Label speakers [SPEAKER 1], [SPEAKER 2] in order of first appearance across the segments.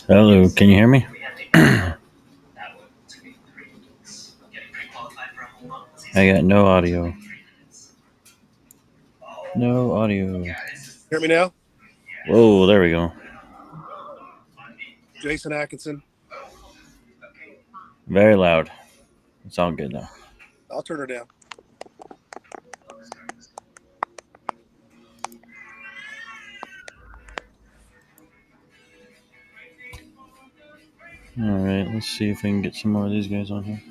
[SPEAKER 1] Hello, can you hear me? I got no audio. No audio.
[SPEAKER 2] Hear me now?
[SPEAKER 1] Whoa, there we go.
[SPEAKER 2] Jason Atkinson.
[SPEAKER 1] Very loud. It's all good now.
[SPEAKER 2] I'll turn her down.
[SPEAKER 1] All right, let's see if we can get some more of these guys on here.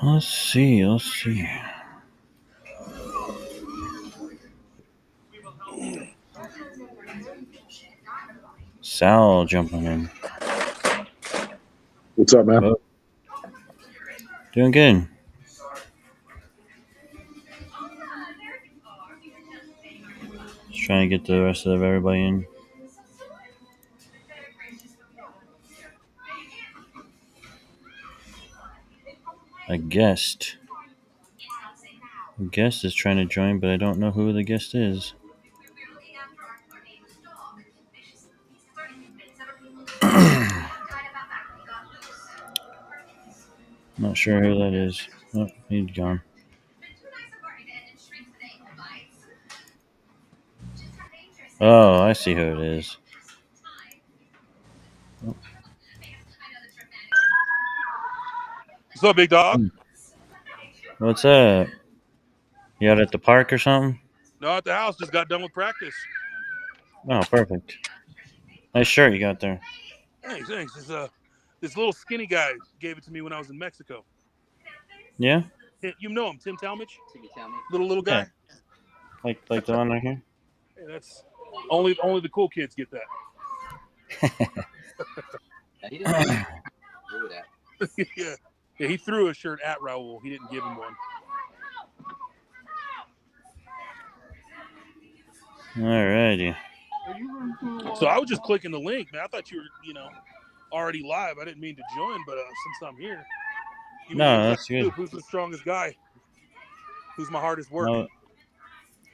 [SPEAKER 1] Let's see. Sal jumping in.
[SPEAKER 3] What's up, man?
[SPEAKER 1] Oh. Doing good. Just trying to get the rest of everybody in. A guest is trying to join, but I don't know who the guest is. Not sure who that is. Oh, he's gone. Oh, I see who it is. Oh.
[SPEAKER 2] What's up, big dog?
[SPEAKER 1] What's up? You out at the park or something?
[SPEAKER 2] No, at the house. Just got done with practice.
[SPEAKER 1] Oh, perfect. Nice shirt you got there.
[SPEAKER 2] Thanks. This little skinny guy gave it to me when I was in Mexico.
[SPEAKER 1] Yeah?
[SPEAKER 2] You know him, Tim Talmadge? Little guy?
[SPEAKER 1] Yeah. Like the one right here?
[SPEAKER 2] Hey, that's only the cool kids get that.
[SPEAKER 4] He didn't do that.
[SPEAKER 2] Yeah, he threw a shirt at Raul. He didn't give him one.
[SPEAKER 1] Alrighty.
[SPEAKER 2] So I was just clicking the link, man. I thought you were, already live. I didn't mean to join, but since I'm here,
[SPEAKER 1] No, that's good.
[SPEAKER 2] Who's the strongest guy? Who's my hardest work?
[SPEAKER 1] No, I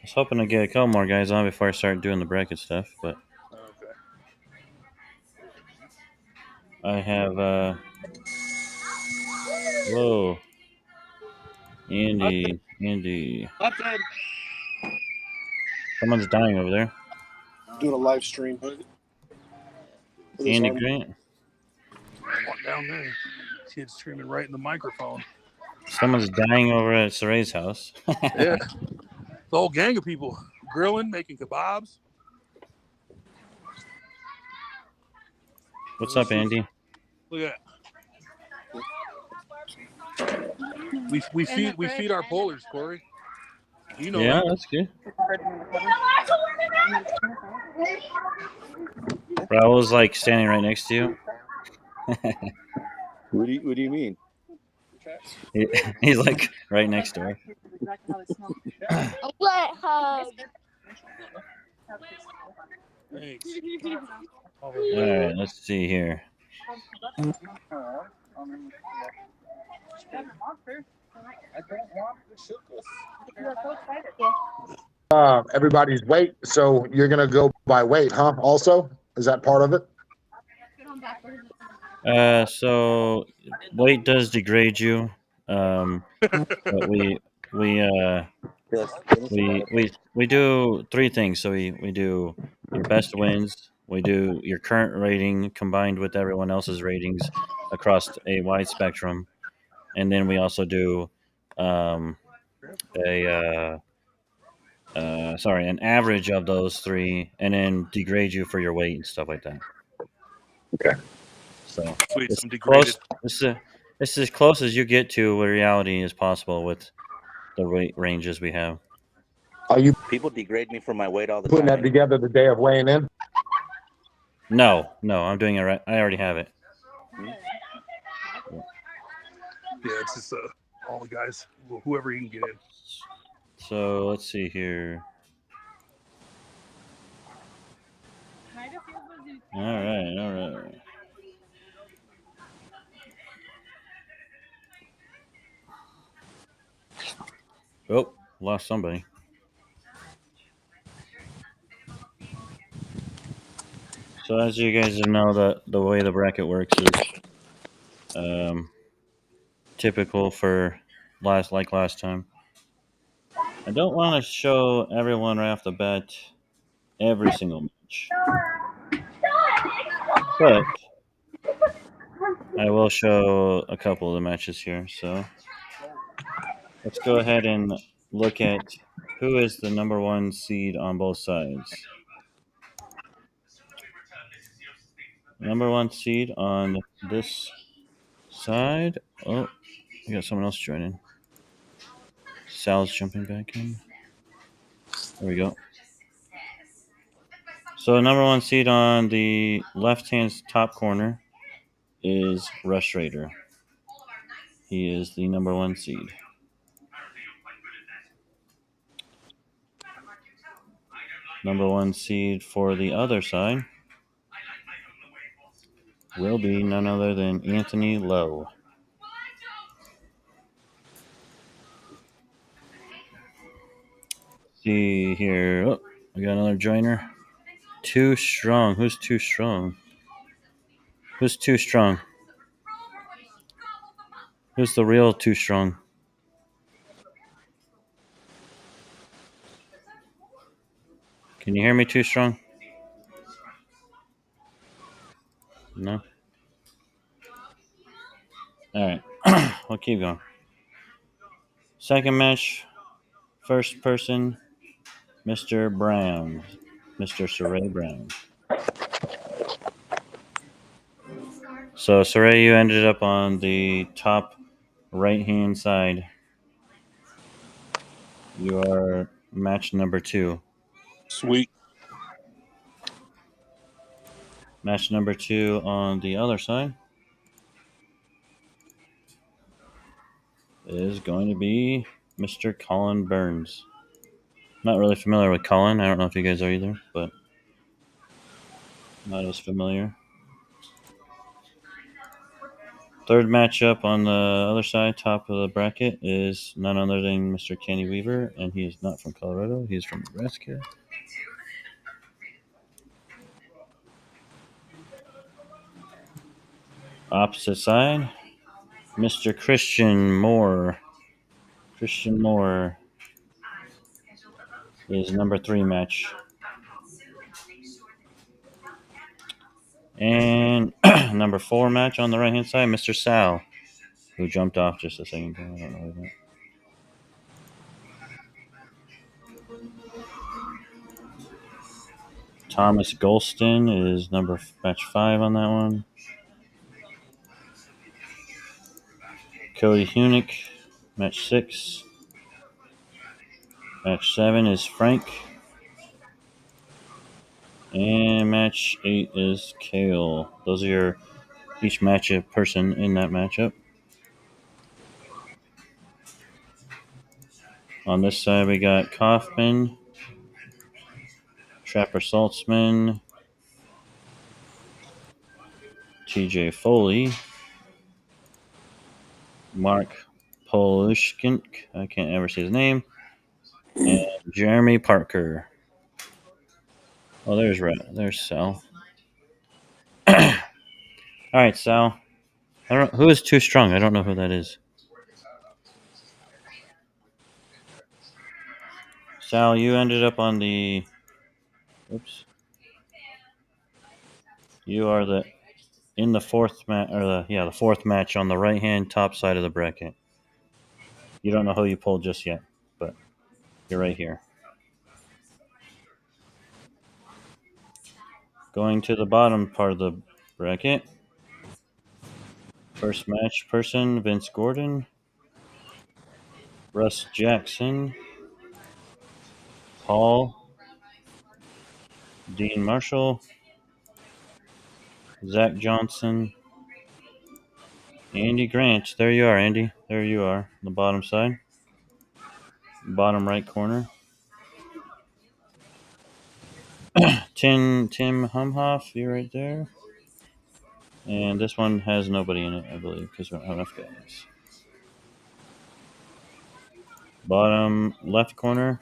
[SPEAKER 1] was hoping to get a couple more guys on before I start doing the bracket stuff, but
[SPEAKER 2] Okay.
[SPEAKER 1] I have whoa. Andy. Someone's dying over there.
[SPEAKER 2] Doing a live stream.
[SPEAKER 1] Andy Grant.
[SPEAKER 2] Walk down there. Kid streaming right in the microphone.
[SPEAKER 1] Someone's dying over at Saray's house.
[SPEAKER 2] Yeah. The whole gang of people grilling, making kebabs.
[SPEAKER 1] What's up, Andy?
[SPEAKER 2] Look at that. We feed our pollers, Corey. You know
[SPEAKER 1] Yeah,
[SPEAKER 2] that.
[SPEAKER 1] that's good. Raul's like standing right next to you.
[SPEAKER 3] What do you mean?
[SPEAKER 1] He's like right next to her.
[SPEAKER 5] A wet hug.
[SPEAKER 2] Thanks.
[SPEAKER 1] All right, let's see here.
[SPEAKER 3] Everybody's weight, so you're gonna go by weight, huh? Also, is that part of it?
[SPEAKER 1] So weight does degrade you, but we do three things. So we do your best wins. We do your current rating combined with everyone else's ratings across a wide spectrum, and then we also do um, an average of those three, and then degrade you for your weight and stuff like that.
[SPEAKER 3] Okay.
[SPEAKER 1] So
[SPEAKER 2] Sweet,
[SPEAKER 1] it's
[SPEAKER 2] some degraded.
[SPEAKER 1] close. This is as close as you get to what reality is possible with the weight ranges we have.
[SPEAKER 3] Are you
[SPEAKER 4] People degrade me for my weight all the
[SPEAKER 3] putting
[SPEAKER 4] time.
[SPEAKER 3] that together the day of weighing in?
[SPEAKER 1] No, I'm doing it right. I already have it.
[SPEAKER 2] Yeah, it's just all the guys, whoever he can get in.
[SPEAKER 1] So let's see here. All right. Oh, lost somebody. So as you guys know, the way the bracket works is typical for last time. I don't want to show everyone right off the bat every single match, but I will show a couple of the matches here. So let's go ahead and look at who is the number one seed on both sides. Number one seed on this side. Oh, we got someone else joining. Sal's jumping back in. There we go. So number one seed on the left-hand top corner is Rush Raider. He is the number one seed. Number one seed for the other side will be none other than Anthony Lowe. See here. Oh, we got another joiner. Too strong. Who's too strong? Who's too strong? Who's the real too strong? Can you hear me, too strong? No? Alright. We'll keep going. Second match. First person, Mr. Brown. Mr. Saray Brown. So, Saray, you ended up on the top right-hand side. You are match number 2.
[SPEAKER 2] Sweet.
[SPEAKER 1] Match number 2 on the other side is going to be Mr. Colin Burns. Not really familiar with Colin. I don't know if you guys are either, but not as familiar. Third matchup on the other side, top of the bracket, is none other than Mr. Kenny Weaver, and he is not from Colorado. He is from Nebraska. Opposite side, Mr. Christian Moore. Christian Moore is number 3 match. And number 4 match on the right-hand side, Mr. Sal, who jumped off just a second ago. I don't know who that. Thomas Golston is match 5 on that one. Cody Hunick, match 6. Match 7 is Frank. And match 8 is Kale. Those are each matchup person in that matchup. On this side, we got Kaufman, Trapper Saltzman, TJ Foley, Mark Polushkin, I can't ever say his name, and Jeremy Parker. Oh, there's Sal. All right, Sal. Who is too strong? I don't know who that is. Sal, you ended up on the. Oops. You are in the fourth match, or the fourth match on the right hand top side of the bracket. You don't know who you pulled just yet, but you're right here. Going to the bottom part of the bracket. First match person, Vince Gordon, Russ Jackson, Paul, Dean Marshall, Zach Johnson, Andy Grant. There you are, Andy. There you are, on the bottom side. Bottom right corner. Tim Humhoff, you're right there. And this one has nobody in it, I believe, because we don't have enough guys. Bottom left corner,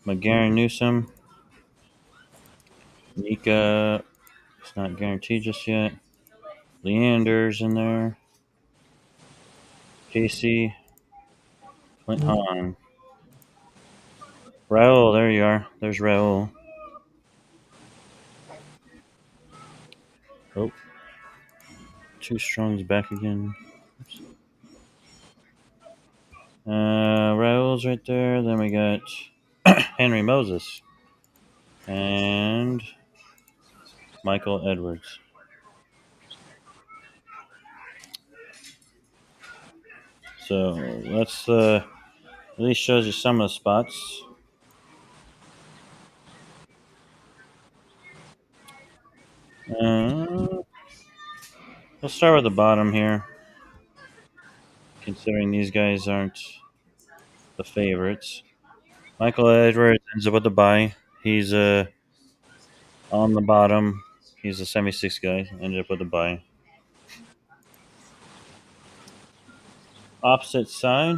[SPEAKER 1] McGarren Newsom. Nika, it's not guaranteed just yet. Leander's in there. Casey. Clint Hahn. Raul, there you are. There's Raul. Oh. Too Strong's back again. Oops. Raul's right there. Then we got Henry Moses. And Michael Edwards. So let's at least shows you some of the spots. Let's start with the bottom here. Considering these guys aren't the favorites. Michael Edwards ends up with the bye. He's on the bottom. He's a 76 guy. Ended up with a bye. Opposite side.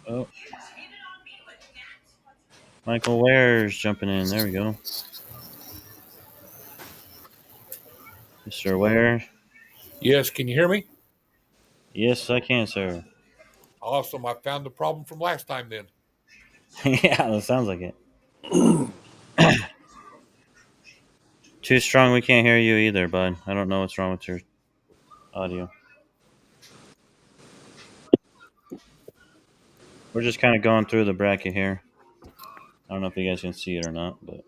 [SPEAKER 1] Oh. Michael Ware's jumping in. There we go. Mr. Ware.
[SPEAKER 6] Yes, can you hear me?
[SPEAKER 1] Yes, I can, sir.
[SPEAKER 6] Awesome. I found the problem from last time then.
[SPEAKER 1] Yeah, that sounds like it. Too Strong, we can't hear you either, bud. I don't know what's wrong with your audio. We're just kind of going through the bracket here. I don't know if you guys can see it or not, but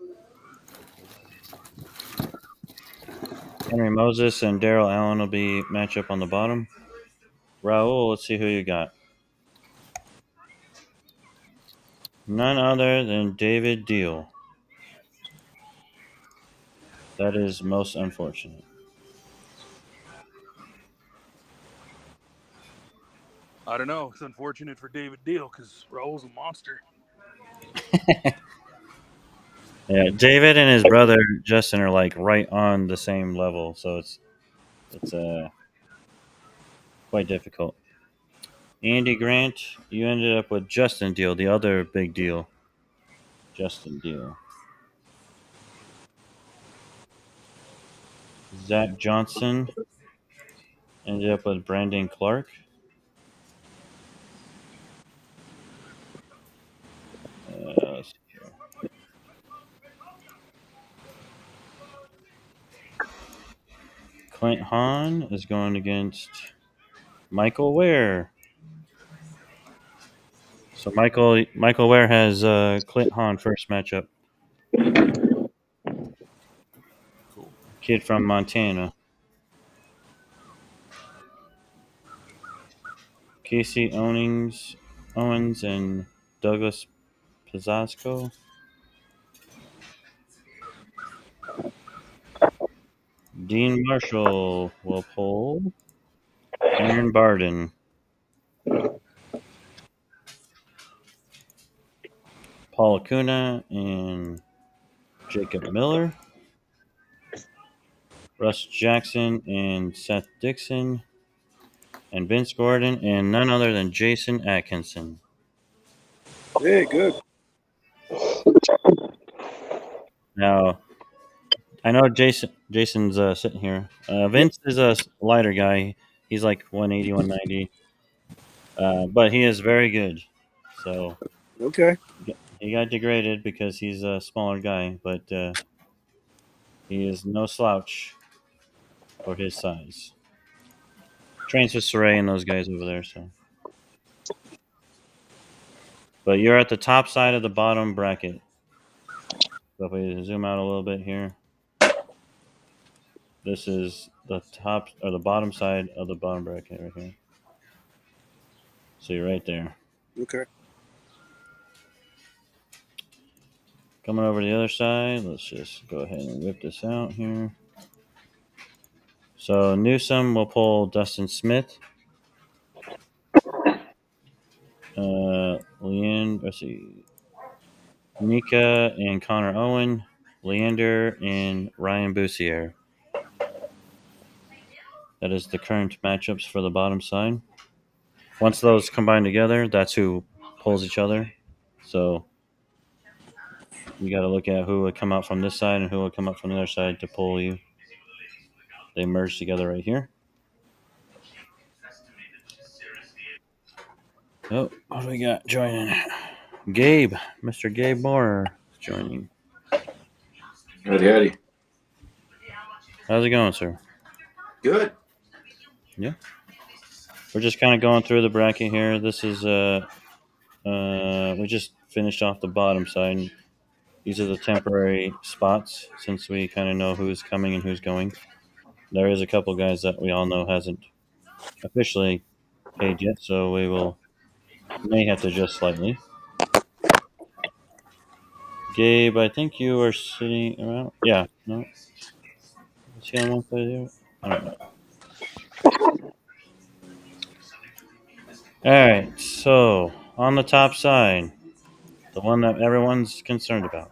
[SPEAKER 1] Henry Moses and Daryl Allen will be match up on the bottom. Raul, let's see who you got. None other than David Deal. That is most unfortunate.
[SPEAKER 2] I don't know. It's unfortunate for David Deal because Raul's a monster.
[SPEAKER 1] Yeah, David and his brother Justin are like right on the same level, so it's quite difficult. Andy Grant, you ended up with Justin Deal, the other big deal. Justin Deal. Zach Johnson ended up with Brandon Clark. Let's see here. Clint Hahn is going against Michael Ware. So Michael Ware has Clint Hahn first matchup.
[SPEAKER 6] Cool.
[SPEAKER 1] Kid from Montana. Casey Owens and Douglas Pizzasco. Dean Marshall will pull Aaron Barden. Paul Acuna and Jacob Miller. Russ Jackson and Seth Dixon. And Vince Gordon and none other than Jason Atkinson.
[SPEAKER 7] Hey, good.
[SPEAKER 1] Now, I know Jason's sitting here. Vince is a lighter guy. He's like 180, 190. But he is very good. So
[SPEAKER 7] Okay.
[SPEAKER 1] he got degraded because he's a smaller guy, but he is no slouch for his size. Trains with Saray and those guys over there. So, but you're at the top side of the bottom bracket. So if we zoom out a little bit here, this is the top or the bottom side of the bottom bracket right here. So you're right there.
[SPEAKER 7] Okay.
[SPEAKER 1] Coming over to the other side, let's just go ahead and whip this out here. So Newsom will pull Dustin Smith. Let's see. Nika and Connor Owen. Leander and Ryan Boussier. That is the current matchups for the bottom side. Once those combine together, that's who pulls each other. So you got to look at who would come out from this side and who would come out from the other side to pull you. They merge together right here. Oh, what do we got joining? Gabe, Mr. Gabe Moore is joining.
[SPEAKER 7] Howdy.
[SPEAKER 1] How's it going, sir?
[SPEAKER 7] Good.
[SPEAKER 1] Yeah. We're just kind of going through the bracket here. This is we just finished off the bottom side. These are the temporary spots since we kind of know who's coming and who's going. There is a couple guys that we all know hasn't officially paid yet, so we may have to adjust slightly. Gabe, I think you are sitting around. Yeah, no. Is he on one side here? I don't know. All right, so on the top side, the one that everyone's concerned about.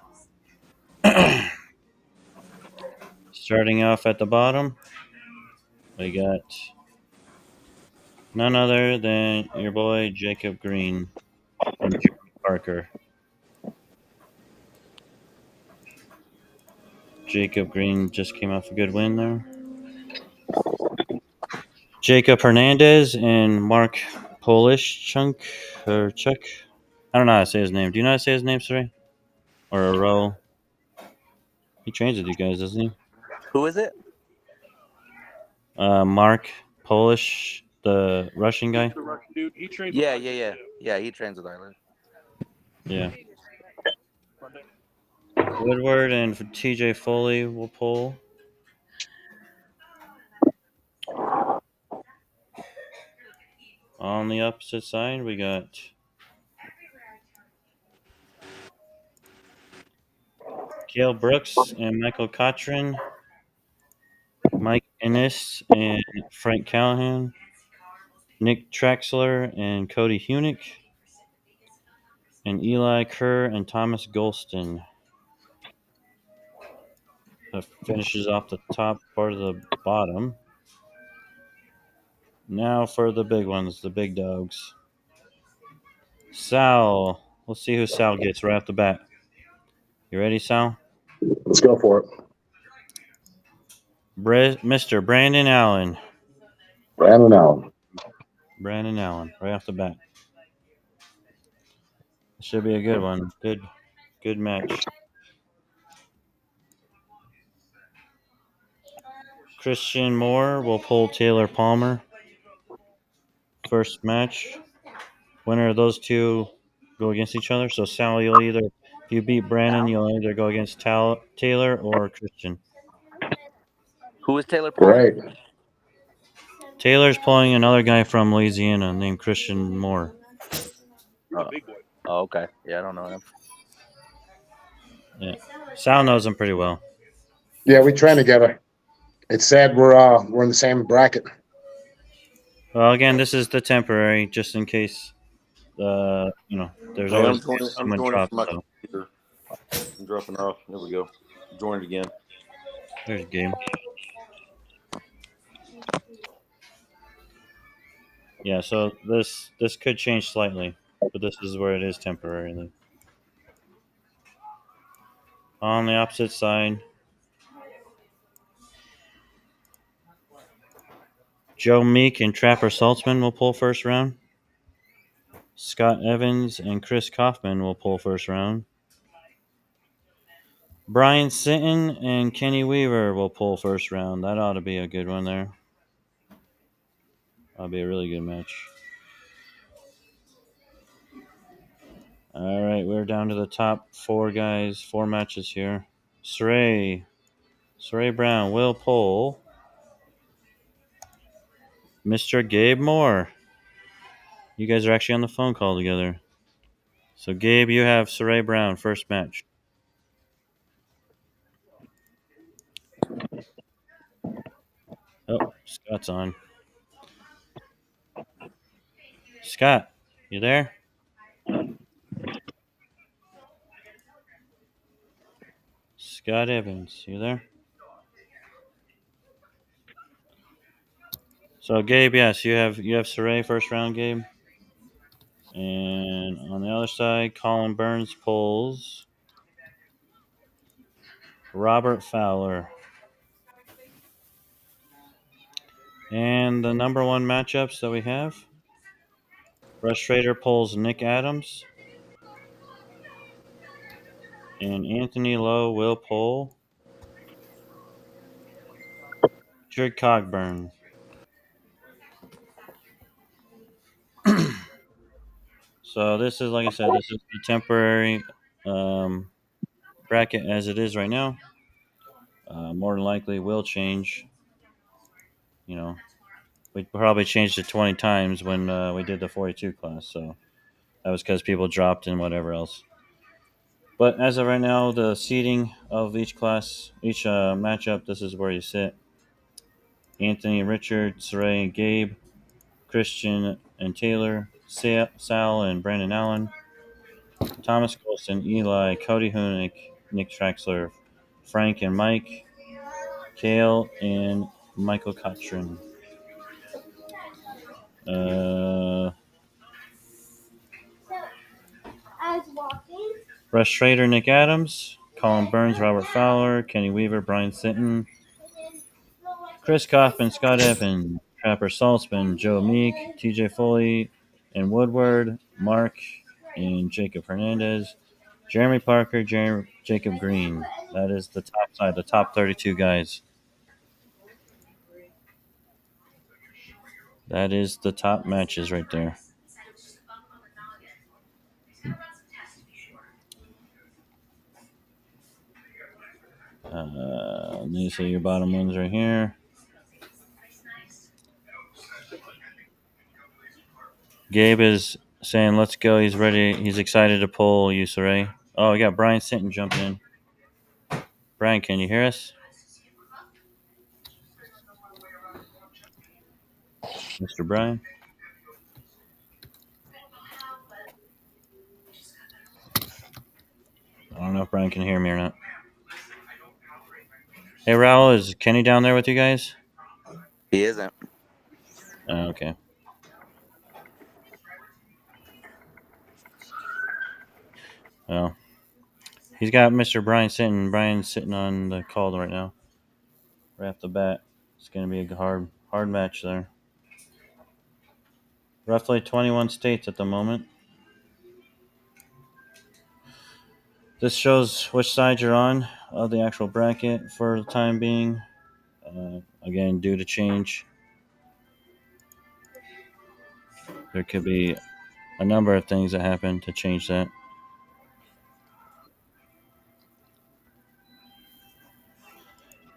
[SPEAKER 1] Starting off at the bottom, we got none other than your boy Jacob Green and Joey Parker. Jacob Green just came off a good win there. Jacob Hernandez and Mark Chuck. I don't know how to say his name. Do you know how to say his name, Siri? Or a row? He trains with you guys, doesn't he?
[SPEAKER 4] Who is it?
[SPEAKER 1] Mark Polish, the Russian guy.
[SPEAKER 2] The Russian dude. He trains.
[SPEAKER 4] Yeah. He trains with Ireland.
[SPEAKER 1] Yeah. Woodward and TJ Foley will pull. On the opposite side, we got Cale Brooks and Michael Cochran, Mike Ennis and Frank Callahan, Nick Traxler and Cody Hunick, and Eli Kerr and Thomas Golston. That finishes off the top part of the bottom. Now for the big ones, the big dogs. Sal. Let's see who Sal gets right off the bat. You ready, Sal?
[SPEAKER 3] Let's go for it.
[SPEAKER 1] Mr. Brandon Allen.
[SPEAKER 3] Brandon Allen.
[SPEAKER 1] Brandon Allen, right off the bat. Should be a good one. Good match. Christian Moore will pull Taylor Palmer. First match. Winner of those two go against each other. So Sal, if you beat Brandon, you'll either go against Taylor or Christian.
[SPEAKER 4] Who is Taylor Paul?
[SPEAKER 3] Great.
[SPEAKER 1] Taylor's pulling another guy from Louisiana named Christian Moore.
[SPEAKER 2] Big boy.
[SPEAKER 4] Oh, okay. Yeah, I don't know him.
[SPEAKER 1] Yeah, Sal knows him pretty well.
[SPEAKER 3] Yeah, we train together. It's sad we're in the same bracket.
[SPEAKER 1] Well, again, this is the temporary, just in case. There's
[SPEAKER 8] Hey,
[SPEAKER 1] always
[SPEAKER 8] I'm
[SPEAKER 1] someone
[SPEAKER 8] joining
[SPEAKER 1] drops.
[SPEAKER 8] from my
[SPEAKER 1] So
[SPEAKER 8] computer. I'm dropping off. There we go. Joined again.
[SPEAKER 1] there's a game. Yeah, so this could change slightly, but this is where it is temporarily. On the opposite side, Joe Meek and Trapper Saltzman will pull first round. Scott Evans and Chris Kaufman will pull first round. Brian Sinton and Kenny Weaver will pull first round. That ought to be a good one there. That'll be a really good match. All right, we're down to the top 4 guys, 4 matches here. Saray Brown will pull Mr. Gabe Moore. You guys are actually on the phone call together. So, Gabe, you have Saray Brown, first match. Oh, Scott's on. Scott, you there? Scott Evans, you there? So, Gabe, yes, you have Saray first round, Gabe. And on the other side, Colin Burns pulls Robert Fowler. And the number 1 matchups that we have, Rush Trader pulls Nick Adams. And Anthony Lowe will pull Richard Cogburn. So this is, like I said, this is the temporary bracket as it is right now. More than likely will change. You know, we probably changed it 20 times when we did the 42 class. So that was because people dropped and whatever else. But as of right now, the seeding of each class, each matchup, this is where you sit. Anthony, Richard, Saray, and Gabe, Christian and Taylor, Sal and Brandon Allen, Thomas Colson, Eli, Cody Hunick, Nick Traxler, Frank and Mike, Kale and Michael Cotrin. Rush Schrader, Nick Adams, Colin Burns, Robert Fowler, Kenny Weaver, Brian Sinton, Chris Kaufman, Scott Evans, Trapper Saltzman, Joe Meek, TJ Foley and Woodward, Mark and Jacob Hernandez, Jeremy Parker, Jacob Green. That is the top side, the top 32 guys. That is the top matches right there. Let me see your bottom ones right here. Gabe is saying, let's go. He's ready. He's excited to pull you, Saray. Oh, we got Brian Sinton jumped in. Brian, can you hear us? Mr. Brian? I don't know if Brian can hear me or not. Hey, Raul, is Kenny down there with you guys?
[SPEAKER 4] He isn't.
[SPEAKER 1] Okay. Well, he's got Mr. Brian Sinton. Brian's sitting on the call right now. Right off the bat. It's going to be a hard match there. Roughly 21 states at the moment. This shows which side you're on of the actual bracket for the time being. Again, due to change, there could be a number of things that happen to change that.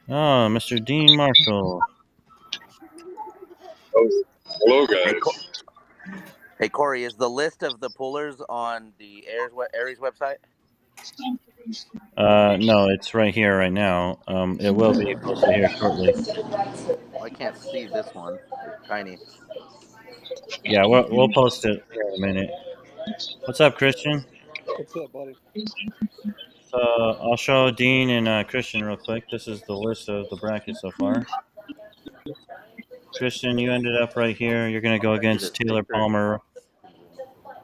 [SPEAKER 1] Oh, Mr. Dean Marshall.
[SPEAKER 7] Hello, guys.
[SPEAKER 4] Hey, Corey, is the list of the pullers on the Aries website?
[SPEAKER 1] No, it's right here right now. It will be posted here shortly.
[SPEAKER 4] I can't see this one. It's tiny.
[SPEAKER 1] Yeah, we'll post it in a minute. What's up, Christian?
[SPEAKER 7] What's up, buddy?
[SPEAKER 1] So I'll show Dean and Christian real quick. This is the list of the bracket so far. Christian, you ended up right here. You're going to go against Taylor Palmer.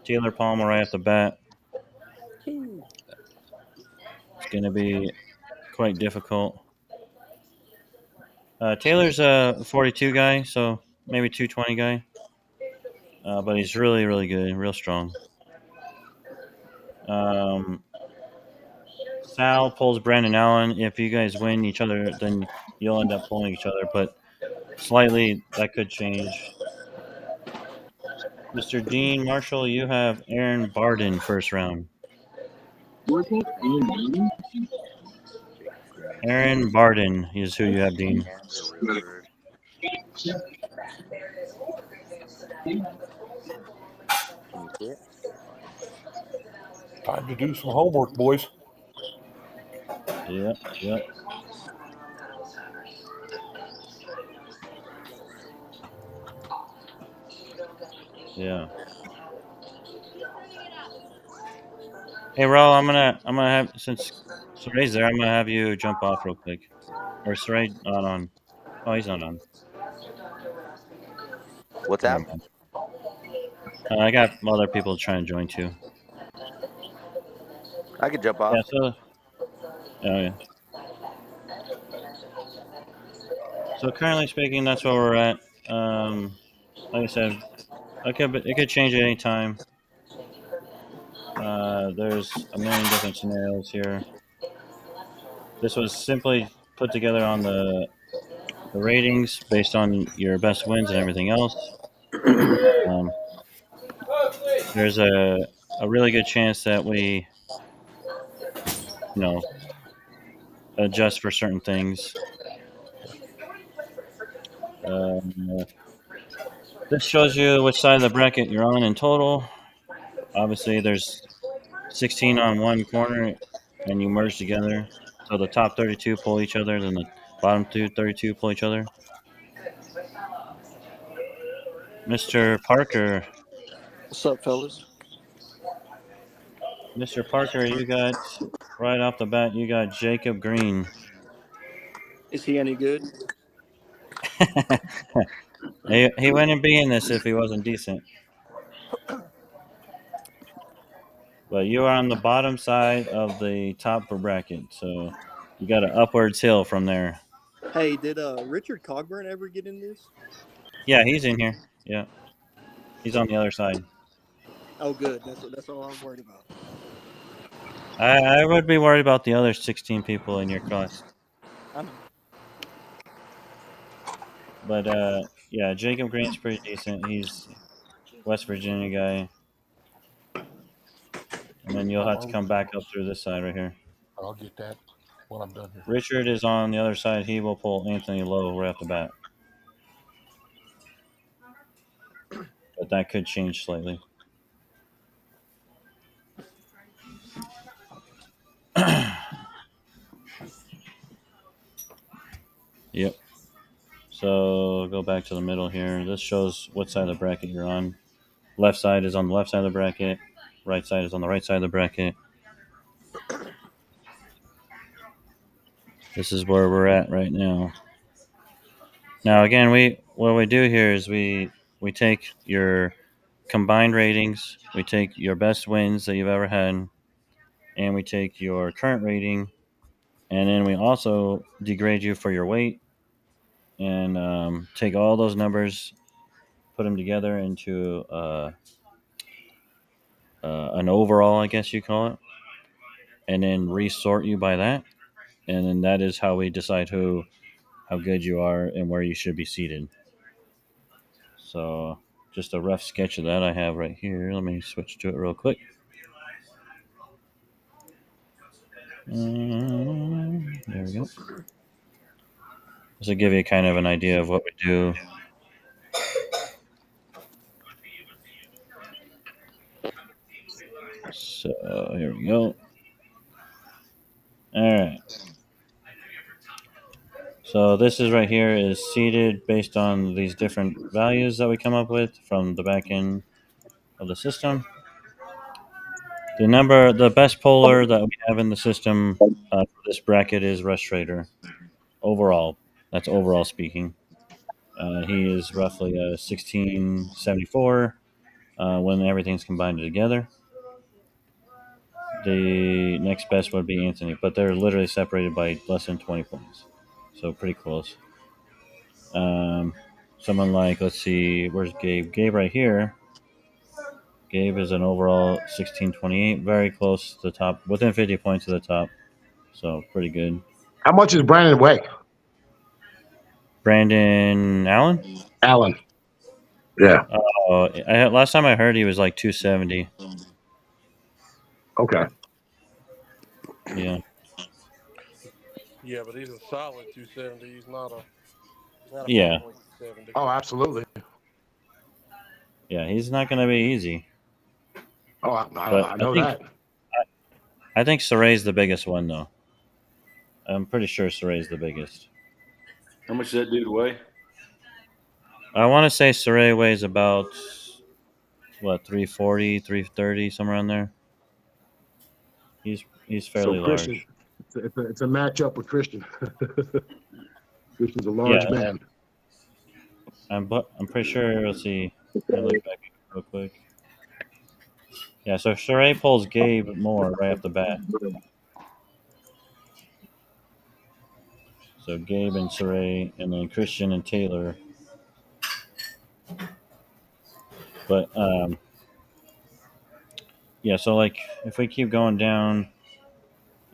[SPEAKER 1] Taylor Palmer right off the bat. It's going to be quite difficult. Taylor's a 42 guy, so maybe 220 guy. but he's really, really good, real strong. Sal pulls Brandon Allen. If you guys win each other, then you'll end up pulling each other, but slightly that could change. Mr. Dean Marshall, you have Aaron Barden first round. Aaron Barden is who you have, Dean.
[SPEAKER 6] Time to do some homework, boys.
[SPEAKER 1] Yep. Yeah. Hey, Raul, I'm gonna have, since Saray's there, I'm gonna have you jump off real quick. Or Saray not on. Oh, he's not on.
[SPEAKER 4] What's that?
[SPEAKER 1] Never mind. I got other people trying to join too.
[SPEAKER 4] I could jump off.
[SPEAKER 1] Yeah. So. Oh yeah. So currently speaking, that's where we're at. Like I said, it could change at any time. There's a million different scenarios here. This was simply put together on the ratings based on your best wins and everything else. There's a really good chance that we, adjust for certain things. This shows you which side of the bracket you're on in total. Obviously, there's 16 on one corner, and you merge together. So the top 32 pull each other, then the bottom 32 pull each other. Mr. Parker.
[SPEAKER 7] What's up, fellas?
[SPEAKER 1] Mr. Parker, you got, right off the bat, you got Jacob Green.
[SPEAKER 7] Is he any good?
[SPEAKER 1] He wouldn't be in this if he wasn't decent. But you are on the bottom side of the top bracket, so you got an upwards hill from there.
[SPEAKER 7] Hey, did Richard Cogburn ever get in this?
[SPEAKER 1] Yeah, he's in here. Yeah, he's on the other side.
[SPEAKER 7] Oh, good. That's all I'm worried about.
[SPEAKER 1] I would be worried about the other 16 people in your class.
[SPEAKER 7] I know.
[SPEAKER 1] But yeah, Jacob Green's pretty decent. He's West Virginia guy. And then you'll have to come back up through this side right here.
[SPEAKER 6] I'll get that when I'm done here.
[SPEAKER 1] Richard is on the other side. He will pull Anthony Lowe right off the bat. But that could change slightly. Yep. So go back to the middle here. This shows what side of the bracket you're on. Left side is on the left side of the bracket. Right side is on the right side of the bracket. This is where we're at right now. Now again, what we do here is we take your combined ratings, we take your best wins that you've ever had, and we take your current rating, and then we also degrade you for your weight, and take all those numbers, put them together into an overall, I guess you call it, and then resort you by that, and then that is how we decide how good you are and where you should be seated. So just a rough sketch of that I have right here. Let me switch to it real quick. There we go. This will give you kind of an idea of what we do. So here we go. All right. So this is right here is seeded based on these different values that we come up with from the back end of the system. The best polar that we have in the system for this bracket is Rush Trader. Overall, that's overall speaking. He is roughly a 1674 when everything's combined together. The next best would be Anthony, but they're literally separated by less than 20 points. So pretty close. Someone like, let's see, where's Gabe? Gabe right here Gabe is an overall 1628, very close to the top, within 50 points of the top. So pretty good.
[SPEAKER 3] How much does Brandon weigh?
[SPEAKER 1] Brandon Allen?
[SPEAKER 3] Allen. Yeah.
[SPEAKER 1] Last time I heard he was like 270.
[SPEAKER 3] Okay.
[SPEAKER 1] Yeah.
[SPEAKER 6] Yeah, but he's a solid 270. He's not a
[SPEAKER 1] Yeah.
[SPEAKER 6] 270.
[SPEAKER 3] Oh, absolutely.
[SPEAKER 1] Yeah, he's not going to be easy.
[SPEAKER 3] Oh,
[SPEAKER 1] But
[SPEAKER 3] I know that.
[SPEAKER 1] I think Saray's the biggest one, though. I'm pretty sure Saray's the biggest.
[SPEAKER 8] How much does that dude weigh?
[SPEAKER 1] I want to say Saray weighs about, 340, 330, somewhere around there. He's fairly
[SPEAKER 3] So Christian,
[SPEAKER 1] large.
[SPEAKER 3] it's a matchup with Christian. Christian's a large
[SPEAKER 1] Yeah.
[SPEAKER 3] man.
[SPEAKER 1] I'm pretty sure. Let's see. Let me look back real quick. Yeah, so Saray pulls Gabe more right off the bat. So Gabe and Saray, and then Christian and Taylor. But yeah. So like, if we keep going down,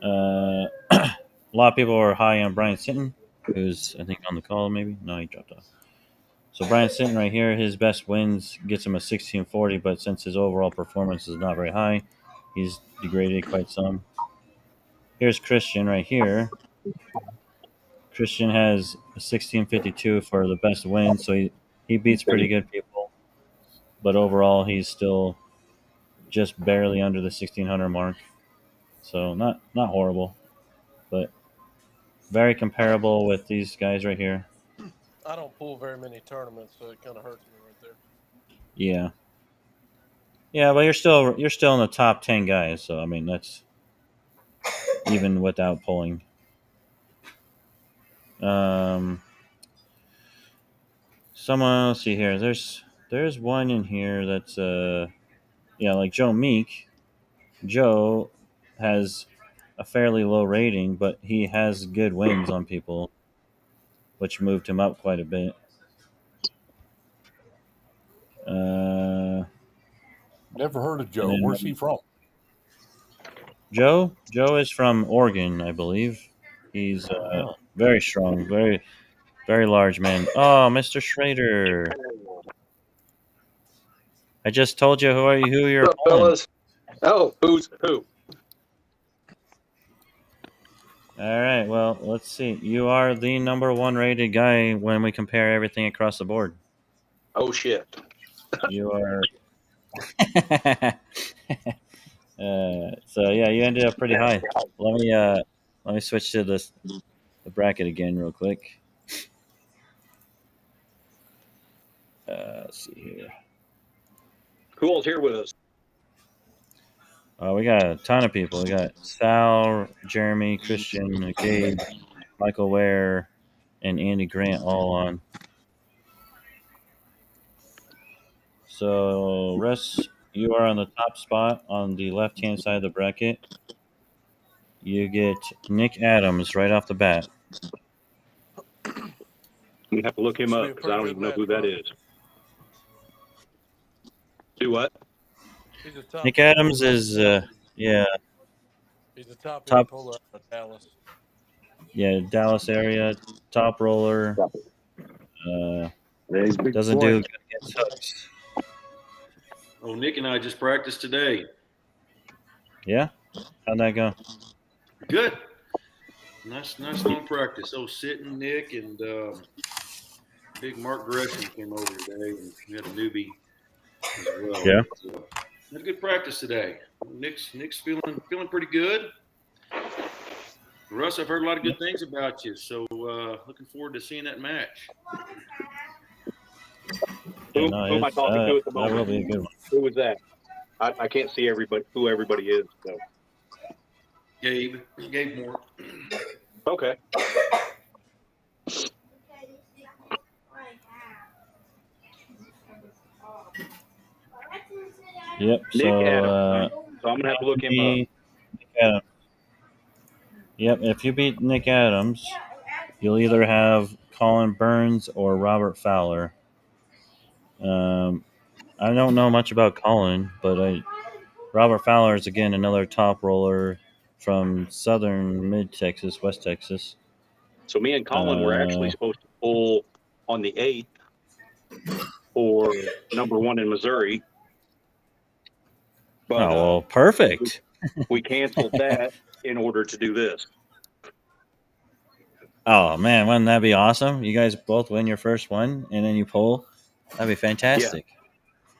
[SPEAKER 1] a lot of people are high on Brian Sinton, who's I think on the call. Maybe no, he dropped off. So Brian Sinton right here, his best wins gets him a 1640, but since his overall performance is not very high, he's degraded quite some. Here's Christian right here. Christian has a 1652 for the best win, so he beats pretty good people. But overall, he's still just barely under the 1600 mark. So not horrible, but very comparable with these guys right here.
[SPEAKER 6] I don't pull very many tournaments, so it kind of hurts me right there.
[SPEAKER 1] Yeah. Yeah, but you're still in the top 10 guys, so I mean that's even without pulling. Someone, let's see here. There's one in here that's like Joe Meek. Joe has a fairly low rating, but he has good wins on people, which moved him up quite a bit.
[SPEAKER 6] Never heard of Joe.
[SPEAKER 1] And then-
[SPEAKER 6] Where's he from?
[SPEAKER 1] Joe is from Oregon, I believe. He's very strong, very very large man. Oh, Mr. Schrader. I just told you who you're
[SPEAKER 9] What's up,
[SPEAKER 1] pulling.
[SPEAKER 9] fellas? Oh, who's who?
[SPEAKER 1] All right, well, let's see. You are the number 1 rated guy when we compare everything across the board.
[SPEAKER 9] Oh shit.
[SPEAKER 1] You are. So yeah, you ended up pretty high. Let me switch to the bracket again real quick. Let's see here.
[SPEAKER 9] Who all's here with us?
[SPEAKER 1] We got a ton of people. We got Sal, Jeremy, Christian, Gabe, Michael Ware, and Andy Grant all on. So, Russ, you are on the top spot on the left-hand side of the bracket. You get Nick Adams right off the bat.
[SPEAKER 9] We have to look him up because I don't even know who that is. Do what?
[SPEAKER 6] He's a top.
[SPEAKER 1] Nick Adams is, yeah,
[SPEAKER 6] He's a top puller out of Dallas.
[SPEAKER 1] yeah, Dallas area, top roller.
[SPEAKER 3] He's a big
[SPEAKER 1] Doesn't
[SPEAKER 3] boy.
[SPEAKER 1] do good against hooks.
[SPEAKER 8] Oh, Nick and I just practiced today.
[SPEAKER 1] Yeah? How'd that go?
[SPEAKER 8] Good. Nice long practice. Oh, sitting Nick and big Mark Gresham came over today, and we had a newbie as well.
[SPEAKER 1] Yeah.
[SPEAKER 8] So, had a good practice today. Nick's feeling pretty good. Russ, I've heard a lot of good things about you, so looking forward to seeing that match.
[SPEAKER 9] Who
[SPEAKER 1] No,
[SPEAKER 9] am I
[SPEAKER 1] it's,
[SPEAKER 9] talking to at the
[SPEAKER 1] that will
[SPEAKER 9] moment?
[SPEAKER 1] be a good one.
[SPEAKER 9] Who was that? I can't see everybody. Who everybody is. So.
[SPEAKER 8] Gabe Moore.
[SPEAKER 9] Okay.
[SPEAKER 1] Yep.
[SPEAKER 9] Nick
[SPEAKER 1] So,
[SPEAKER 9] Adams. So I'm gonna have to look him up.
[SPEAKER 1] Nick Adams. Yep. If you beat Nick Adams, you'll either have Colin Burns or Robert Fowler. I I don't know much about Colin, but Robert Fowler is again another top roller from southern mid Texas, West Texas.
[SPEAKER 9] So me and Colin were actually supposed to pull on the 8th for number 1 in Missouri. But
[SPEAKER 1] Oh well, perfect.
[SPEAKER 9] we canceled that in order to do this.
[SPEAKER 1] Oh man, wouldn't that be awesome? You guys both win your first one, and then you pull. That'd be fantastic.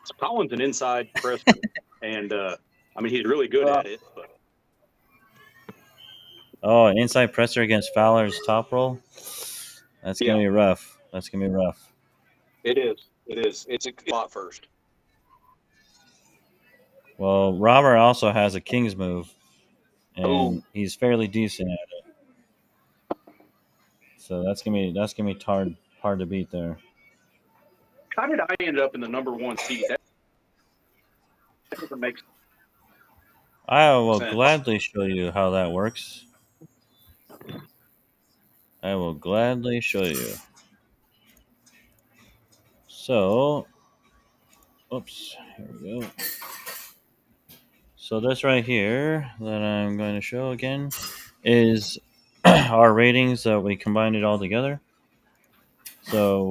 [SPEAKER 9] So Colin's an inside pressman, and I mean he's really good at it. But
[SPEAKER 1] Oh, an inside presser against Fowler's top roll. That's gonna be rough. That's gonna be rough.
[SPEAKER 9] it is. It is. It's a lot first.
[SPEAKER 1] Well, Robert also has a king's move, and he's fairly decent at it. So that's gonna be hard to beat there.
[SPEAKER 9] How did I end up in the number 1 seed? That doesn't make sense.
[SPEAKER 1] I will gladly show you how that works. I will gladly show you. So, oops, here we go. So this right here that I'm going to show again is our ratings that we combined it all together. So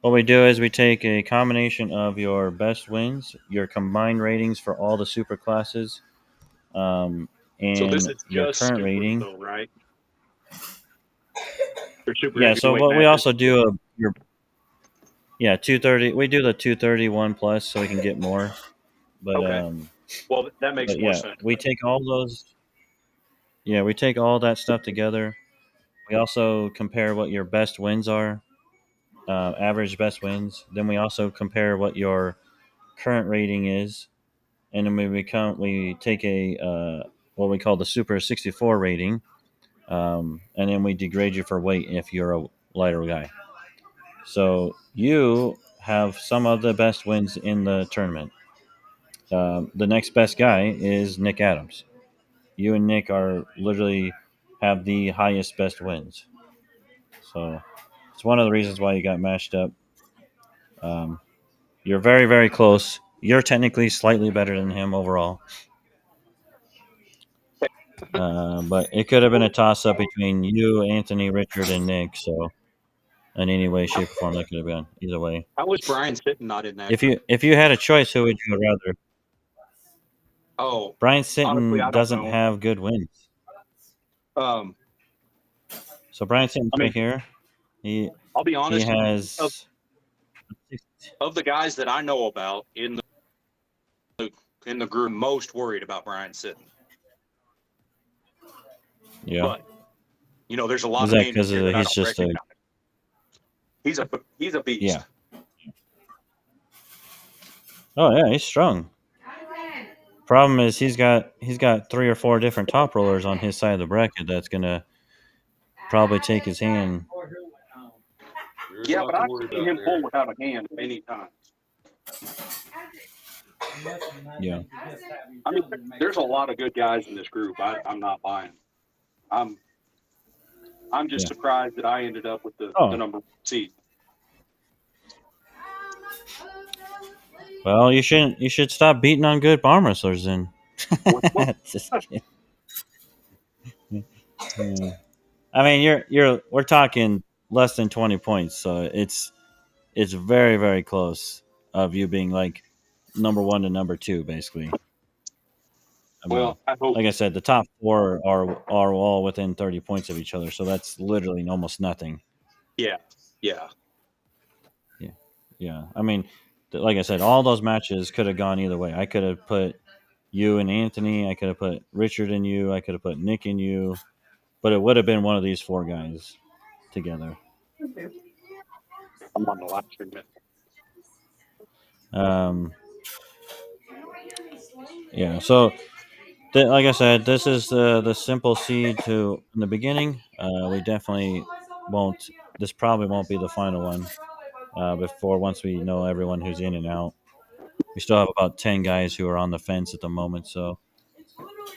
[SPEAKER 1] what we do is we take a combination of your best wins, your combined ratings for all the super classes, and
[SPEAKER 9] So this is
[SPEAKER 1] your
[SPEAKER 9] just
[SPEAKER 1] current
[SPEAKER 9] super,
[SPEAKER 1] rating.
[SPEAKER 9] though, right? For super
[SPEAKER 1] Yeah. So
[SPEAKER 9] heavyweight
[SPEAKER 1] what we
[SPEAKER 9] matches.
[SPEAKER 1] also do 230. We do the 231 plus so we can get more. But
[SPEAKER 9] Okay. Well, that makes
[SPEAKER 1] but
[SPEAKER 9] more
[SPEAKER 1] yeah,
[SPEAKER 9] sense.
[SPEAKER 1] we take all those. Yeah, we take all that stuff together. We also compare what your best wins are, average best wins. Then we also compare what your current rating is, and then we take a what we call the Super 64 rating, and then we degrade you for weight if you're a lighter guy. So you have some of the best wins in the tournament. The next best guy is Nick Adams. You and Nick are literally have the highest best wins. So it's one of the reasons why you got matched up. You're very, very close. You're technically slightly better than him overall. But it could have been a toss up between you, Anthony, Richard, and Nick. So in any way, shape, or form, that could have been either way.
[SPEAKER 9] How was Brian Sitton not in that?
[SPEAKER 1] If you had a choice, who would you rather?
[SPEAKER 9] Oh,
[SPEAKER 1] Brian
[SPEAKER 9] honestly, I
[SPEAKER 1] Sitton
[SPEAKER 9] don't
[SPEAKER 1] doesn't
[SPEAKER 9] know.
[SPEAKER 1] have good wins. So Brian Sitton's right here.
[SPEAKER 9] I'll be
[SPEAKER 1] He
[SPEAKER 9] honest.
[SPEAKER 1] has
[SPEAKER 9] Of the guys that I know about in the group, most worried about Brian Sitton.
[SPEAKER 1] yeah.
[SPEAKER 9] But there's a lot
[SPEAKER 1] Is
[SPEAKER 9] of
[SPEAKER 1] that
[SPEAKER 9] names
[SPEAKER 1] 'cause
[SPEAKER 9] here that I
[SPEAKER 1] he's
[SPEAKER 9] don't
[SPEAKER 1] just a-
[SPEAKER 9] recognize. He's a beast.
[SPEAKER 1] Yeah. Oh yeah, he's strong. Problem is he's got 3 or 4 different top rollers on his side of the bracket. That's gonna probably take his hand.
[SPEAKER 8] There's
[SPEAKER 9] Yeah,
[SPEAKER 8] a lot
[SPEAKER 9] but
[SPEAKER 8] to
[SPEAKER 9] I've
[SPEAKER 8] worry
[SPEAKER 9] seen
[SPEAKER 8] about
[SPEAKER 9] him
[SPEAKER 8] there.
[SPEAKER 9] pull without a hand many times.
[SPEAKER 1] Yeah.
[SPEAKER 9] I mean, there's a lot of good guys in this group. I'm not lying. I'm just
[SPEAKER 1] Yeah.
[SPEAKER 9] surprised that I ended up with the number 1 seed.
[SPEAKER 1] Well, you should stop beating on good arm wrestlers then. Just kidding. Yeah. I mean, we're talking less than 20 points, so it's very, very close of you being like number 1 to number 2, basically. I mean,
[SPEAKER 9] Well, I hope.
[SPEAKER 1] like I said, the top 4 are all within 30 points of each other, so that's literally almost nothing.
[SPEAKER 9] Yeah.
[SPEAKER 1] Yeah. I mean, like I said, all those matches could have gone either way. I could have put you and Anthony. I could have put Richard and you. I could have put Nick and you. But it would have been one of these 4 guys together.
[SPEAKER 9] I'm on the live stream.
[SPEAKER 1] Yeah. So, like I said, this is the simple seed in the beginning. We definitely won't. This probably won't be the final one. Once we know everyone who's in and out, we still have about 10 guys who are on the fence at the moment. So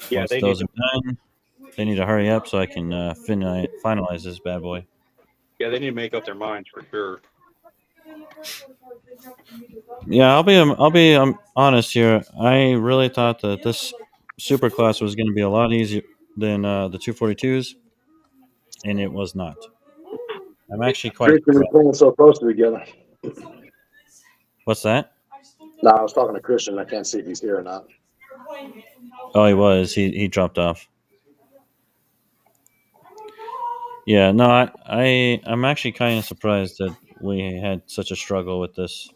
[SPEAKER 9] Yeah,
[SPEAKER 1] once those are done, they need to hurry up so I can finalize this bad boy.
[SPEAKER 9] Yeah, they need to make up their minds for sure.
[SPEAKER 1] Yeah, I'll be honest here. I really thought that this super class was going to be a lot easier than the 242s, and it was not. I'm actually quite
[SPEAKER 3] Christian and
[SPEAKER 1] surprised.
[SPEAKER 3] Quinn so close to together.
[SPEAKER 1] What's that?
[SPEAKER 3] No, I was talking to Christian. I can't see if he's here or not.
[SPEAKER 1] Oh, he was. He dropped off. Yeah, no, I'm actually kind of surprised that we had such a struggle with this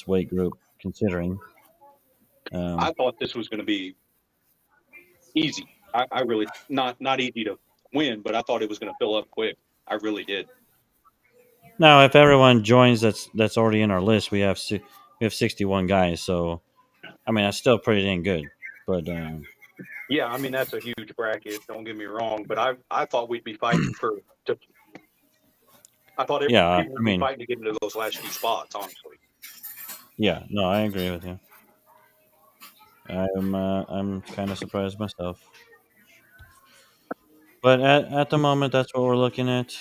[SPEAKER 1] weight group, considering.
[SPEAKER 9] I thought this was going to be easy. I really not easy to win, but I thought it was going to fill up quick. I really did.
[SPEAKER 1] Now, if everyone joins, that's already in our list. We have 61 guys, so I mean that's still pretty dang good. But
[SPEAKER 9] Yeah, I mean that's a huge bracket. Don't get me wrong, but I thought we'd be fighting I thought
[SPEAKER 1] yeah,
[SPEAKER 9] people
[SPEAKER 1] I
[SPEAKER 9] would be
[SPEAKER 1] mean,
[SPEAKER 9] fighting to get into those last few spots. Honestly,
[SPEAKER 1] yeah, no, I agree with you. I'm kind of surprised myself, but at the moment, that's what we're looking at.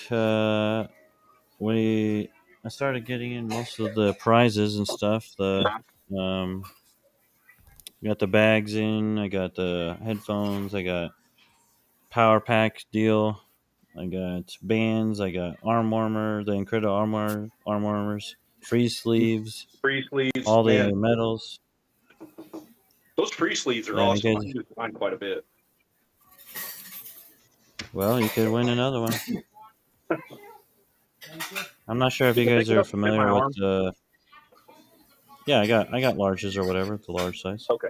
[SPEAKER 1] I started getting in most of the prizes and stuff. Um, got the bags in. I got the headphones. I got power pack deal. I got bands. I got arm warmer. The Incredible arm warmers. Free sleeves.
[SPEAKER 9] free sleeves,
[SPEAKER 1] All the
[SPEAKER 9] man.
[SPEAKER 1] medals.
[SPEAKER 9] Those free sleeves are
[SPEAKER 1] Yeah,
[SPEAKER 9] awesome. I
[SPEAKER 1] because
[SPEAKER 9] use mine quite a bit.
[SPEAKER 1] well, you could win another one. I'm not sure if you
[SPEAKER 9] Did they
[SPEAKER 1] guys
[SPEAKER 9] pick it
[SPEAKER 1] are
[SPEAKER 9] up and fit my
[SPEAKER 1] familiar with
[SPEAKER 9] arm?
[SPEAKER 1] the. Yeah, I got larges or whatever, the large size.
[SPEAKER 9] Okay.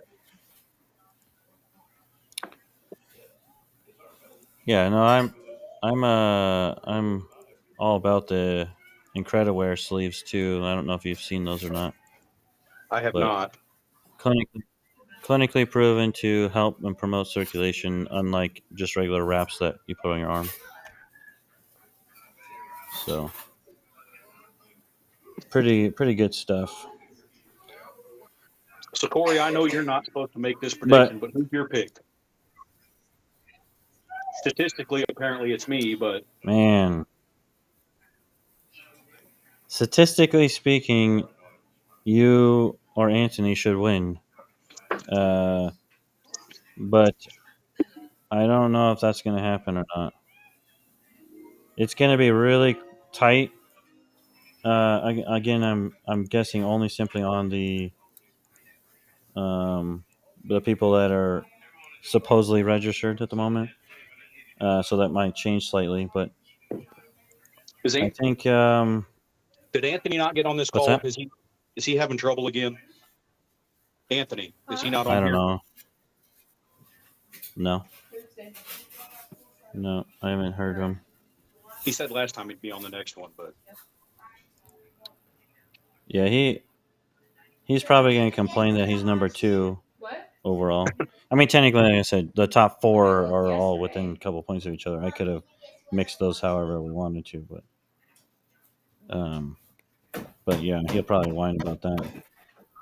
[SPEAKER 1] Yeah, no, I'm all about the Incrediwear sleeves too. I don't know if you've seen those or not,
[SPEAKER 9] I have
[SPEAKER 1] but
[SPEAKER 9] not.
[SPEAKER 1] clinically proven to help and promote circulation, unlike just regular wraps that you put on your arm. So, pretty good stuff.
[SPEAKER 9] So Corey, I know you're not supposed to make this
[SPEAKER 1] But
[SPEAKER 9] prediction, but who's your pick? Statistically, apparently it's me, but
[SPEAKER 1] man, statistically speaking, you or Anthony should win. But I don't know if that's going to happen or not. It's going to be really tight. Again, I'm guessing only simply on the people that are supposedly registered at the moment. So that might change slightly, but I think
[SPEAKER 9] did Anthony not get on this
[SPEAKER 1] what's
[SPEAKER 9] call?
[SPEAKER 1] that?
[SPEAKER 9] Is he having trouble again? Anthony, is he not on
[SPEAKER 1] I don't
[SPEAKER 9] here?
[SPEAKER 1] know. No, I haven't heard him.
[SPEAKER 9] He said last time he'd be on the next one, but
[SPEAKER 1] Yeah, he's probably going to complain that he's number 2 overall. I mean, technically, like I said, the top 4 are all within a couple points of each other. I could have mixed those however we wanted to, but yeah, he'll probably whine about that.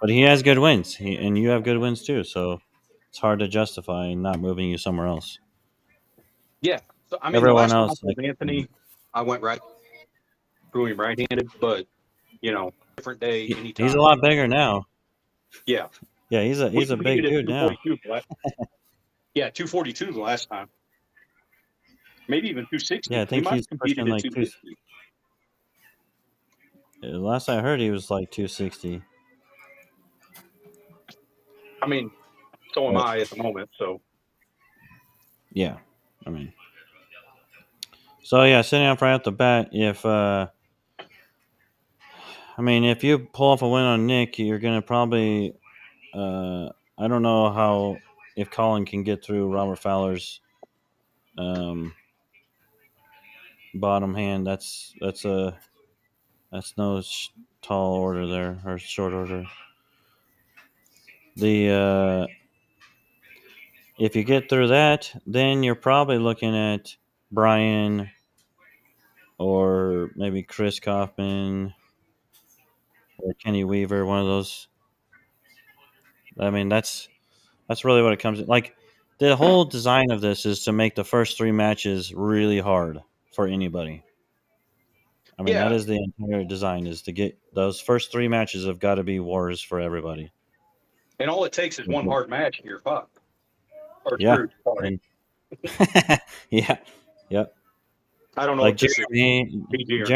[SPEAKER 1] But he has good wins, and you have good wins too. So it's hard to justify not moving you somewhere else.
[SPEAKER 9] yeah. So I mean,
[SPEAKER 1] Everyone
[SPEAKER 9] the last
[SPEAKER 1] else,
[SPEAKER 9] time I was Anthony, I went right through him right-handed, but different day, anytime.
[SPEAKER 1] He's a lot bigger now.
[SPEAKER 9] Yeah.
[SPEAKER 1] Yeah, he's a big dude now.
[SPEAKER 9] Yeah, 242 the last time. Maybe even 260.
[SPEAKER 1] Yeah, I think he's pushing like
[SPEAKER 9] 250.
[SPEAKER 1] Last I heard, he was like 260.
[SPEAKER 9] I mean, so am I at the moment. So
[SPEAKER 1] yeah, I mean, so yeah, sitting up right off the bat, if if you pull off a win on Nick, you're gonna probably I don't know if Colin can get through Robert Fowler's bottom hand. That's no tall order there, or short order. If you get through that, then you're probably looking at Brian or maybe Chris Kaufman or Kenny Weaver, one of those. I mean, that's really what it comes to. Like, the whole design of this is to make the first 3 matches really hard for anybody. I mean, that
[SPEAKER 9] Yeah,
[SPEAKER 1] is the entire design, is to get those first 3 matches have got to be wars for everybody.
[SPEAKER 9] and all it takes is one hard match and you're fucked. Or
[SPEAKER 1] Yeah.
[SPEAKER 9] screwed. Sorry.
[SPEAKER 1] And yeah. Yep.
[SPEAKER 9] I don't know
[SPEAKER 1] Like
[SPEAKER 9] if this is PG or not.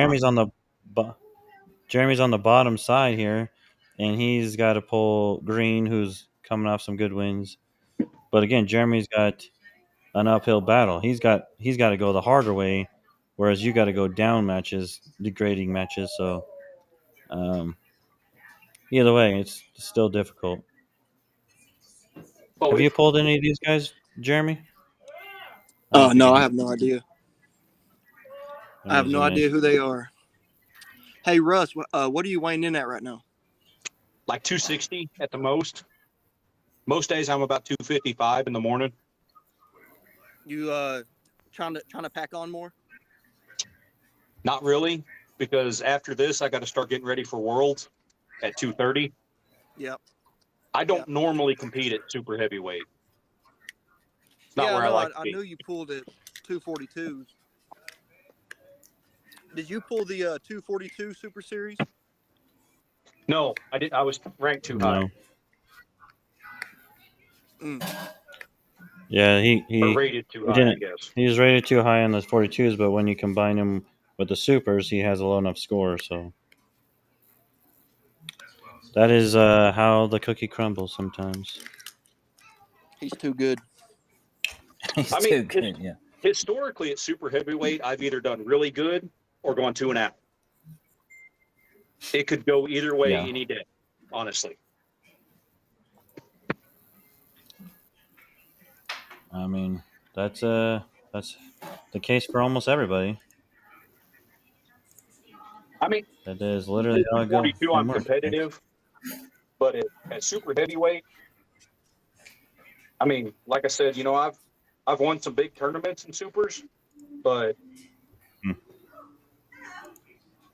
[SPEAKER 1] Jeremy's on the bottom side here, and he's got to pull Green, who's coming off some good wins. But again, Jeremy's got an uphill battle. He's got to go the harder way, whereas you got to go down matches, degrading matches. So either way, it's still difficult.
[SPEAKER 9] Oh,
[SPEAKER 1] Have you pulled any of these guys, Jeremy?
[SPEAKER 7] No, I have no idea. I have no idea who they are. Hey, Russ, what are you weighing in at right now?
[SPEAKER 9] like 260 at the most. Most days I'm about 255 in the morning.
[SPEAKER 7] You trying to pack on more?
[SPEAKER 9] Not really, because after this I got to start getting ready for Worlds at 230.
[SPEAKER 7] Yep.
[SPEAKER 9] I don't normally compete at super heavyweight. It's not where I like to be.
[SPEAKER 7] I knew you pulled at 242s. Did you pull the 242 Super Series?
[SPEAKER 9] No, I didn't. I was ranked too high.
[SPEAKER 7] Mm.
[SPEAKER 1] Yeah, he
[SPEAKER 9] Or rated too high, I
[SPEAKER 1] didn't.
[SPEAKER 9] guess.
[SPEAKER 1] He was rated too high on the 42s, but when you combine him with the supers, he has a low enough score. So that is how the cookie crumbles sometimes.
[SPEAKER 7] He's too good.
[SPEAKER 1] He's
[SPEAKER 9] I
[SPEAKER 1] too
[SPEAKER 9] mean,
[SPEAKER 1] good. Yeah.
[SPEAKER 9] Historically at super heavyweight, I've either done really good or gone 2 and out. It could go either way any day, honestly.
[SPEAKER 1] I mean, that's the case for almost everybody.
[SPEAKER 9] I mean,
[SPEAKER 1] that is literally how it goes.
[SPEAKER 9] 42, I'm competitive, but at super heavyweight, I mean, like I said, I've won some big tournaments in supers, but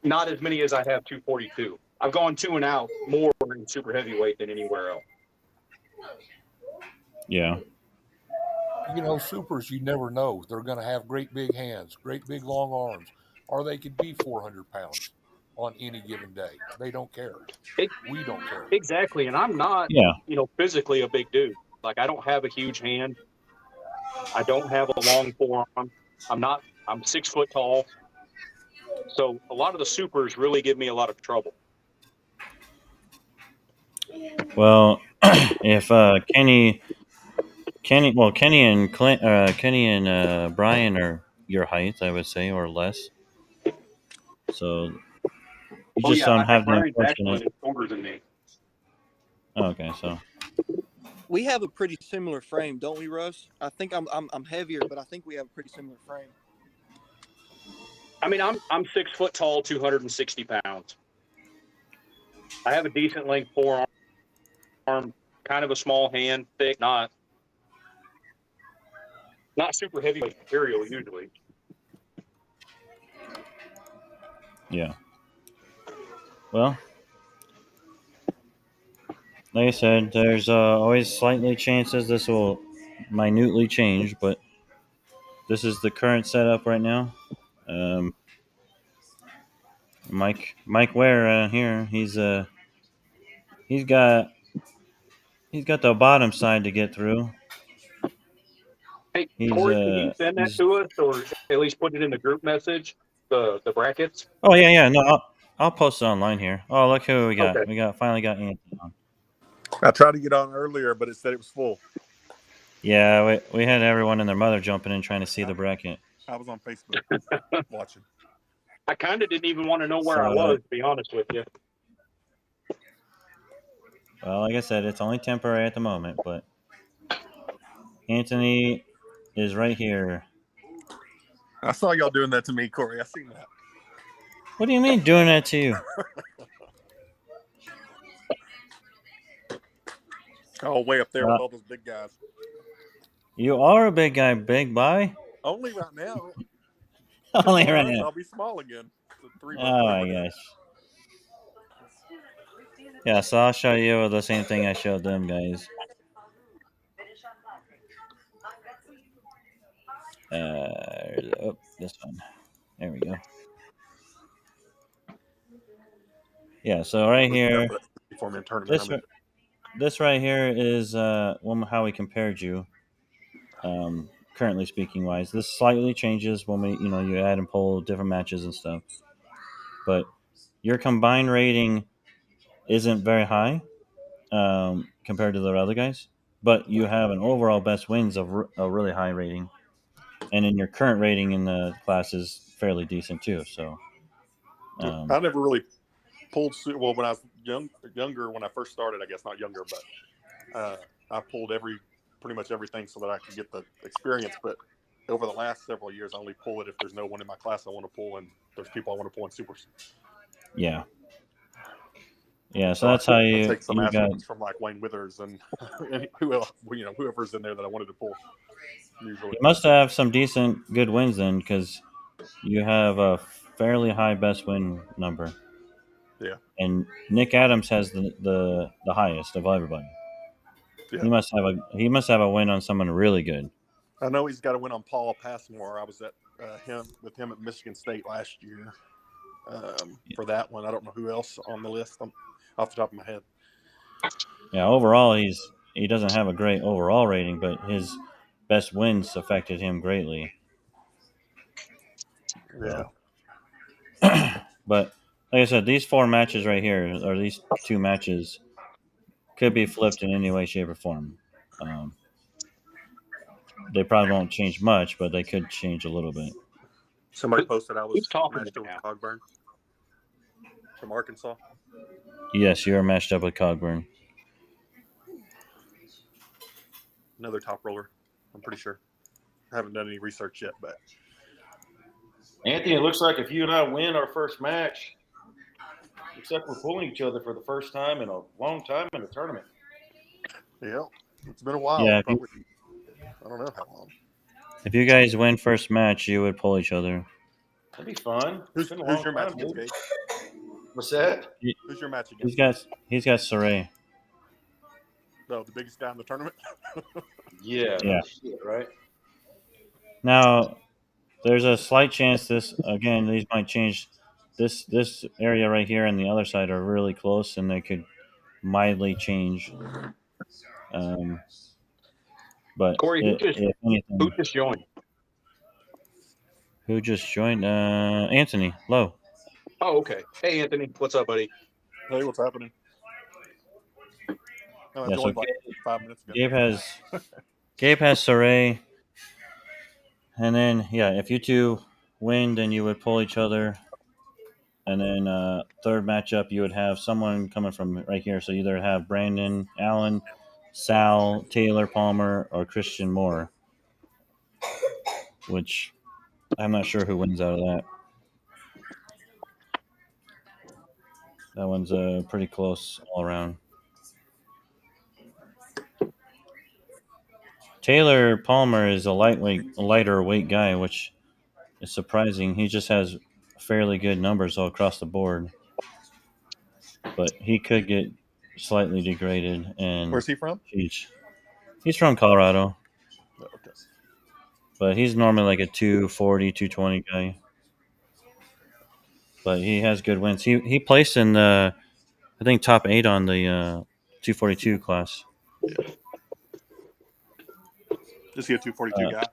[SPEAKER 9] not as many as I have 242. I've gone 2 and out more in super heavyweight than anywhere else.
[SPEAKER 1] Yeah.
[SPEAKER 10] Supers, you never know. They're going to have great big hands, great big long arms, or they could be 400 pounds on any given day. They don't care. We don't care.
[SPEAKER 9] Exactly. And I'm not, physically a big dude. Like, I don't have a huge hand. I don't have a long forearm. I'm 6 foot tall. So a lot of the supers really give me a lot of trouble.
[SPEAKER 1] Well, if Kenny and Brian are your height, I would say, or less. So you just don't have the unfortunate.
[SPEAKER 9] Shorter than me.
[SPEAKER 1] Oh, okay, so
[SPEAKER 7] we have a pretty similar frame, don't we, Russ? I think I'm heavier, but I think we have a pretty similar frame.
[SPEAKER 9] I mean, I'm 6 foot tall, 260 pounds. I have a decent length forearm, kind of a small hand, thick, not super heavyweight material usually.
[SPEAKER 1] Yeah. Well, like I said, there's always slightly chances this will minutely change, but this is the current setup right now. Mike Ware here, he's got the bottom side to get through.
[SPEAKER 9] Hey, Corey, can you send that to us, or at least put it in the group message, the brackets?
[SPEAKER 1] Oh yeah. No, I'll post it online here. Oh, look who we got. Okay. We finally got Anthony on.
[SPEAKER 11] I tried to get on earlier, but it said it was full.
[SPEAKER 1] Yeah, we had everyone and their mother jumping in trying to see the bracket.
[SPEAKER 11] I was on Facebook watching.
[SPEAKER 9] I kind of didn't even want to know where I was, to be honest with you.
[SPEAKER 1] Well, like I said, it's only temporary at the moment, but Anthony is right here.
[SPEAKER 11] I saw y'all doing that to me, Corey. I seen that.
[SPEAKER 1] What do you mean doing that to you?
[SPEAKER 11] Oh, way up there with all those big guys.
[SPEAKER 1] You are a big guy, big boy.
[SPEAKER 11] Only right now.
[SPEAKER 1] Only right now.
[SPEAKER 11] I'll be small again.
[SPEAKER 1] Oh my gosh. Yeah, so I'll show you the same thing I showed them guys. This one. There we go. Yeah. So right here,
[SPEAKER 11] That's a 4-man tournament.
[SPEAKER 1] this right here is how we compared you. Currently speaking wise, this slightly changes when you add and pull different matches and stuff. But your combined rating isn't very high compared to the other guys. But you have an overall best wins of a really high rating, and in your current rating in the class is fairly decent too. So
[SPEAKER 11] I never really pulled. Well, when I was younger, when I first started, I guess not younger, but I pulled pretty much everything so that I could get the experience. But over the last several years, I only pull it if there's no one in my class I want to pull, and there's people I want to pull in supers.
[SPEAKER 1] Yeah. Yeah, so that's how
[SPEAKER 11] I take some
[SPEAKER 1] you got.
[SPEAKER 11] aspects from like Wayne Withers and whoever's in there that I wanted to pull. Usually,
[SPEAKER 1] You must have some decent good wins then, because you have a fairly high best win number.
[SPEAKER 11] Yeah.
[SPEAKER 1] And Nick Adams has the highest of everybody.
[SPEAKER 11] Yeah.
[SPEAKER 1] He must have a win on someone really good.
[SPEAKER 11] I know he's got a win on Paul Passmore. I was at with him at Michigan State last year for that one. I don't know who else on the list off the top of my head.
[SPEAKER 1] Yeah, overall he doesn't have a great overall rating, but his best wins affected him greatly.
[SPEAKER 11] Yeah.
[SPEAKER 1] But like I said, these 4 matches right here, or these 2 matches, could be flipped in any way, shape, or form. They probably won't change much, but they could change a little bit.
[SPEAKER 11] Somebody posted I was
[SPEAKER 9] Who's talking
[SPEAKER 11] matched up with
[SPEAKER 9] now?
[SPEAKER 11] Cogburn from Arkansas.
[SPEAKER 1] Yes, you're matched up with Cogburn.
[SPEAKER 11] Another top roller, I'm pretty sure. I haven't done any research yet, but
[SPEAKER 8] Anthony, it looks like if you and I win our first match, except we're pulling each other for the first time in a long time in a tournament.
[SPEAKER 11] yeah, it's been a while.
[SPEAKER 1] Yeah,
[SPEAKER 11] I don't know how long.
[SPEAKER 1] If you guys win first match, you would pull each other.
[SPEAKER 8] That'd be fun.
[SPEAKER 11] Who's your match against, Gabe?
[SPEAKER 8] What's that?
[SPEAKER 11] Who's your match against?
[SPEAKER 1] He's got Saray.
[SPEAKER 11] No, the biggest guy in the tournament.
[SPEAKER 8] Yeah. Shit, right.
[SPEAKER 1] Now, there's a slight chance these might change. This area right here and the other side are really close, and they could mildly change. But
[SPEAKER 9] Corey,
[SPEAKER 1] if anything,
[SPEAKER 9] who just joined?
[SPEAKER 1] Who just joined? Anthony Lowe.
[SPEAKER 9] Oh, okay. Hey, Anthony. What's up, buddy?
[SPEAKER 11] Hey, what's happening? I
[SPEAKER 1] Yeah,
[SPEAKER 11] joined
[SPEAKER 1] so
[SPEAKER 11] like 5 minutes ago.
[SPEAKER 1] Gabe has Saray, and then if you two win, then you would pull each other, and then third matchup you would have someone coming from right here. So you either have Brandon Allen, Sal, Taylor Palmer, or Christian Moore, which I'm not sure who wins out of that. That one's pretty close all around. Taylor Palmer is a lighter weight guy, which is surprising. He just has fairly good numbers all across the board, but he could get slightly degraded. And
[SPEAKER 11] where's he from?
[SPEAKER 1] He's from Colorado.
[SPEAKER 11] Oh, okay.
[SPEAKER 1] But he's normally like a 240, 220 guy. But he has good wins. He placed in the, I think, top 8 on the 242 class.
[SPEAKER 11] Is he a 242 guy?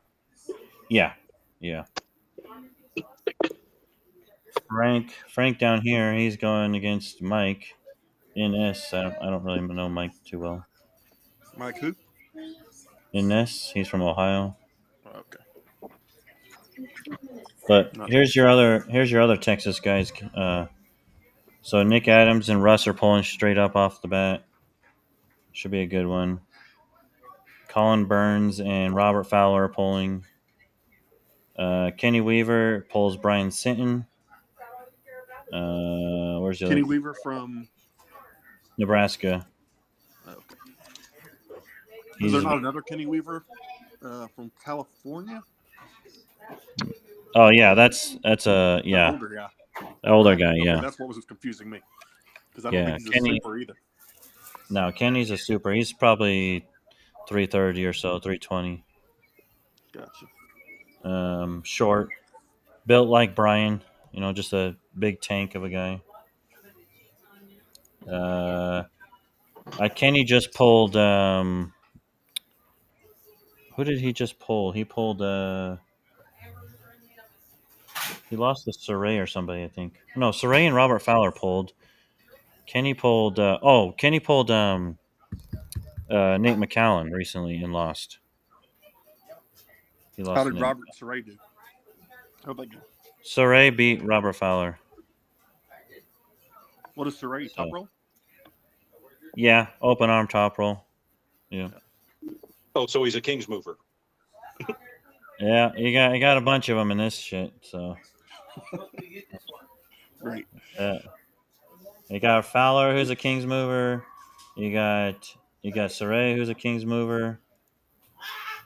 [SPEAKER 1] Yeah. Frank down here, he's going against Mike Innes. I don't really know Mike too well.
[SPEAKER 11] Mike who?
[SPEAKER 1] Innes, he's from Ohio.
[SPEAKER 11] Okay.
[SPEAKER 1] But here's your other Texas guys. So Nick Adams and Russ are pulling straight up off the bat. Should be a good one. Colin Burns and Robert Fowler are pulling. Kenny Weaver pulls Brian Sinton. Where's the
[SPEAKER 11] Kenny
[SPEAKER 1] other?
[SPEAKER 11] Weaver from
[SPEAKER 1] Nebraska.
[SPEAKER 11] Okay. Is there not another Kenny Weaver from California?
[SPEAKER 1] Oh yeah, that's a
[SPEAKER 11] older guy.
[SPEAKER 1] Older guy,
[SPEAKER 11] okay,
[SPEAKER 1] yeah.
[SPEAKER 11] That's what was confusing me because I don't think he's
[SPEAKER 1] Kenny,
[SPEAKER 11] a super either.
[SPEAKER 1] No, Kenny's a super. He's probably 330 or so, 320.
[SPEAKER 11] Gotcha.
[SPEAKER 1] Short, built like Brian. Just a big tank of a guy. Kenny just pulled. Who did he just pull? He pulled. He lost to Saray or somebody, I think. No, Saray and Robert Fowler pulled. Kenny pulled. Kenny pulled. Nate McCallum recently and lost. He lost.
[SPEAKER 11] How did
[SPEAKER 1] Nate.
[SPEAKER 11] Robert Saray do? How'd they go?
[SPEAKER 1] Saray beat Robert Fowler.
[SPEAKER 11] What is Saray? Top roll?
[SPEAKER 1] Yeah, open arm top roll. Yeah.
[SPEAKER 9] Oh, so he's a King's mover.
[SPEAKER 1] Yeah, you got a bunch of them in this shit. So.
[SPEAKER 11] Right.
[SPEAKER 1] You got Fowler, who's a King's mover. You got Saray, who's a King's mover.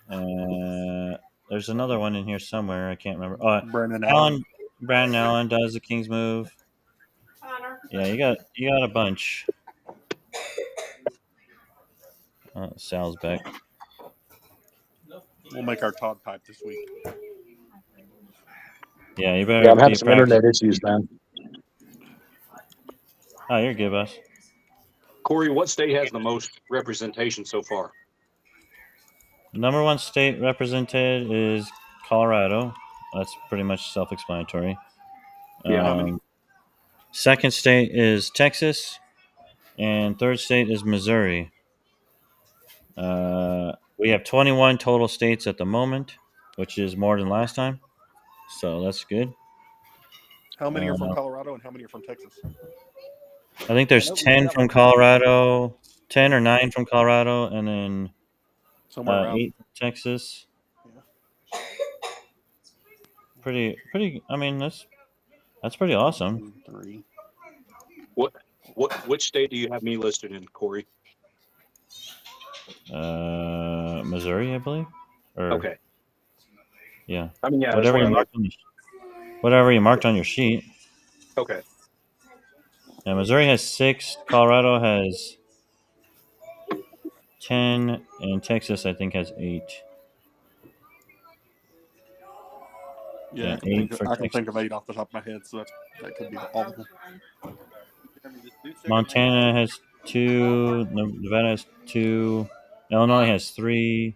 [SPEAKER 1] There's another one in here somewhere. I can't remember.
[SPEAKER 11] Brandon Allen.
[SPEAKER 1] Brandon Allen does the King's move. Yeah, you got a bunch. Sal's back.
[SPEAKER 11] We'll make our Todd pipe this week.
[SPEAKER 1] Yeah, you better.
[SPEAKER 3] Yeah, I'm having some internet issues, man.
[SPEAKER 1] Oh, you're good, boss.
[SPEAKER 9] Corey, what state has the most representation so far?
[SPEAKER 1] Number one state represented is Colorado. That's pretty much self-explanatory.
[SPEAKER 9] Yeah.
[SPEAKER 1] Second state is Texas, and third state is Missouri. We have 21 total states at the moment, which is more than last time. So that's good.
[SPEAKER 11] How many are from Colorado and how many are from Texas?
[SPEAKER 1] I think there's 10 from Colorado, 10 or 9 from Colorado, and then 8 from Texas. Yeah. Pretty. I mean, that's pretty awesome.
[SPEAKER 11] 3.
[SPEAKER 9] Which state do you have me listed in, Corey?
[SPEAKER 1] Missouri, I believe.
[SPEAKER 9] Okay.
[SPEAKER 1] Yeah.
[SPEAKER 9] I mean, yeah.
[SPEAKER 1] Whatever you marked on your sheet.
[SPEAKER 9] Okay.
[SPEAKER 1] Yeah, Missouri has 6. Colorado has 10, and Texas, I think, has 8.
[SPEAKER 11] Yeah, I can think of 8 off the top of my head, so that could be all of them.
[SPEAKER 1] Montana has 2. Nevada has 2. Illinois has 3.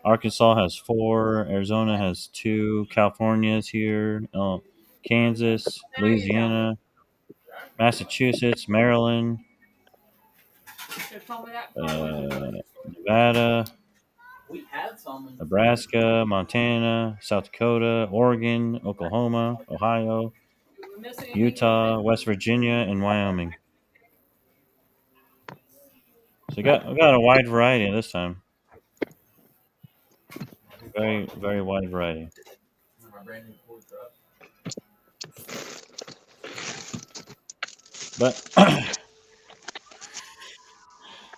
[SPEAKER 1] Arkansas has 4. Arizona has 2. California is here. Kansas, Louisiana, Massachusetts, Maryland, Nevada, Nebraska, Montana, South Dakota, Oregon, Oklahoma, Ohio, Utah, West Virginia, and Wyoming. So we got a wide variety this time. Very, very wide variety. But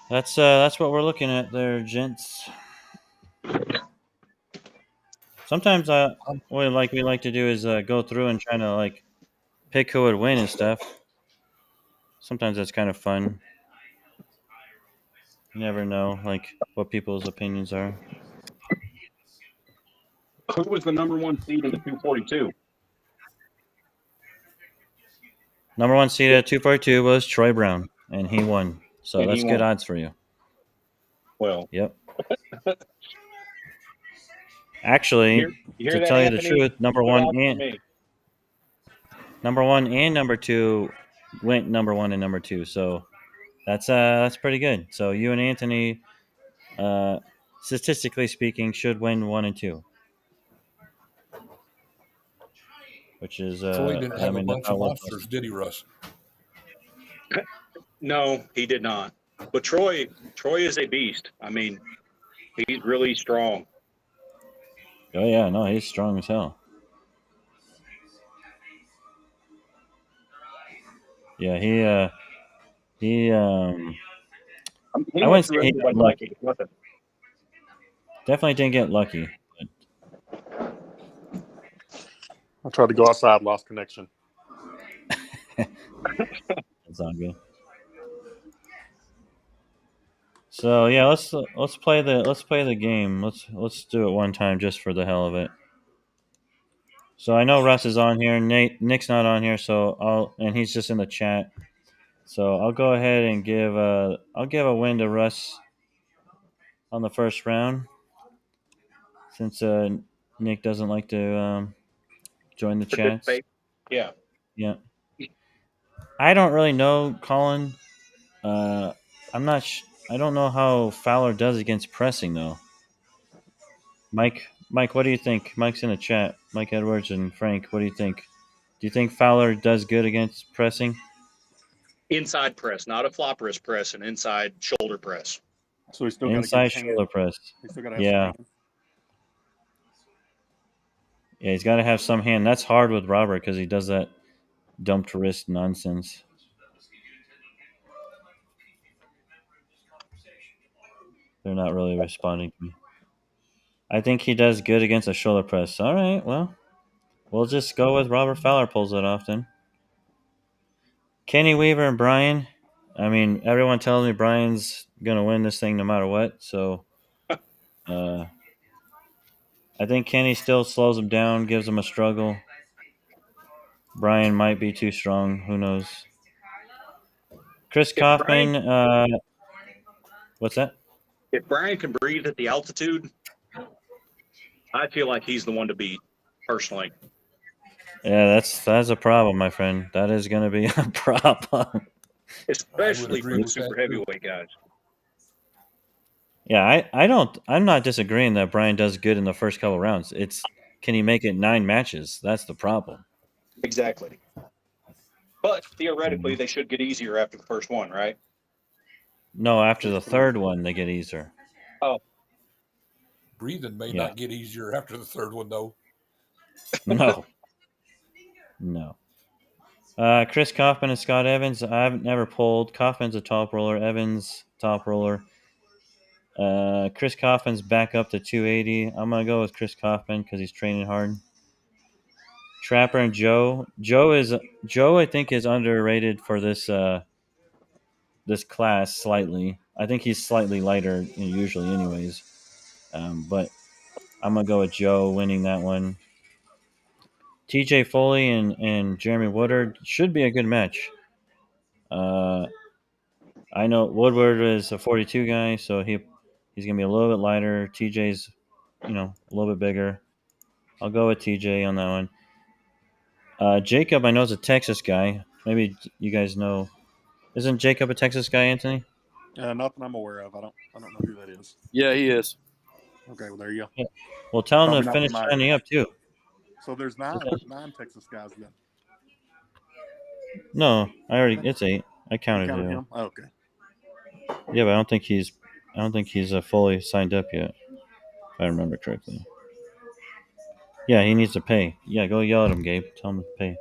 [SPEAKER 1] that's what we're looking at there, gents. Sometimes what we like to do is go through and try to like pick who would win and stuff. Sometimes that's kind of fun. You never know like what people's opinions are.
[SPEAKER 9] Who was the number one seed in the 242?
[SPEAKER 1] Number one seed at 242 was Troy Brown, and he won. So and that's good odds for you.
[SPEAKER 9] Well,
[SPEAKER 1] yep. Actually, to tell you the truth, number one and number 2 went number 1 and number 2. So that's pretty good. So you and Anthony, statistically speaking, should win 1 and 2. Which is
[SPEAKER 10] Troy didn't have a bunch of monsters, did he, Russ?
[SPEAKER 9] No, he did not. But Troy is a beast. I mean, he's really strong.
[SPEAKER 1] Oh yeah, no, he's strong as hell. Yeah, he I wouldn't say he got lucky. Definitely didn't get lucky.
[SPEAKER 11] I tried to go outside, lost connection.
[SPEAKER 1] That's all good. So yeah, let's play the game. Let's do it one time just for the hell of it. So I know Russ is on here. Nick's not on here, and he's just in the chat. So I'll go ahead and give a win to Russ on the first round, since Nick doesn't like to join the chats.
[SPEAKER 9] Participate. Yeah.
[SPEAKER 1] Yeah. I don't really know, Colin. I'm not. I don't know how Fowler does against pressing though. Mike, what do you think? Mike's in the chat. Mike Edwards and Frank, what do you think? Do you think Fowler does good against pressing?
[SPEAKER 9] Inside press, not a flop wrist press, an inside shoulder press.
[SPEAKER 11] So he's still
[SPEAKER 1] inside shoulder press.
[SPEAKER 11] He's still got to have
[SPEAKER 1] yeah.
[SPEAKER 11] some hand.
[SPEAKER 1] Yeah, he's got to have some hand. That's hard with Robert because he does that dumped wrist nonsense. They're not really responding to me. I think he does good against a shoulder press. All right, well, we'll just go with Robert Fowler pulls it off then. Kenny Weaver and Brian. I mean, everyone tells me Brian's going to win this thing no matter what. So I think Kenny still slows him down, gives him a struggle. Brian might be too strong. Who knows? Chris Kaufman. What's that?
[SPEAKER 9] If Brian can breathe at the altitude, I feel like he's the one to beat, personally.
[SPEAKER 1] Yeah, that's a problem, my friend. That is going to be a problem.
[SPEAKER 9] Especially for the super heavyweight guys.
[SPEAKER 1] Yeah, I'm not disagreeing that Brian does good in the first couple rounds. It's, can he make it 9 matches? That's the problem.
[SPEAKER 9] Exactly. But theoretically, they should get easier after the first one, right?
[SPEAKER 1] No, after the third one, they get easier.
[SPEAKER 9] Oh.
[SPEAKER 10] Breathing may not get easier after the third one, though.
[SPEAKER 1] No. No. Chris Kaufman and Scott Evans. I've never pulled. Kaufman's a top roller. Evans, top roller. Chris Kaufman's back up to 280. I'm going to go with Chris Kaufman because he's training hard. Trapper and Joe. Joe, I think, is underrated for this this class slightly. I think he's slightly lighter usually anyways. But I'm going to go with Joe winning that one. TJ Foley and Jeremy Woodard should be a good match. I know Woodward is a 42 guy, so he's going to be a little bit lighter. TJ's, a little bit bigger. I'll go with TJ on that one. Jacob, I know, is a Texas guy. Maybe you guys know. Isn't Jacob a Texas guy, Anthony?
[SPEAKER 11] Nothing I'm aware of. I don't know who that is.
[SPEAKER 7] Yeah, he is.
[SPEAKER 11] Okay, well there you go.
[SPEAKER 1] Yeah. Well, tell him
[SPEAKER 11] Probably
[SPEAKER 1] to finish signing up too.
[SPEAKER 11] So there's nine Texas guys then.
[SPEAKER 1] No, it's 8. I counted
[SPEAKER 11] him. Oh, okay.
[SPEAKER 1] Yeah, but I don't think he's fully signed up yet, if I remember correctly. Yeah, he needs to pay. Yeah, go yell at him, Gabe. Tell him to pay.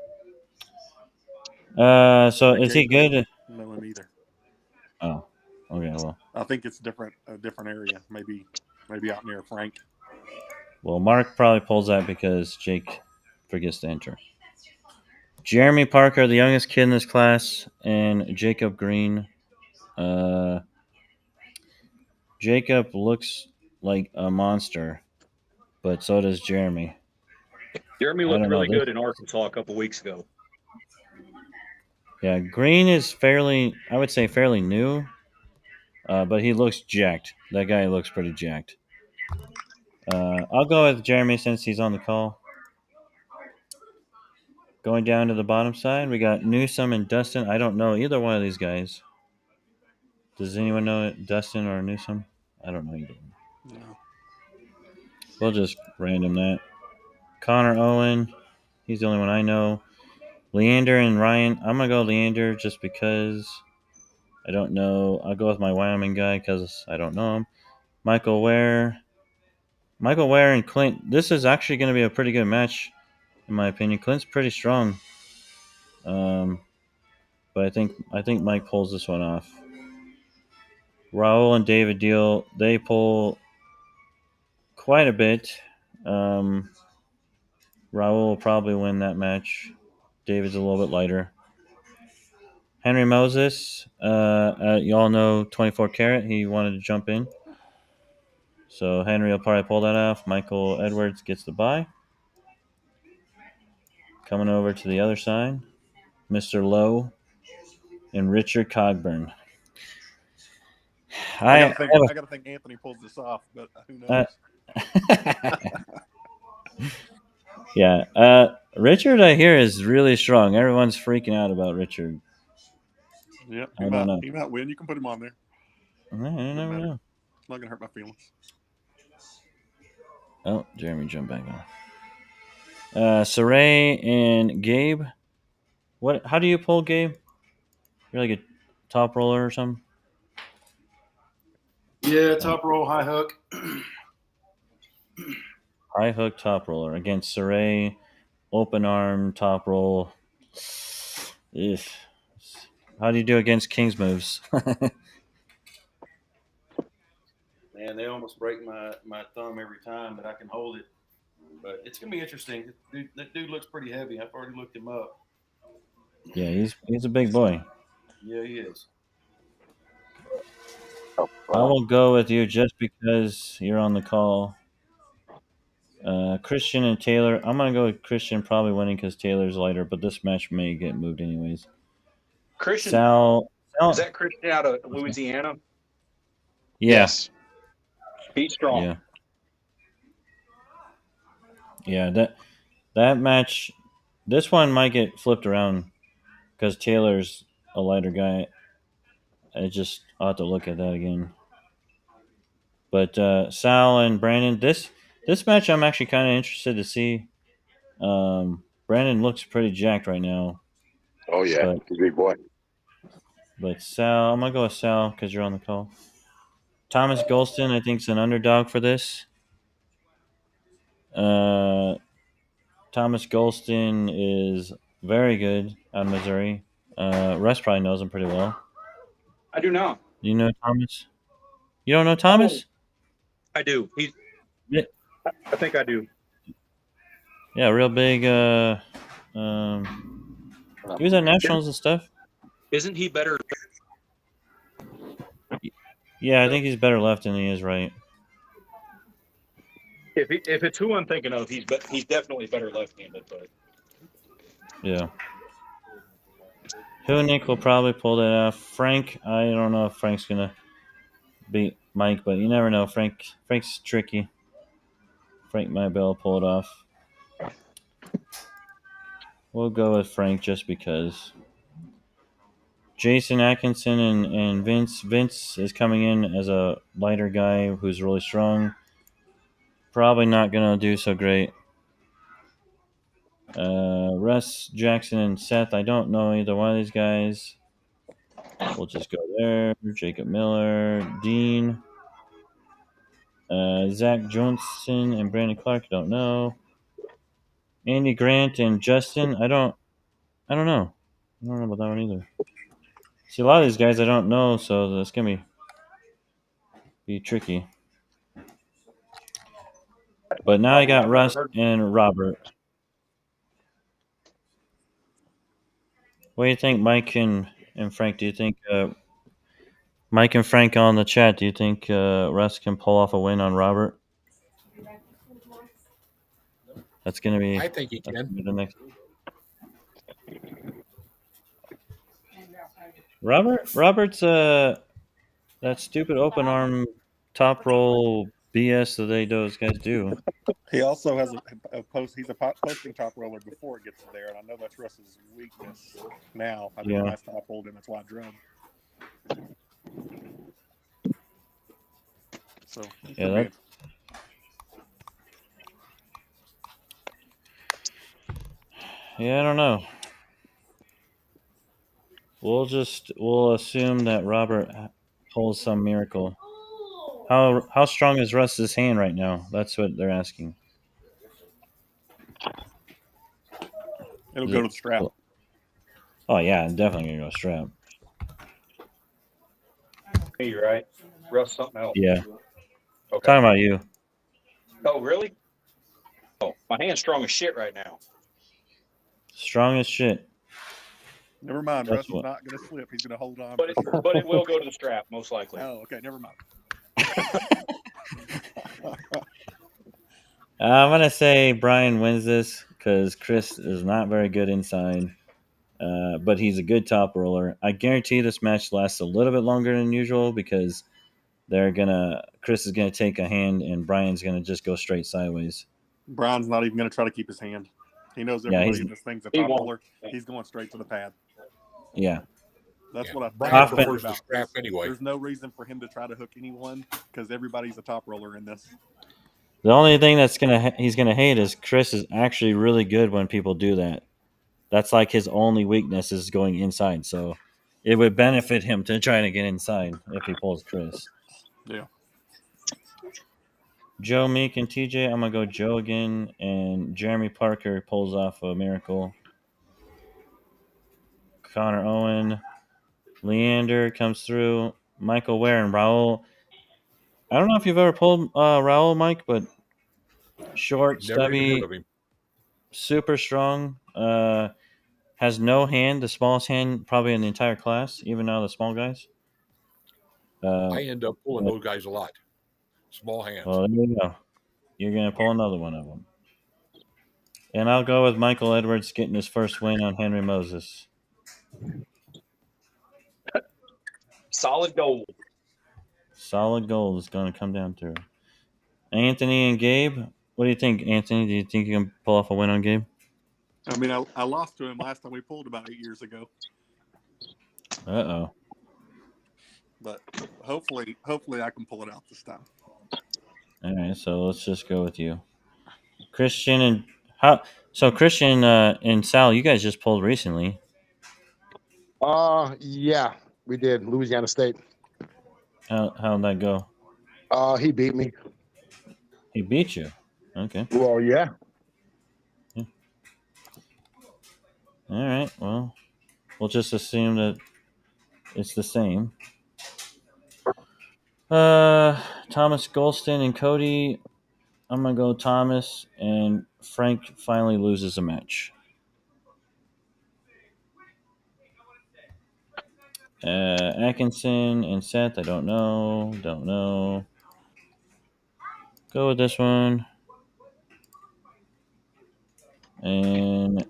[SPEAKER 1] So is he good?
[SPEAKER 11] I don't know him either.
[SPEAKER 1] Oh, okay. Well,
[SPEAKER 11] I think it's a different area. Maybe out near Frank.
[SPEAKER 1] Well, Mark probably pulls that because Jake forgets to enter. Jeremy Parker, the youngest kid in this class, and Jacob Green. Jacob looks like a monster, but so does Jeremy.
[SPEAKER 9] Jeremy looked really good in Arkansas a couple weeks ago.
[SPEAKER 1] Yeah, Green is fairly new, but he looks jacked. That guy looks pretty jacked. I'll go with Jeremy since he's on the call. Going down to the bottom side, we got Newsom and Dustin. I don't know either one of these guys. Does anyone know Dustin or Newsom? I don't know either one.
[SPEAKER 11] No.
[SPEAKER 1] We'll just random that. Connor Owen, he's the only one I know. Leander and Ryan. I'm going to go Leander just because I don't know. I'll go with my Wyoming guy because I don't know him. Michael Ware and Clint. This is actually going to be a pretty good match, in my opinion. Clint's pretty strong. But I think Mike pulls this one off. Raul and David Deal, they pull quite a bit. Raul will probably win that match. David's a little bit lighter. Henry Moses, you all know 24 Karat. He wanted to jump in. So Henry will probably pull that off. Michael Edwards gets the bye. Coming over to the other side, Mr. Lowe. and Richard Cogburn.
[SPEAKER 11] I gotta think Anthony pulls this off, but who knows?
[SPEAKER 1] Yeah. Richard, I hear, is really strong. Everyone's freaking out about Richard.
[SPEAKER 11] Yeah,
[SPEAKER 1] I don't know.
[SPEAKER 11] He might win. You can put him on there.
[SPEAKER 1] I never know.
[SPEAKER 11] It's not gonna hurt my feelings.
[SPEAKER 1] Oh, Jeremy jumped back on. Saray and Gabe. What? How do you pull, Gabe? You're like a top roller or something?
[SPEAKER 8] Yeah, top roll, high hook.
[SPEAKER 1] High hook, top roller against Saray. Open arm, top roll. Ugh. How do you do against King's moves?
[SPEAKER 8] Man, they almost break my thumb every time, but I can hold it. But it's gonna be interesting. That dude looks pretty heavy. I've already looked him up.
[SPEAKER 1] Yeah, he's a big boy.
[SPEAKER 8] Yeah, he is.
[SPEAKER 1] I will go with you just because you're on the call. Christian and Taylor. I'm gonna go with Christian probably winning because Taylor's lighter, but this match may get moved anyways.
[SPEAKER 9] Christian,
[SPEAKER 1] Sal,
[SPEAKER 9] is that Christian out of Louisiana?
[SPEAKER 1] Yes.
[SPEAKER 9] He's strong.
[SPEAKER 1] Yeah. That match, this one might get flipped around because Taylor's a lighter guy. I'll have to look at that again. But Sal and Brandon, this match I'm actually kind of interested to see. Brandon looks pretty jacked right now.
[SPEAKER 3] Oh yeah, he's a big boy.
[SPEAKER 1] But Sal, I'm gonna go with Sal because you're on the call. Thomas Golston, I think, is an underdog for this. Thomas Golston is very good out of Missouri. Russ probably knows him pretty well.
[SPEAKER 9] I do not.
[SPEAKER 1] You know Thomas? You don't know Thomas?
[SPEAKER 9] I do.
[SPEAKER 1] Yeah.
[SPEAKER 9] I think I do.
[SPEAKER 1] Yeah, real big. He was at nationals and stuff.
[SPEAKER 9] Isn't he better?
[SPEAKER 1] Yeah, I think he's better left than he is right.
[SPEAKER 9] If it's who I'm thinking of, he's definitely better left-handed. But
[SPEAKER 1] yeah, Nick will probably pull that off. Frank, I don't know if Frank's gonna beat Mike, but you never know. Frank's tricky. Frank might be able to pull it off. We'll go with Frank just because. Jason Atkinson and Vince. Vince is coming in as a lighter guy who's really strong. Probably not going to do so great. Russ, Jackson, and Seth. I don't know either one of these guys. We'll just go there. Jacob Miller, Dean. Zach Johnson and Brandon Clark. Don't know. Andy Grant and Justin. I don't know. I don't know about that one either. See, a lot of these guys I don't know, so that's going to be tricky. But now I got Russ and Robert. What do you think, Mike and Frank? Do you think Mike and Frank on the chat, do you think Russ can pull off a win on Robert? That's going to be...
[SPEAKER 10] I think he can.
[SPEAKER 1] The next... Robert's that stupid open arm top roll BS that those guys do.
[SPEAKER 11] He also has a post. He's a posting top roller before it gets there, and I know that's Russ's weakness now. I think last time I pulled him, that's why I drew him. So
[SPEAKER 1] yeah, I don't know. We'll assume that Robert pulls some miracle. How strong is Russ's hand right now? That's what they're asking.
[SPEAKER 11] It'll go to the strap.
[SPEAKER 1] Oh yeah, definitely gonna go strap.
[SPEAKER 9] Hey, you're right. Russ, something else.
[SPEAKER 1] Yeah.
[SPEAKER 9] Okay.
[SPEAKER 1] Talking about you.
[SPEAKER 9] Oh, really? Oh, my hand's strong as shit right now.
[SPEAKER 1] Strong as shit.
[SPEAKER 11] Never mind. Russ is not going to slip. He's going to hold on.
[SPEAKER 9] But it will go to the strap, most likely.
[SPEAKER 11] Oh, okay. Never mind.
[SPEAKER 1] I'm going to say Brian wins this because Chris is not very good inside. but he's a good top roller. I guarantee this match lasts a little bit longer than usual because Chris is gonna take a hand and Brian's gonna just go straight sideways.
[SPEAKER 11] Brian's not even going to try to keep his hand. He knows everybody in this thing's a top roller. He's going straight to the pad.
[SPEAKER 1] Yeah.
[SPEAKER 11] That's what I
[SPEAKER 10] Brian prefers to scrap anyway.
[SPEAKER 11] There's no reason for him to try to hook anyone because everybody's a top roller in this.
[SPEAKER 1] The only thing he's gonna hate is Chris is actually really good when people do that. That's like his only weakness is going inside. So it would benefit him to try to get inside if he pulls Chris.
[SPEAKER 11] Yeah.
[SPEAKER 1] Joe, Meek, and TJ. I'm gonna go Joe again, and Jeremy Parker pulls off a miracle. Connor Owen, Leander comes through. Michael Ware and Raul. I don't know if you've ever pulled Raul, Mike, but short, stubby, super strong. Has no hand, the smallest hand probably in the entire class, even out of the small guys.
[SPEAKER 10] I end up pulling those guys a lot. Small hands.
[SPEAKER 1] Well, there you go. You're going to pull another one of them. And I'll go with Michael Edwards getting his first win on Henry Moses.
[SPEAKER 9] Solid gold.
[SPEAKER 1] Solid gold is going to come down through. Anthony and Gabe, what do you think, Anthony? Do you think you can pull off a win on Gabe?
[SPEAKER 11] I mean, I lost to him last time we pulled about 8 years ago.
[SPEAKER 1] Uh-oh.
[SPEAKER 11] But hopefully I can pull it out this time.
[SPEAKER 1] All right, so let's just go with you. Christian and Christian and Sal, you guys just pulled recently.
[SPEAKER 3] Yeah, we did. Louisiana State.
[SPEAKER 1] How'd that go?
[SPEAKER 3] He beat me.
[SPEAKER 1] He beat you? Okay.
[SPEAKER 3] Well, yeah.
[SPEAKER 1] All right, well, we'll just assume that it's the same. Thomas Golston and Cody. I'm going to go Thomas, and Frank finally loses a match. Atkinson and Seth, I don't know. Go with this one. And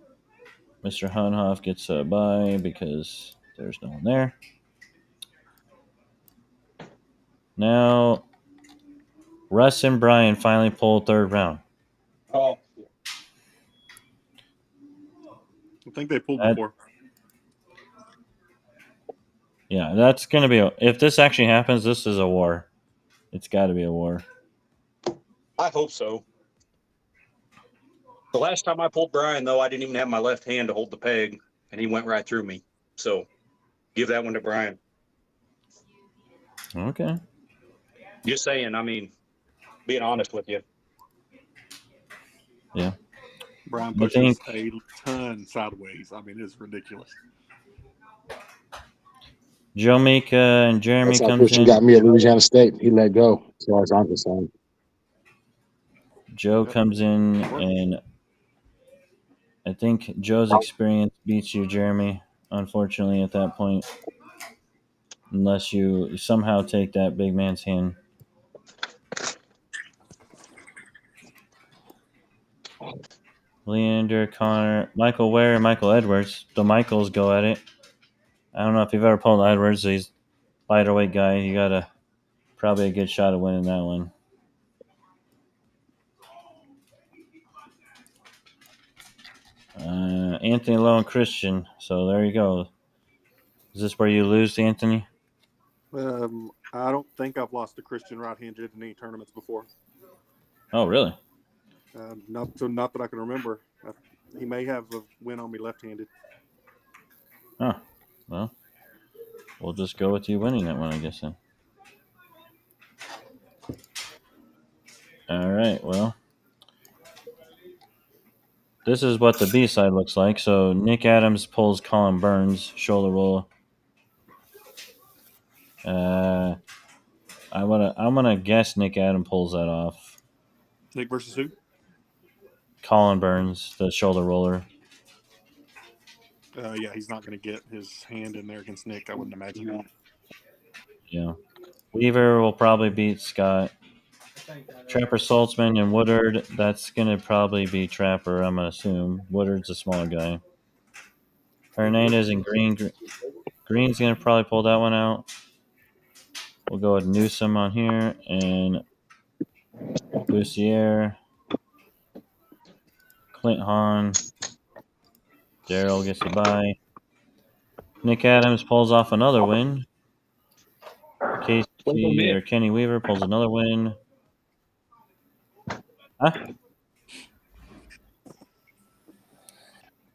[SPEAKER 1] Mr. Hunhoff gets a bye because there's no one there. Now, Russ and Brian finally pulled third round.
[SPEAKER 9] Oh.
[SPEAKER 11] I think they pulled before.
[SPEAKER 1] Yeah, that's going to be if this actually happens, this is a war. It's got to be a war.
[SPEAKER 9] I hope so. The last time I pulled Brian, though, I didn't even have my left hand to hold the peg, and he went right through me. So give that one to Brian.
[SPEAKER 1] Okay.
[SPEAKER 9] Just saying, I mean, being honest with you.
[SPEAKER 1] Yeah.
[SPEAKER 11] Brian pushes a ton sideways. I mean, it's ridiculous.
[SPEAKER 1] Joe Mika and Jeremy
[SPEAKER 3] That's how
[SPEAKER 1] comes
[SPEAKER 3] Christian
[SPEAKER 1] in.
[SPEAKER 3] got me at Louisiana State. He let go, as far as I'm concerned.
[SPEAKER 1] Joe comes in, and I think Joe's experience beats you, Jeremy, unfortunately, at that point. Unless you somehow take that big man's hand. Leander, Connor, Michael Ware, and Michael Edwards. The Michaels go at it. I don't know if you've ever pulled Edwards. He's a lighter weight guy. You got probably a good shot at winning that one. Anthony Lowe and Christian. So there you go. Is this where you lose, Anthony?
[SPEAKER 11] I don't think I've lost to Christian right-handed in any tournaments before.
[SPEAKER 1] Oh, really?
[SPEAKER 11] Not that I can remember. He may have a win on me left-handed.
[SPEAKER 1] Huh. Well, we'll just go with you winning that one, I guess, then. All right, well. This is what the B side looks like. So Nick Adams pulls Colin Burns, shoulder roll. I'm gonna guess Nick Adams pulls that off.
[SPEAKER 11] Nick versus who?
[SPEAKER 1] Colin Burns, the shoulder roller.
[SPEAKER 11] Yeah, he's not going to get his hand in there against Nick, I wouldn't imagine.
[SPEAKER 1] Yeah. Weaver will probably beat Scott. Trapper Saltzman and Woodard, that's going to probably be Trapper, I'm going to assume. Woodard's a smaller guy. Hernandez and Green. Green's going to probably pull that one out. We'll go with Newsom on here and Bussiere. Clint Hahn. Daryl gets a bye. Nick Adams pulls off another win. Kenny Weaver pulls another win. Huh?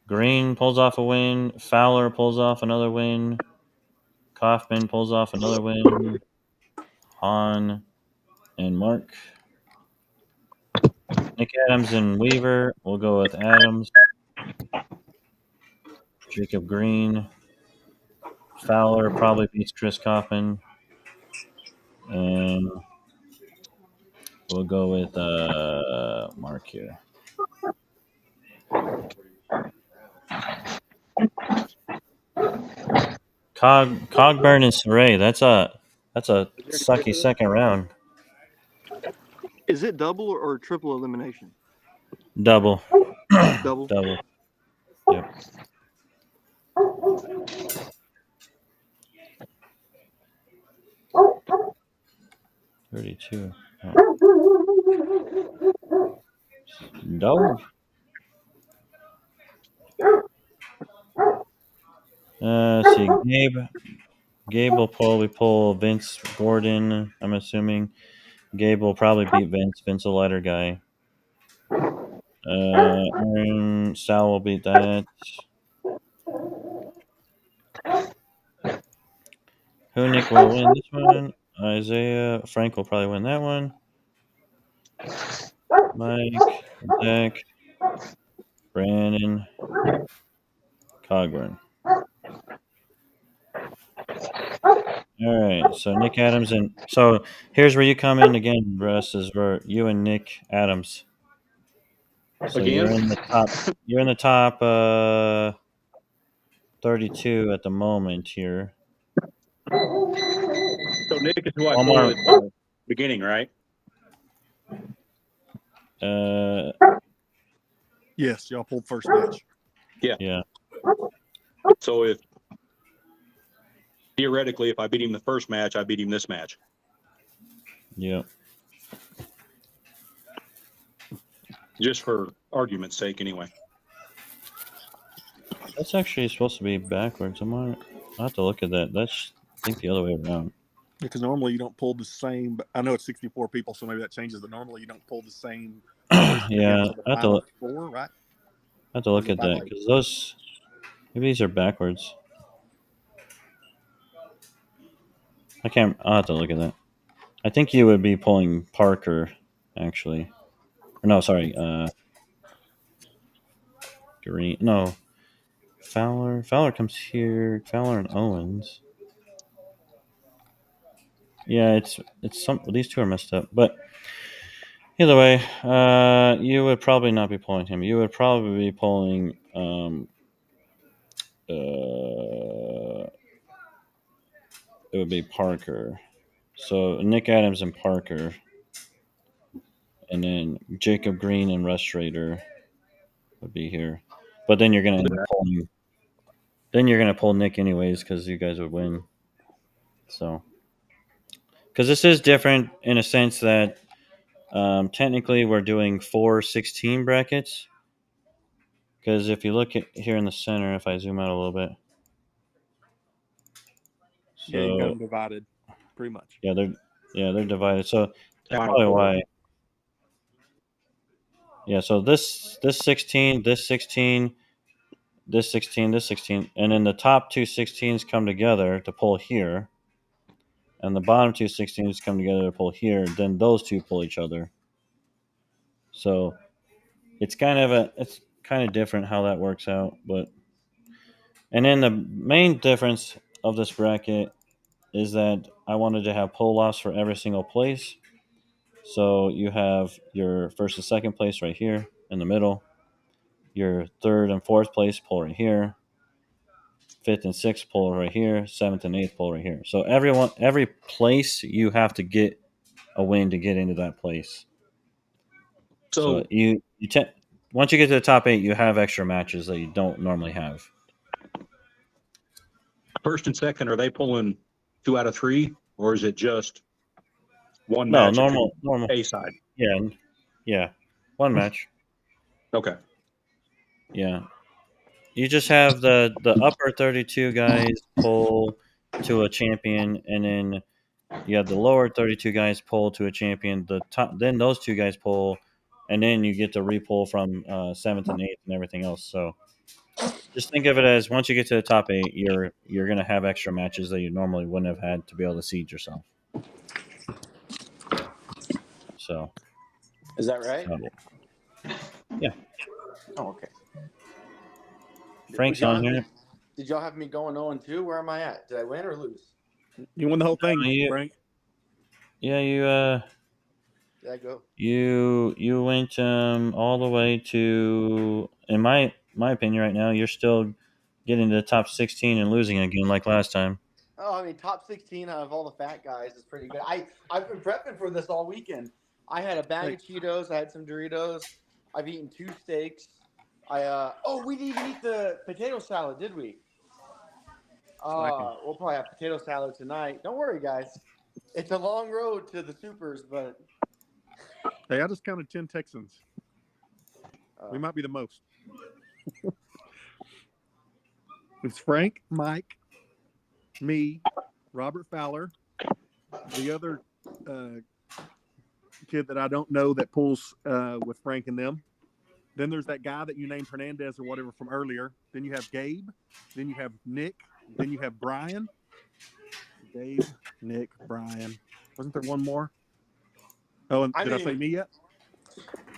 [SPEAKER 1] Green pulls off a win. Fowler pulls off another win. Kaufman pulls off another win. Hahn and Mark. Nick Adams and Weaver. We'll go with Adams. Jacob Green. Fowler probably beats Chris Kaufman. And we'll go with Mark here. Cogburn and Saray. That's a sucky second round.
[SPEAKER 7] Is it double or triple elimination?
[SPEAKER 1] Double.
[SPEAKER 7] Double.
[SPEAKER 1] Double. Yep. $32. Double. See, Gabe will probably pull Vince Gordon. I'm assuming Gabe will probably beat Vince. Vince a lighter guy. Aaron Sal will beat that. Who Nick will win this one? Isaiah Frank will probably win that one. Mike, Zach, Brandon, Cogburn. All right, so Nick Adams and so here's where you come in again, Russ. Is where you and Nick Adams. So
[SPEAKER 9] Again?
[SPEAKER 1] you're in the top. You're in the top 32 at the moment here.
[SPEAKER 9] So Nick is who I
[SPEAKER 1] Walmart.
[SPEAKER 9] pulled at the beginning, right?
[SPEAKER 11] Yes, y'all pulled first match.
[SPEAKER 1] Yeah.
[SPEAKER 9] So if theoretically, if I beat him the first match, I beat him this match.
[SPEAKER 1] Yeah.
[SPEAKER 9] Just for argument's sake, anyway.
[SPEAKER 1] That's actually supposed to be backwards. I'll have to look at that. That's I think the other way around.
[SPEAKER 11] Because normally you don't pull the same. But I know it's 64 people, so maybe that changes. But normally you don't pull the same.
[SPEAKER 1] Yeah, I have to look.
[SPEAKER 11] Four, right?
[SPEAKER 1] I have to look at that because those maybe these are backwards. I'll have to look at that. I think you would be pulling Parker, actually. Or no, sorry. Green. No. Fowler. Fowler comes here. Fowler and Owens. Yeah, it's some. These two are messed up, but either way, you would probably not be pulling him. You would probably be pulling. It would be Parker. So Nick Adams and Parker, and then Jacob Green and Russ Schrader would be here. But then you're gonna end up pulling. Then you're gonna pull Nick anyways because you guys would win. So, because this is different in a sense that technically we're doing 4 16 brackets. Because if you look at here in the center, if I zoom out a little bit. So,
[SPEAKER 11] yeah, you got them divided, pretty much.
[SPEAKER 1] Yeah, they're divided. So that's probably why. Yeah, so this 16, this 16, this 16, this 16, and then the top two 16s come together to pull here, and the bottom two 16s come together to pull here. Then those two pull each other. So it's kind of different how that works out, but and then the main difference of this bracket is that I wanted to have pull-offs for every single place. So you have your first and second place right here in the middle. Your third and fourth place pull right here. Fifth and sixth pull right here. Seventh and eighth pull right here. So every place you have to get a win to get into that place. So once you get to the top 8, you have extra matches that you don't normally have.
[SPEAKER 9] First and second, are they pulling 2 out of 3, or is it just one
[SPEAKER 1] No,
[SPEAKER 9] match?
[SPEAKER 1] normal.
[SPEAKER 9] A side.
[SPEAKER 1] Yeah. One match.
[SPEAKER 9] Okay.
[SPEAKER 1] Yeah. You just have the upper 32 guys pull to a champion, and then you have the lower 32 guys pull to a champion. The top, then those 2 guys pull, and then you get to re-pull from 7th and 8th and everything else. So just think of it as once you get to the top 8, you're gonna have extra matches that you normally wouldn't have had to be able to seed yourself. So
[SPEAKER 12] Is that right?
[SPEAKER 1] Yeah.
[SPEAKER 12] Oh, okay.
[SPEAKER 1] Frank's on here.
[SPEAKER 12] Did y'all have me going 0-2? Where am I at? Did I win or lose?
[SPEAKER 11] You won the whole thing, Frank.
[SPEAKER 1] Yeah,
[SPEAKER 12] Did I go?
[SPEAKER 1] You went all the way to, in my opinion right now, you're still getting to the top 16 and losing again like last time.
[SPEAKER 12] Oh, I mean, top 16 out of all the fat guys is pretty good. I've been prepping for this all weekend. I had a bag of Cheetos. I had some Doritos. I've eaten 2 steaks. We didn't even eat the potato salad, did we? We'll probably have potato salad tonight. Don't worry, guys. It's a long road to the supers, but
[SPEAKER 11] Hey, I just counted 10 Texans. We might be the most. It's Frank, Mike, me, Robert Fowler, the other kid that I don't know that pulls with Frank and them. Then there's that guy that you named Hernandez or whatever from earlier. Then you have Gabe. Then you have Nick. Then you have Brian. Gabe, Nick, Brian. Wasn't there one more? Oh, and did I say me yet?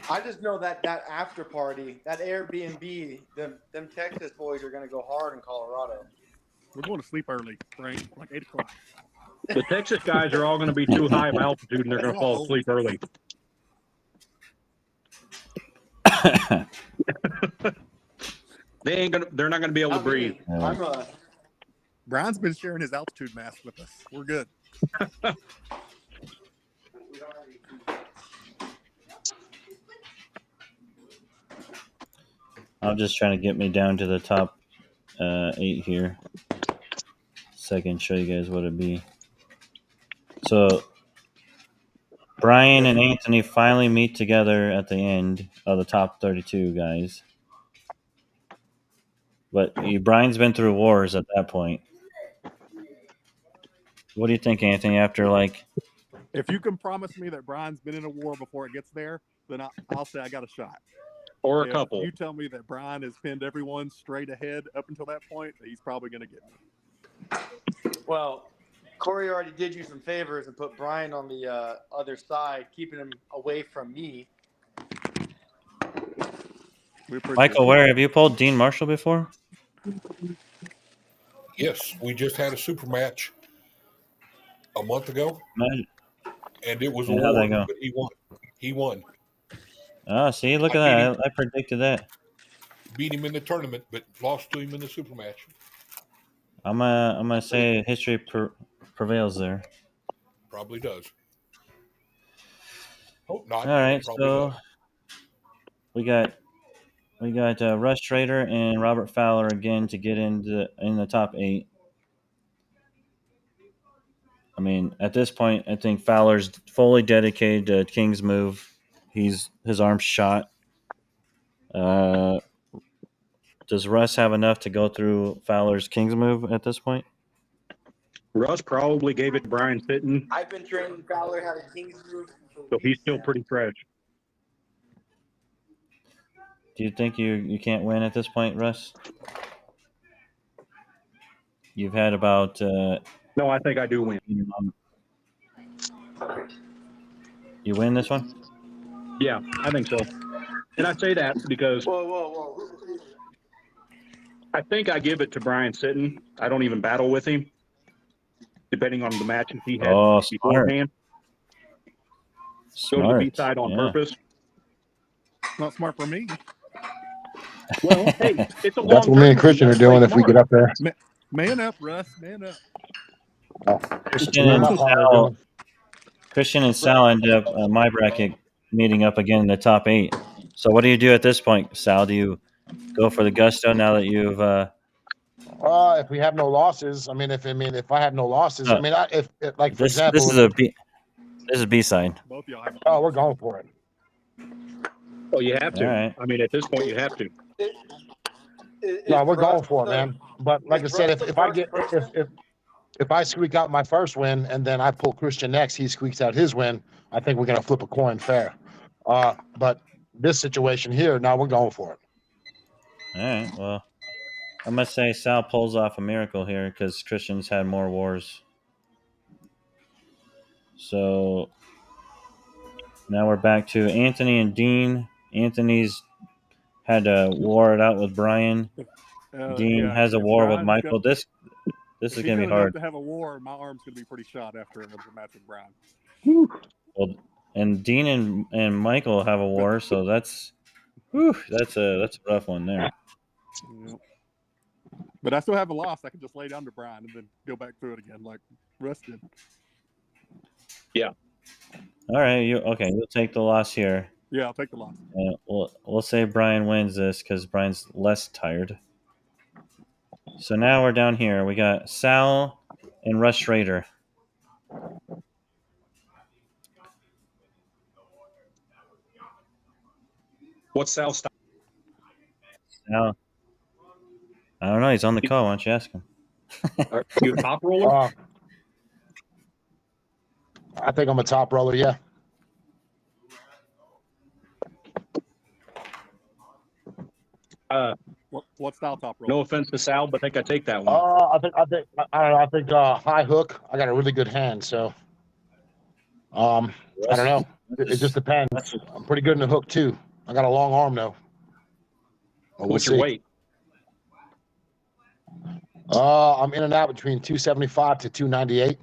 [SPEAKER 12] I just know that after party, that Airbnb, them Texas boys are going to go hard in Colorado.
[SPEAKER 11] We're going to sleep early, Frank, like 8 o'clock.
[SPEAKER 9] The Texas guys are all going to be too high of altitude, and they're going to fall asleep early. They're not gonna be able to breathe.
[SPEAKER 11] Brian's been sharing his altitude mask with us. We're good.
[SPEAKER 1] I'm just trying to get me down to the top 8 here, so I can show you guys what it'd be. So Brian and Anthony finally meet together at the end of the top 32 guys. But Brian's been through wars at that point. What do you think, Anthony, after
[SPEAKER 11] If you can promise me that Brian's been in a war before it gets there, then I'll say I got a shot.
[SPEAKER 9] Or a couple.
[SPEAKER 11] If you tell me that Brian has pinned everyone straight ahead up until that point, he's probably going to get me.
[SPEAKER 12] Well, Corey already did you some favors and put Brian on the other side, keeping him away from me.
[SPEAKER 1] Michael Ware, have you pulled Dean Marshall before?
[SPEAKER 10] Yes, we just had a super match a month ago, and it was a war, but he won. He won.
[SPEAKER 1] Oh, see, look at that! I predicted that.
[SPEAKER 10] Beat him in the tournament, but lost to him in the super match.
[SPEAKER 1] I'm gonna say history prevails there.
[SPEAKER 10] Probably does. Hope not.
[SPEAKER 1] All right,
[SPEAKER 10] Probably
[SPEAKER 1] so
[SPEAKER 10] does.
[SPEAKER 1] we got Russ Trader and Robert Fowler again to get in the top 8. I mean, at this point, I think Fowler's fully dedicated to King's move. His arm's shot. Does Russ have enough to go through Fowler's King's move at this point?
[SPEAKER 9] Russ probably gave it to Brian Fitton,
[SPEAKER 12] I've been training Fowler how to King's move.
[SPEAKER 9] so he's still pretty fresh.
[SPEAKER 1] Do you think you can't win at this point, Russ? You've had about...
[SPEAKER 9] No, I think I do win.
[SPEAKER 1] You win this one?
[SPEAKER 9] Yeah, I think so. And I say that because
[SPEAKER 12] Whoa.
[SPEAKER 9] I think I give it to Brian Sitton. I don't even battle with him, depending on the matches he had beforehand. Go to the B-side on purpose.
[SPEAKER 11] Not smart for me.
[SPEAKER 9] Well, hey, it's a
[SPEAKER 3] That's what me and Christian are doing if we get up there.
[SPEAKER 11] Man up, Russ. Man up.
[SPEAKER 1] Christian and Sal ended up my bracket meeting up again in the top 8. So what do you do at this point, Sal? Do you go for the gusto now that you've
[SPEAKER 3] If we have no losses, I mean, if I have no losses, I mean, if like for
[SPEAKER 1] This
[SPEAKER 3] example,
[SPEAKER 1] is B side.
[SPEAKER 13] Both of y'all have.
[SPEAKER 3] Oh, we're going for it.
[SPEAKER 9] Oh, you have to.
[SPEAKER 1] All right.
[SPEAKER 9] I mean, at this point, you have to.
[SPEAKER 3] No, we're going for it, man. But like I said, if I squeak out my first win and then I pull Christian next, he squeaks out his win. I think we're gonna flip a coin fair. But this situation here, now we're going for it.
[SPEAKER 1] All right. Well, I must say Sal pulls off a miracle here because Christian's had more wars. So now we're back to Anthony and Dean. Anthony's had to war it out with Brian. Dean has a war with Michael. This is going to be hard.
[SPEAKER 13] To have a war, my arm's going to be pretty shot after a match with Brian.
[SPEAKER 1] Well, and Dean and Michael have a war, so that's a rough one there.
[SPEAKER 13] Yeah. But I still haven't lost. I can just lay down to Brian and then go back through it again like Russ did.
[SPEAKER 9] Yeah.
[SPEAKER 1] All right. You'll take the loss here.
[SPEAKER 13] Yeah, I'll take the loss.
[SPEAKER 1] We'll say Brian wins this because Brian's less tired. So now we're down here. We got Sal and Russ Schrader.
[SPEAKER 9] What's Sal's style?
[SPEAKER 1] Sal, I don't know. He's on the call. Why don't you ask him?
[SPEAKER 9] Are you a top roller?
[SPEAKER 3] I think I'm a top roller. Yeah.
[SPEAKER 13] What style top roller?
[SPEAKER 9] No offense to Sal, but I think I take that one.
[SPEAKER 3] I don't know. I think high hook. I got a really good hand, so I don't know. It just depends. I'm pretty good in the hook too. I got a long arm though.
[SPEAKER 9] What's your weight?
[SPEAKER 3] I'm in and out between 275 to 298,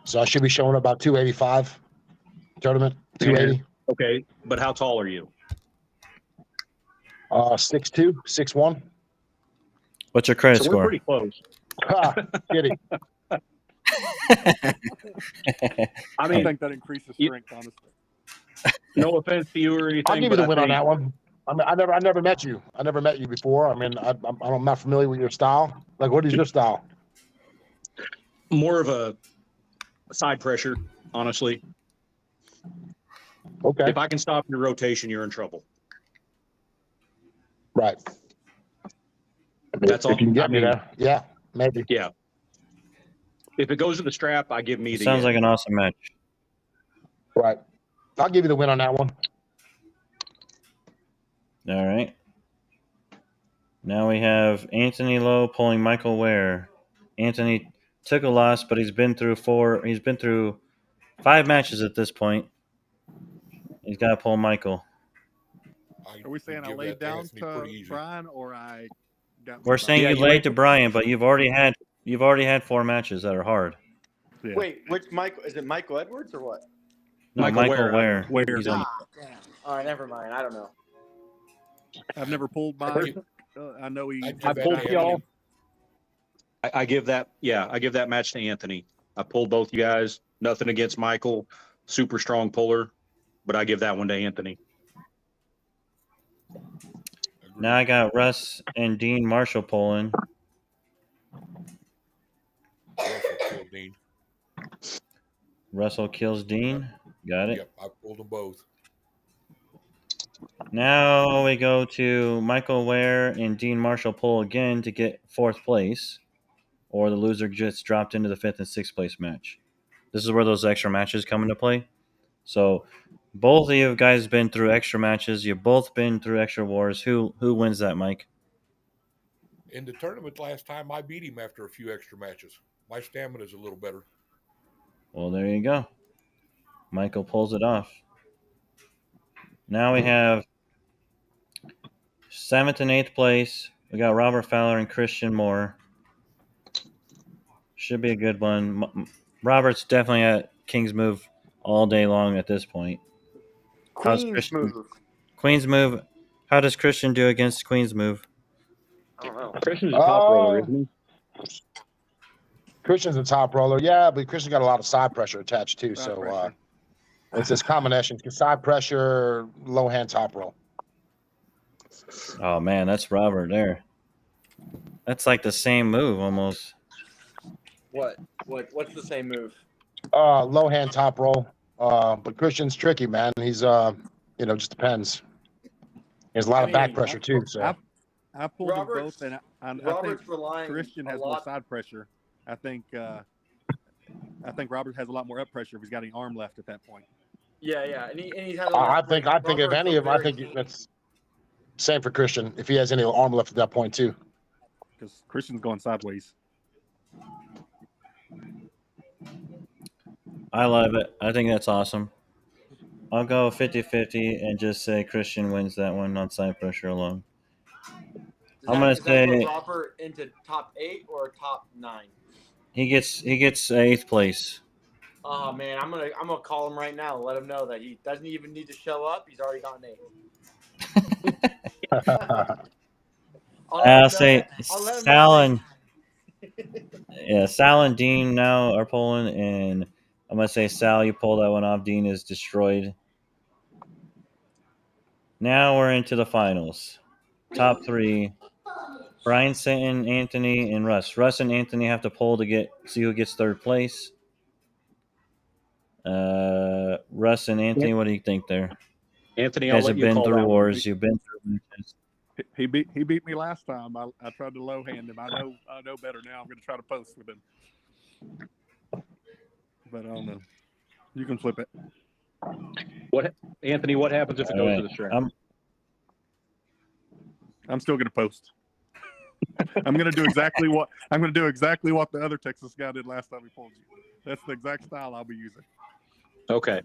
[SPEAKER 3] so I should be showing about 285 tournament. 280.
[SPEAKER 9] Okay, but how tall are you?
[SPEAKER 3] 6'2", 6'1".
[SPEAKER 1] What's your credit
[SPEAKER 9] So
[SPEAKER 1] score?
[SPEAKER 9] we're pretty close.
[SPEAKER 3] Kidding.
[SPEAKER 9] I mean,
[SPEAKER 13] I think that increases strength, honestly.
[SPEAKER 9] No offense to you or anything.
[SPEAKER 3] I'll give you the
[SPEAKER 9] but
[SPEAKER 3] win
[SPEAKER 9] I
[SPEAKER 3] on
[SPEAKER 9] think-
[SPEAKER 3] that one. I mean, I never met you. I never met you before. I mean, I'm not familiar with your style. Like, what is your style?
[SPEAKER 9] More of a side pressure, honestly.
[SPEAKER 3] Okay.
[SPEAKER 9] If I can stop your rotation, you're in trouble.
[SPEAKER 3] Right.
[SPEAKER 9] That's all.
[SPEAKER 3] If you can get
[SPEAKER 9] I
[SPEAKER 3] me
[SPEAKER 9] mean,
[SPEAKER 3] there. Yeah, maybe.
[SPEAKER 9] Yeah. If it goes to the strap, I give me the.
[SPEAKER 1] Sounds like an awesome match.
[SPEAKER 3] Right. I'll give you the win on that one.
[SPEAKER 1] All right. Now we have Anthony Lowe pulling Michael Ware. Anthony took a loss, but he's been through 5 matches at this point. He's got to pull Michael.
[SPEAKER 13] Are we saying I laid down to Brian or I got?
[SPEAKER 1] We're saying you laid to Brian, but you've already had 4 matches that are hard.
[SPEAKER 13] Yeah.
[SPEAKER 12] Wait, which Michael? Is it Michael Edwards or what?
[SPEAKER 1] No, Michael Ware. He's on-
[SPEAKER 12] Damn. All right, never mind. I don't know.
[SPEAKER 13] I've never pulled by. I know he.
[SPEAKER 9] I pulled y'all. I give that. Yeah, I give that match to Anthony. I pulled both you guys. Nothing against Michael, super strong puller, but I give that one to Anthony.
[SPEAKER 1] Now I got Russ and Dean Marshall pulling. Russell kills Dean. Got it.
[SPEAKER 10] Yep, I pulled them both.
[SPEAKER 1] Now we go to Michael Ware and Dean Marshall pull again to get 4th place, or the loser gets dropped into the 5th and 6th place match. This is where those extra matches come into play. So both of you guys been through extra matches. You've both been through extra wars. Who wins that, Mike?
[SPEAKER 10] In the tournament last time, I beat him after a few extra matches. My stamina's a little better.
[SPEAKER 1] Well, there you go. Michael pulls it off. Now we have 7th and 8th place. We got Robert Fowler and Christian Moore. Should be a good one. Robert's definitely at King's Move all day long at this point.
[SPEAKER 12] Queen's move.
[SPEAKER 1] Queen's Move. How does Christian do against Queen's Move?
[SPEAKER 12] I don't know.
[SPEAKER 9] Christian's a top roller, isn't he?
[SPEAKER 3] Christian's a top roller. Yeah, but Christian got a lot of side pressure attached too. So it's this combination: side pressure, low hand, top roll.
[SPEAKER 1] Oh man, that's Robert there. That's like the same move almost.
[SPEAKER 12] What's the same move?
[SPEAKER 3] Low hand top roll. But Christian's tricky, man. He's just depends. There's a lot of back pressure too. So
[SPEAKER 13] I pulled them both, and I think Christian has more side pressure. I think Robert has a lot more up pressure if he's got any arm left at that point.
[SPEAKER 12] Yeah, and he has.
[SPEAKER 3] I think if any of them, I think that's same for Christian if he has any arm left at that point too.
[SPEAKER 13] Because Christian's going sideways.
[SPEAKER 1] I love it. I think that's awesome. I'll go 50-50 and just say Christian wins that one on side pressure alone. I'm gonna say
[SPEAKER 12] put Robert into top 8 or top 9.
[SPEAKER 1] He gets 8th place.
[SPEAKER 12] Oh man, I'm gonna call him right now. Let him know that he doesn't even need to show up. He's already gotten 8.
[SPEAKER 1] I'll say Sal and Sal and Dean now are pulling, and I'm gonna say Sal, you pull that one off. Dean is destroyed. Now we're into the finals. Top 3. Brian Sitton, Anthony, and Russ. Russ and Anthony have to pull to see who gets 3rd place. Russ and Anthony, what do you think there?
[SPEAKER 9] Anthony,
[SPEAKER 1] you guys have been through wars. You've been through matches.
[SPEAKER 13] He beat me last time. I tried to low hand him. I know better now. I'm going to try to post with him. But I don't know. You can flip it.
[SPEAKER 9] Anthony? What happens if it goes to the string?
[SPEAKER 13] I'm still going to post. I'm going to do exactly what the other Texas guy did last time he pulled you. That's the exact style I'll be using.
[SPEAKER 9] Okay.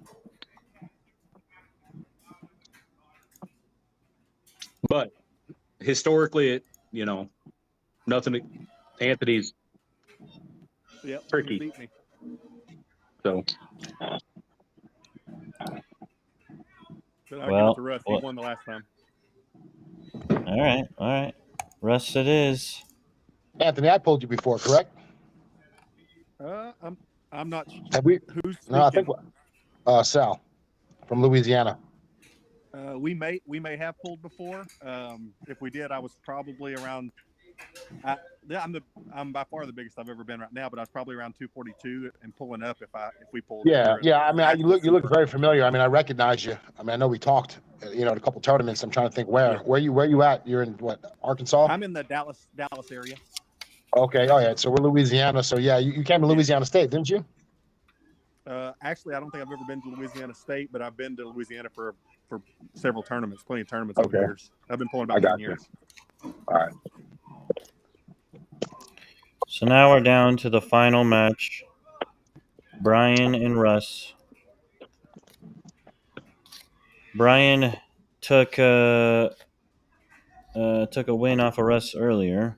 [SPEAKER 9] But historically, nothing. Anthony's tricky.
[SPEAKER 13] Beat me.
[SPEAKER 9] So.
[SPEAKER 13] But I'll give it to Russ. He won the last time.
[SPEAKER 1] All right. Russ it is.
[SPEAKER 3] Anthony, I pulled you before, correct?
[SPEAKER 13] I'm not sure.
[SPEAKER 3] Have we?
[SPEAKER 13] Who's speaking?
[SPEAKER 3] No, I think Sal from Louisiana.
[SPEAKER 13] We may have pulled before. If we did, I was probably around. I'm by far the biggest I've ever been right now, but I was probably around 242 and pulling up if we pulled.
[SPEAKER 3] Yeah. I mean, you look very familiar. I mean, I recognize you. I mean, I know we talked. At a couple tournaments. I'm trying to think where you at? You're in what, Arkansas?
[SPEAKER 13] I'm in the Dallas area.
[SPEAKER 3] Okay. Oh yeah. So we're Louisiana. So yeah, you came to Louisiana State, didn't you?
[SPEAKER 13] Actually, I don't think I've ever been to Louisiana State, but I've been to Louisiana for several tournaments, plenty of tournaments over the years. I've been pulling about 10 years.
[SPEAKER 3] All right.
[SPEAKER 1] So now we're down to the final match. Brian and Russ. Brian took a win off of Russ earlier.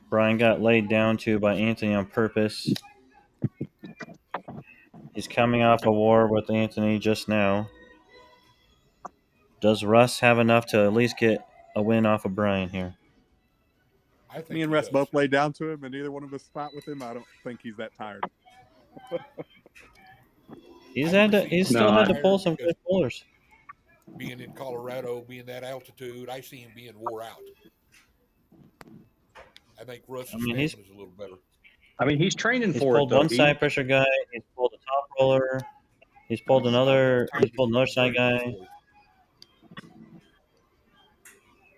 [SPEAKER 1] Brian got laid down to by Anthony on purpose. He's coming off a war with Anthony just now. Does Russ have enough to at least get a win off of Brian here?
[SPEAKER 13] Me and Russ both laid down to him, and neither one of us fought with him. I don't think he's that tired.
[SPEAKER 1] He's still had to pull some good pullers.
[SPEAKER 10] Being in Colorado, being that altitude, I see him being wore out. I think Russ' is a little better.
[SPEAKER 9] I mean, he's training
[SPEAKER 1] He's
[SPEAKER 9] for it.
[SPEAKER 1] pulled one side pressure guy. He's pulled a top roller. He's pulled another side guy.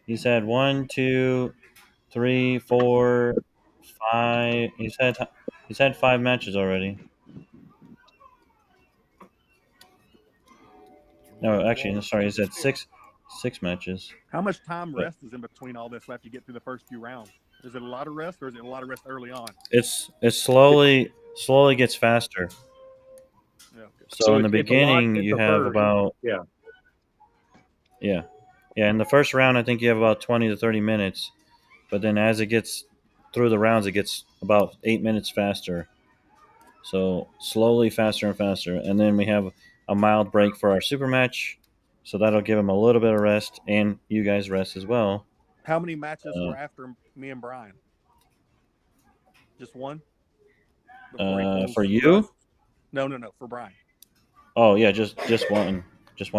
[SPEAKER 1] He's had 1, 2, 3, 4, 5. He's had 5 matches already. No, actually, sorry. He's had six matches.
[SPEAKER 13] How much time rest is in between all this after you get through the first few rounds? Is it a lot of rest, or is it a lot of rest early on?
[SPEAKER 1] It slowly gets faster.
[SPEAKER 13] Yeah.
[SPEAKER 1] So in the beginning, you have about in the first round, I think you have about 20 to 30 minutes, but then as it gets through the rounds, it gets about 8 minutes faster. So slowly faster and faster, and then we have a mild break for our super match, so that'll give him a little bit of rest, and you guys rest as well.
[SPEAKER 13] How many matches were after me and Brian? Just one?
[SPEAKER 1] For you?
[SPEAKER 13] No, for Brian.
[SPEAKER 1] Oh yeah, just one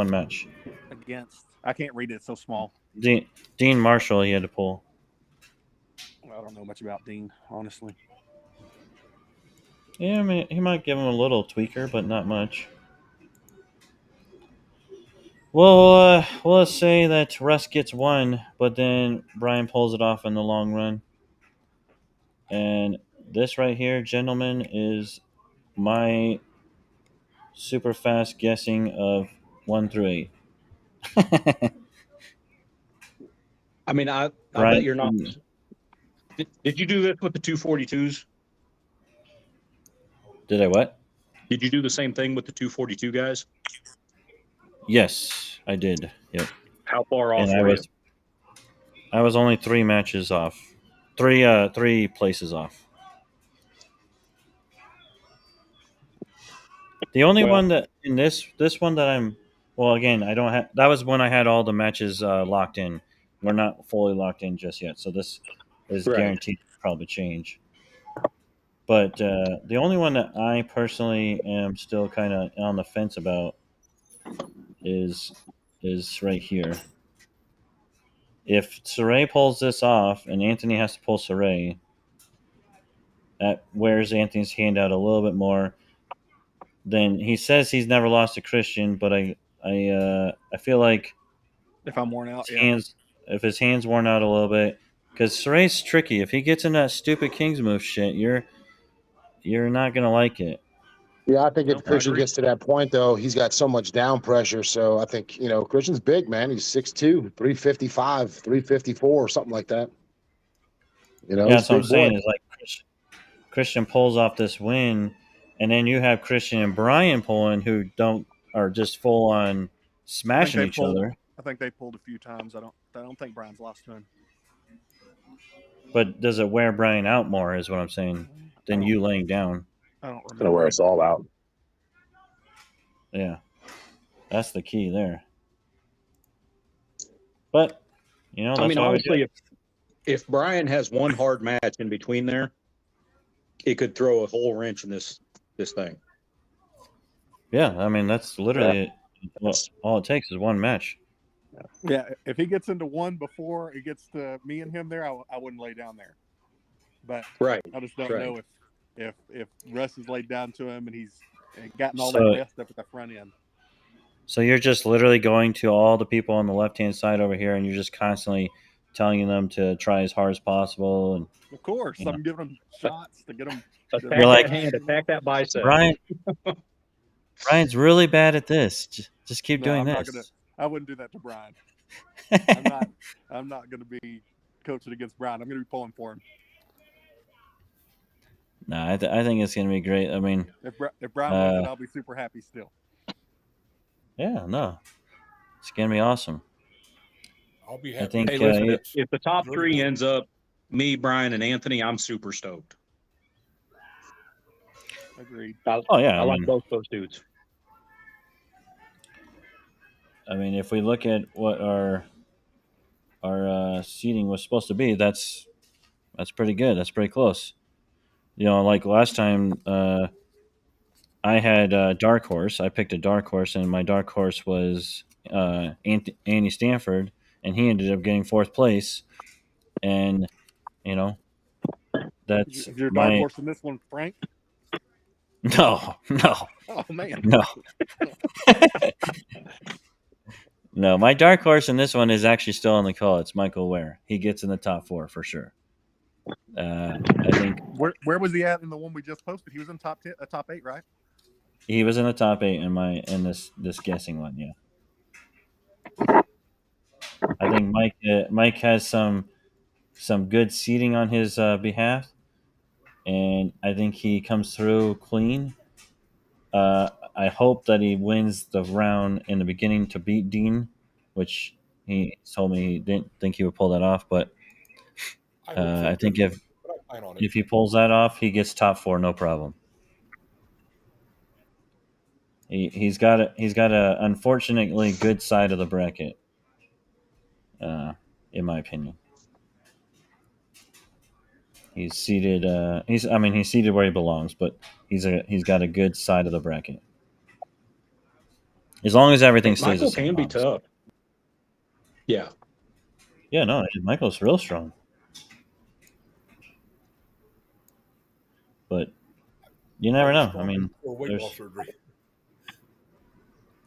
[SPEAKER 1] match.
[SPEAKER 13] Against I can't read it. It's so small.
[SPEAKER 1] Dean Marshall, he had to pull.
[SPEAKER 13] I don't know much about Dean, honestly.
[SPEAKER 1] Yeah, I mean, he might give him a little tweaker, but not much. Well, let's say that Russ gets one, but then Brian pulls it off in the long run. And this right here, gentlemen, is my super fast guessing of 1 through 8.
[SPEAKER 9] I mean, I bet you're not. Did you do this with the 242s?
[SPEAKER 1] Did I what?
[SPEAKER 9] Did you do the same thing with the 242 guys?
[SPEAKER 1] Yes, I did. Yep.
[SPEAKER 9] How far off
[SPEAKER 1] And
[SPEAKER 9] were you?
[SPEAKER 1] I was only 3 matches off. 3 places off. The only one that in this one that I'm again, I don't have. That was when I had all the matches locked in. We're not fully locked in just yet, so this is guaranteed to probably change. But the only one that I personally am still kind of on the fence about is right here. If Saray pulls this off and Anthony has to pull Saray, that wears Anthony's hand out a little bit more. Then he says he's never lost to Christian, but I feel like
[SPEAKER 13] if I'm worn out,
[SPEAKER 1] if his hand's worn out a little bit, because Saray's tricky. If he gets in that stupid King's move shit, you're not gonna like it.
[SPEAKER 3] Yeah, I think if Christian gets to that point, though, he's got so much down pressure. So I think, Christian's big, man. He's 6'2", 355, 354, something like that.
[SPEAKER 1] That's what I'm saying. Is like Christian pulls off this win, and then you have Christian and Brian pulling, who are just full on smashing each other.
[SPEAKER 13] I think they pulled a few times. I don't think Brian's lost to him.
[SPEAKER 1] But does it wear Brian out more? Is what I'm saying. Than you laying down.
[SPEAKER 13] I don't remember.
[SPEAKER 3] It's gonna wear us all out.
[SPEAKER 1] Yeah, that's the key there. But that's
[SPEAKER 9] honestly, if Brian has one hard match in between there, it could throw a whole wrench in this thing.
[SPEAKER 1] Yeah, I mean that's literally all it takes is one match.
[SPEAKER 13] Yeah, if he gets into one before it gets to me and him there, I wouldn't lay down there. But I just don't know if Russ has laid down to him and he's gotten all that messed up at the front end.
[SPEAKER 1] So you're just literally going to all the people on the left-hand side over here, and you're just constantly telling them to try as hard as possible. And
[SPEAKER 13] of course, I'm giving them shots to get them.
[SPEAKER 9] Attack that hand, attack that bicep.
[SPEAKER 1] Brian's really bad at this. Just keep doing this.
[SPEAKER 13] I wouldn't do that to Brian. I'm not going to be coaching against Brian. I'm going to be pulling for him.
[SPEAKER 1] No, I think it's going to be great. I mean,
[SPEAKER 13] if Brian wins it, I'll be super happy still.
[SPEAKER 1] Yeah, no, it's going to be awesome.
[SPEAKER 10] I'll be happy.
[SPEAKER 1] I think,
[SPEAKER 9] hey, listen, if the top 3 ends up me, Brian, and Anthony, I'm super stoked.
[SPEAKER 13] Agreed.
[SPEAKER 9] I like both those dudes.
[SPEAKER 1] I mean, if we look at what our seating was supposed to be, that's pretty good. That's pretty close. Like last time, I had a dark horse. I picked a dark horse, and my dark horse was Andy Stanford, and he ended up getting 4th place. And that's
[SPEAKER 13] your dark horse in this one, Frank.
[SPEAKER 1] No.
[SPEAKER 13] Oh man,
[SPEAKER 1] no. No, my dark horse in this one is actually still on the call. It's Michael Ware. He gets in the top 4 for sure. I think.
[SPEAKER 13] Where was he at in the one we just posted? He was in top 8, right?
[SPEAKER 1] He was in the top 8 in this guessing one. Yeah. I think Mike has some good seating on his behalf, and I think he comes through clean. I hope that he wins the round in the beginning to beat Dean, which he told me he didn't think he would pull that off. But I think if he pulls that off, he gets top 4, no problem. He's got a unfortunately good side of the bracket, in my opinion. He's seated. He's seated where he belongs, but he's got a good side of the bracket. As long as everything stays the same.
[SPEAKER 9] Michael can be tough. Yeah.
[SPEAKER 1] Yeah, no, Michael's real strong. But you never know. I mean,
[SPEAKER 10] weight loss surgery.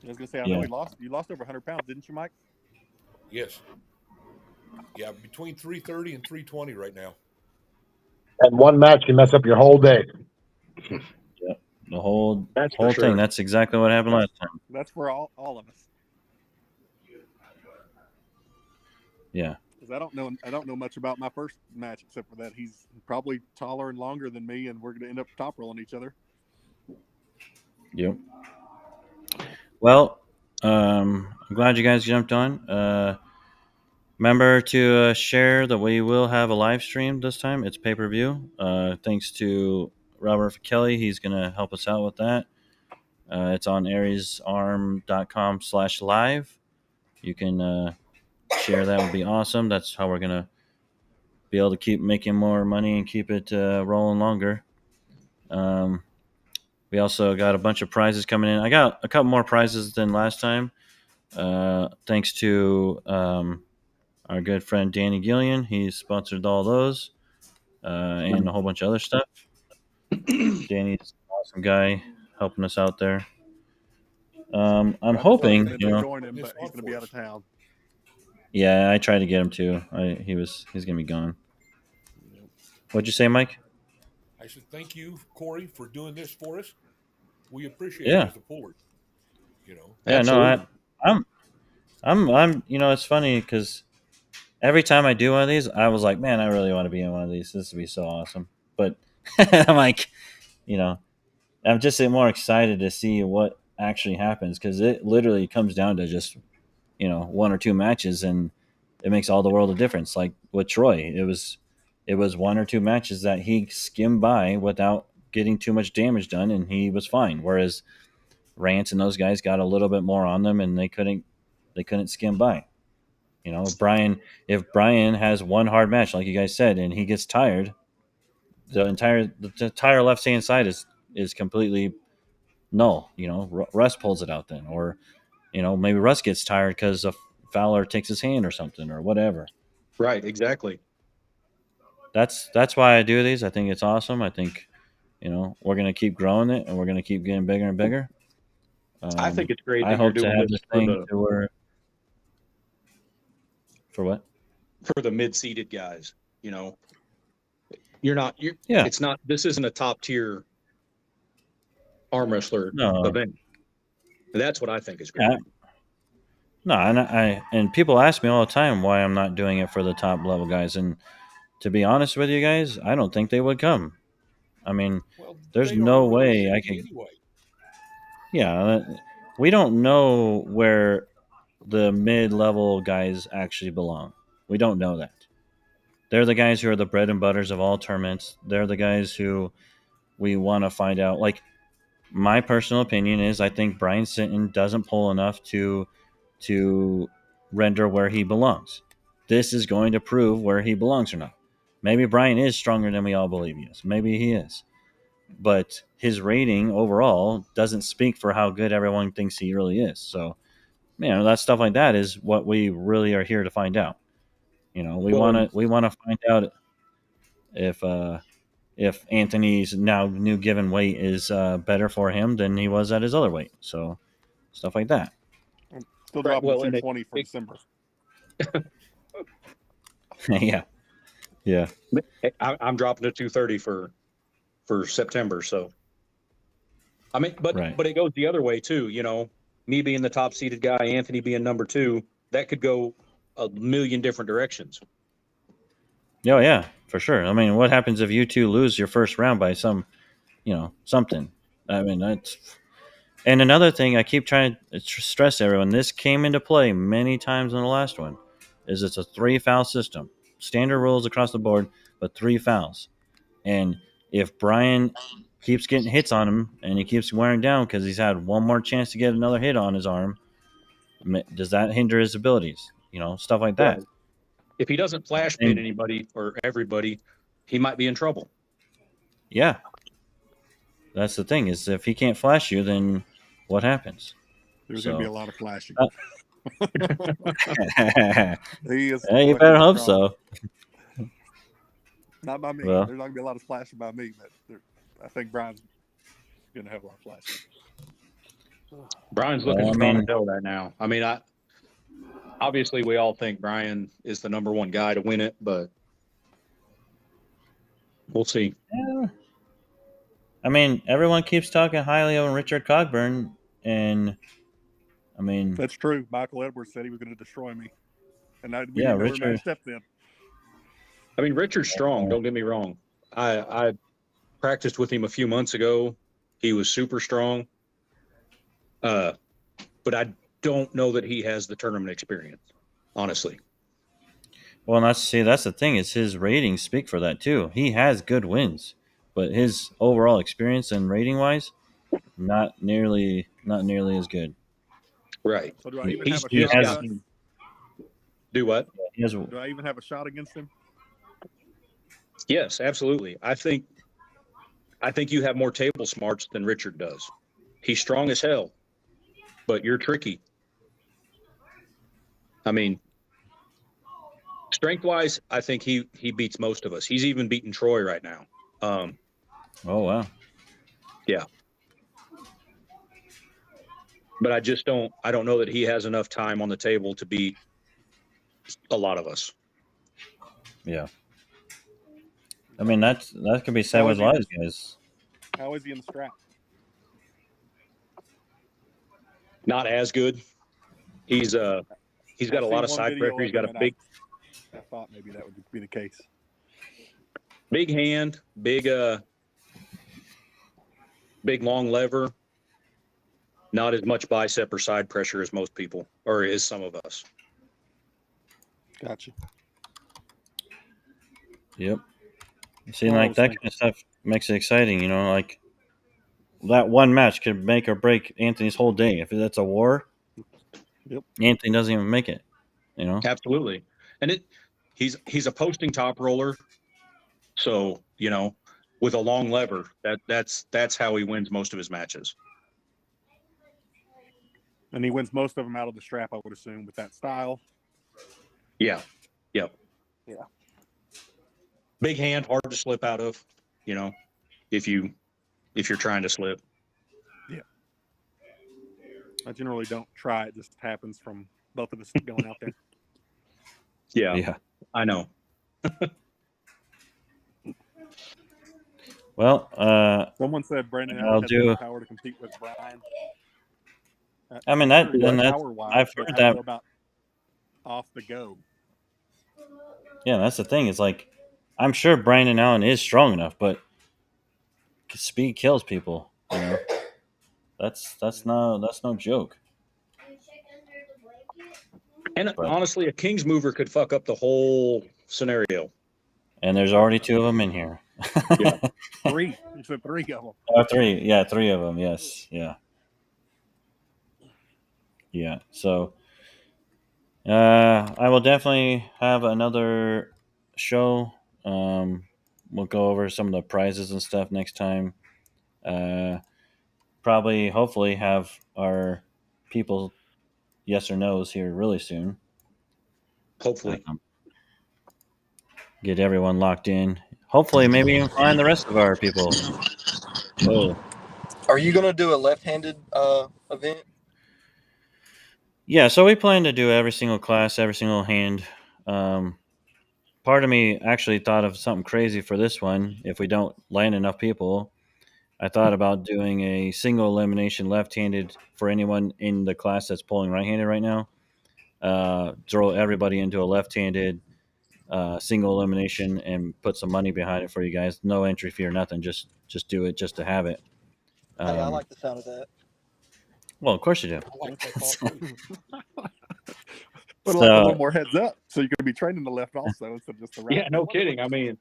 [SPEAKER 13] I was gonna say, I know you lost over 100 pounds, didn't you, Mike?
[SPEAKER 10] Yes. Yeah, between 330 and 320 right now.
[SPEAKER 3] And one match can mess up your whole day.
[SPEAKER 1] Yeah, the whole
[SPEAKER 9] sure.
[SPEAKER 1] thing. That's exactly what happened last time.
[SPEAKER 13] That's for all of us.
[SPEAKER 1] Yeah.
[SPEAKER 13] Because I don't know much about my first match except for that he's probably taller and longer than me, and we're gonna end up top rolling each other.
[SPEAKER 1] Yep. Well, I'm glad you guys jumped on. Remember to share that we will have a live stream this time. It's pay-per-view. Thanks to Robert Kelly. He's going to help us out with that. It's on ariesarm.com/live. You can share that. Would be awesome. That's how we're going to be able to keep making more money and keep it rolling longer. We also got a bunch of prizes coming in. I got a couple more prizes than last time. Thanks to our good friend Danny Gillian. He sponsored all those and a whole bunch of other stuff. Danny's an awesome guy helping us out there. I'm hoping,
[SPEAKER 13] join him, but he's going to be out of town.
[SPEAKER 1] Yeah, I tried to get him too. He's going to be gone. What'd you say, Mike?
[SPEAKER 10] I said thank you, Corey, for doing this for us. We appreciate it as a puller.
[SPEAKER 1] Yeah, no, I'm. It's funny because every time I do one of these, I was like, man, I really want to be in one of these. This would be so awesome. But I'm like, I'm just more excited to see what actually happens because it literally comes down to just, one or two matches, and it makes all the world of difference. Like with Troy, it was one or two matches that he skimmed by without getting too much damage done, and he was fine. Whereas Rance and those guys got a little bit more on them, and they couldn't skim by. If Brian has one hard match, like you guys said, and he gets tired, the entire left hand side is completely null. Russ pulls it out then, or maybe Russ gets tired because Fowler takes his hand or something or whatever.
[SPEAKER 9] Right, exactly.
[SPEAKER 1] That's why I do these. I think it's awesome. I think we're gonna keep growing it, and we're gonna keep getting bigger and bigger.
[SPEAKER 9] I think it's great.
[SPEAKER 1] I hope to have this thing to where. For what?
[SPEAKER 9] For the mid-seeded guys, this isn't a top tier arm wrestler event. That's what I think is great.
[SPEAKER 1] No, and people ask me all the time why I'm not doing it for the top level guys, and to be honest with you guys, I don't think they would come. I mean, there's no way I can. Anyway. Yeah, we don't know where the mid-level guys actually belong. We don't know that. They're the guys who are the bread and butters of all tournaments. They're the guys who we want to find out. Like, my personal opinion is I think Brian Sinton doesn't pull enough to render where he belongs. This is going to prove where he belongs or not. Maybe Brian is stronger than we all believe he is. Maybe he is. But his rating overall doesn't speak for how good everyone thinks he really is. So, that stuff like that is what we really are here to find out. We want to find out if Anthony's now new given weight is better for him than he was at his other weight. So, stuff like that.
[SPEAKER 13] Still dropping 220 for December.
[SPEAKER 1] Yeah.
[SPEAKER 9] I'm dropping to 230 for September. So, I mean, but it goes the other way too. Me being the top seeded guy, Anthony being number 2, that could go a million different directions.
[SPEAKER 1] Oh yeah, for sure. I mean, what happens if you two lose your first round by something? I mean, that's. And another thing I keep trying to stress to everyone, this came into play many times in the last one, is it's a 3-foul system. Standard rules across the board, but 3 fouls. And if Brian keeps getting hits on him and he keeps wearing down because he's had one more chance to get another hit on his arm, does that hinder his abilities? Stuff like that.
[SPEAKER 9] Right. If he doesn't flash pin anybody or everybody, he might be in trouble.
[SPEAKER 1] Yeah. That's the thing, is if he can't flash you, then what happens?
[SPEAKER 13] There's going to be a lot of flashing. He is.
[SPEAKER 1] Hey, you better hope so.
[SPEAKER 13] Not by me.
[SPEAKER 1] Well.
[SPEAKER 13] There's not gonna be a lot of splashing by me, but I think Brian's gonna have a lot of flashing.
[SPEAKER 9] Brian's looking strong as hell right now. I mean, obviously we all think Brian is the number one guy to win it, but we'll see.
[SPEAKER 1] Yeah. I mean, everyone keeps talking highly of Richard Cogburn, and I mean
[SPEAKER 13] that's true. Michael Edwards said he was going to destroy me, and we
[SPEAKER 1] yeah,
[SPEAKER 13] didn't know
[SPEAKER 1] Richard.
[SPEAKER 13] Step then.
[SPEAKER 9] I mean, Richard's strong. Don't get me wrong. I practiced with him a few months ago. He was super strong, but I don't know that he has the tournament experience, honestly.
[SPEAKER 1] Well, that's the thing is his ratings speak for that too. He has good wins, but his overall experience and rating wise, not nearly as good.
[SPEAKER 9] Right.
[SPEAKER 13] So do I even have a shot?
[SPEAKER 9] Do what?
[SPEAKER 13] Do I even have a shot against him?
[SPEAKER 9] Yes, absolutely. I think you have more table smarts than Richard does. He's strong as hell, but you're tricky. I mean, strength-wise, I think he beats most of us. He's even beating Troy right now.
[SPEAKER 1] Oh wow.
[SPEAKER 9] Yeah. But I don't know that he has enough time on the table to beat a lot of us.
[SPEAKER 1] Yeah. I mean that could be said with a lot of guys.
[SPEAKER 13] How is he in the strap?
[SPEAKER 9] Not as good. He's got a lot of side pressure. He's got a big.
[SPEAKER 13] I thought maybe that would be the case.
[SPEAKER 9] Big hand, big long lever. Not as much bicep or side pressure as most people, or as some of us.
[SPEAKER 13] Gotcha.
[SPEAKER 1] Yep. See, like that kind of stuff makes it exciting, you know. Like that one match could make or break Anthony's whole day. If that's a war,
[SPEAKER 13] yep,
[SPEAKER 1] Anthony doesn't even make it. You know,
[SPEAKER 9] absolutely. And he's a posting top roller, so you know, with a long lever, that's how he wins most of his matches.
[SPEAKER 13] And he wins most of them out of the strap, I would assume, with that style.
[SPEAKER 9] Yeah. Yep.
[SPEAKER 13] Yeah.
[SPEAKER 9] Big hand, hard to slip out of, you know, if you're trying to slip.
[SPEAKER 13] Yeah. I generally don't try. It just happens from both of us going out there.
[SPEAKER 9] Yeah.
[SPEAKER 1] Yeah.
[SPEAKER 9] I know.
[SPEAKER 1] Well,
[SPEAKER 13] someone said Brandon
[SPEAKER 1] I'll
[SPEAKER 13] has
[SPEAKER 1] do
[SPEAKER 13] the power to compete with Brian.
[SPEAKER 1] I mean I've heard that
[SPEAKER 13] about off the go.
[SPEAKER 1] Yeah, that's the thing. It's like I'm sure Brandon Allen is strong enough, but speed kills people. You know, that's no joke.
[SPEAKER 9] And honestly, a King's mover could fuck up the whole scenario.
[SPEAKER 1] And there's already 2 of them in here.
[SPEAKER 9] Yeah.
[SPEAKER 13] 3. You said 3 of them.
[SPEAKER 1] Oh, 3. Yeah, 3 of them. Yes. Yeah. Yeah. So, I will definitely have another show. We'll go over some of the prizes and stuff next time. Probably, hopefully, have our people yes or no's here really soon.
[SPEAKER 9] Hopefully.
[SPEAKER 1] Get everyone locked in. Hopefully, maybe even find the rest of our people. Oh.
[SPEAKER 7] Are you going to do a left-handed event?
[SPEAKER 1] Yeah, so we plan to do every single class, every single hand. Part of me actually thought of something crazy for this one. If we don't land enough people, I thought about doing a single elimination left-handed for anyone in the class that's pulling right-handed right now. Throw everybody into a left-handed single elimination and put some money behind it for you guys. No entry fee or nothing. Just do it just to have it.
[SPEAKER 7] Hey, I like the sound of that.
[SPEAKER 1] Well, of course you do.
[SPEAKER 13] I like that. Put a little more heads up, so you're going to be training the left also instead of just the right.
[SPEAKER 9] Yeah, no kidding. I mean,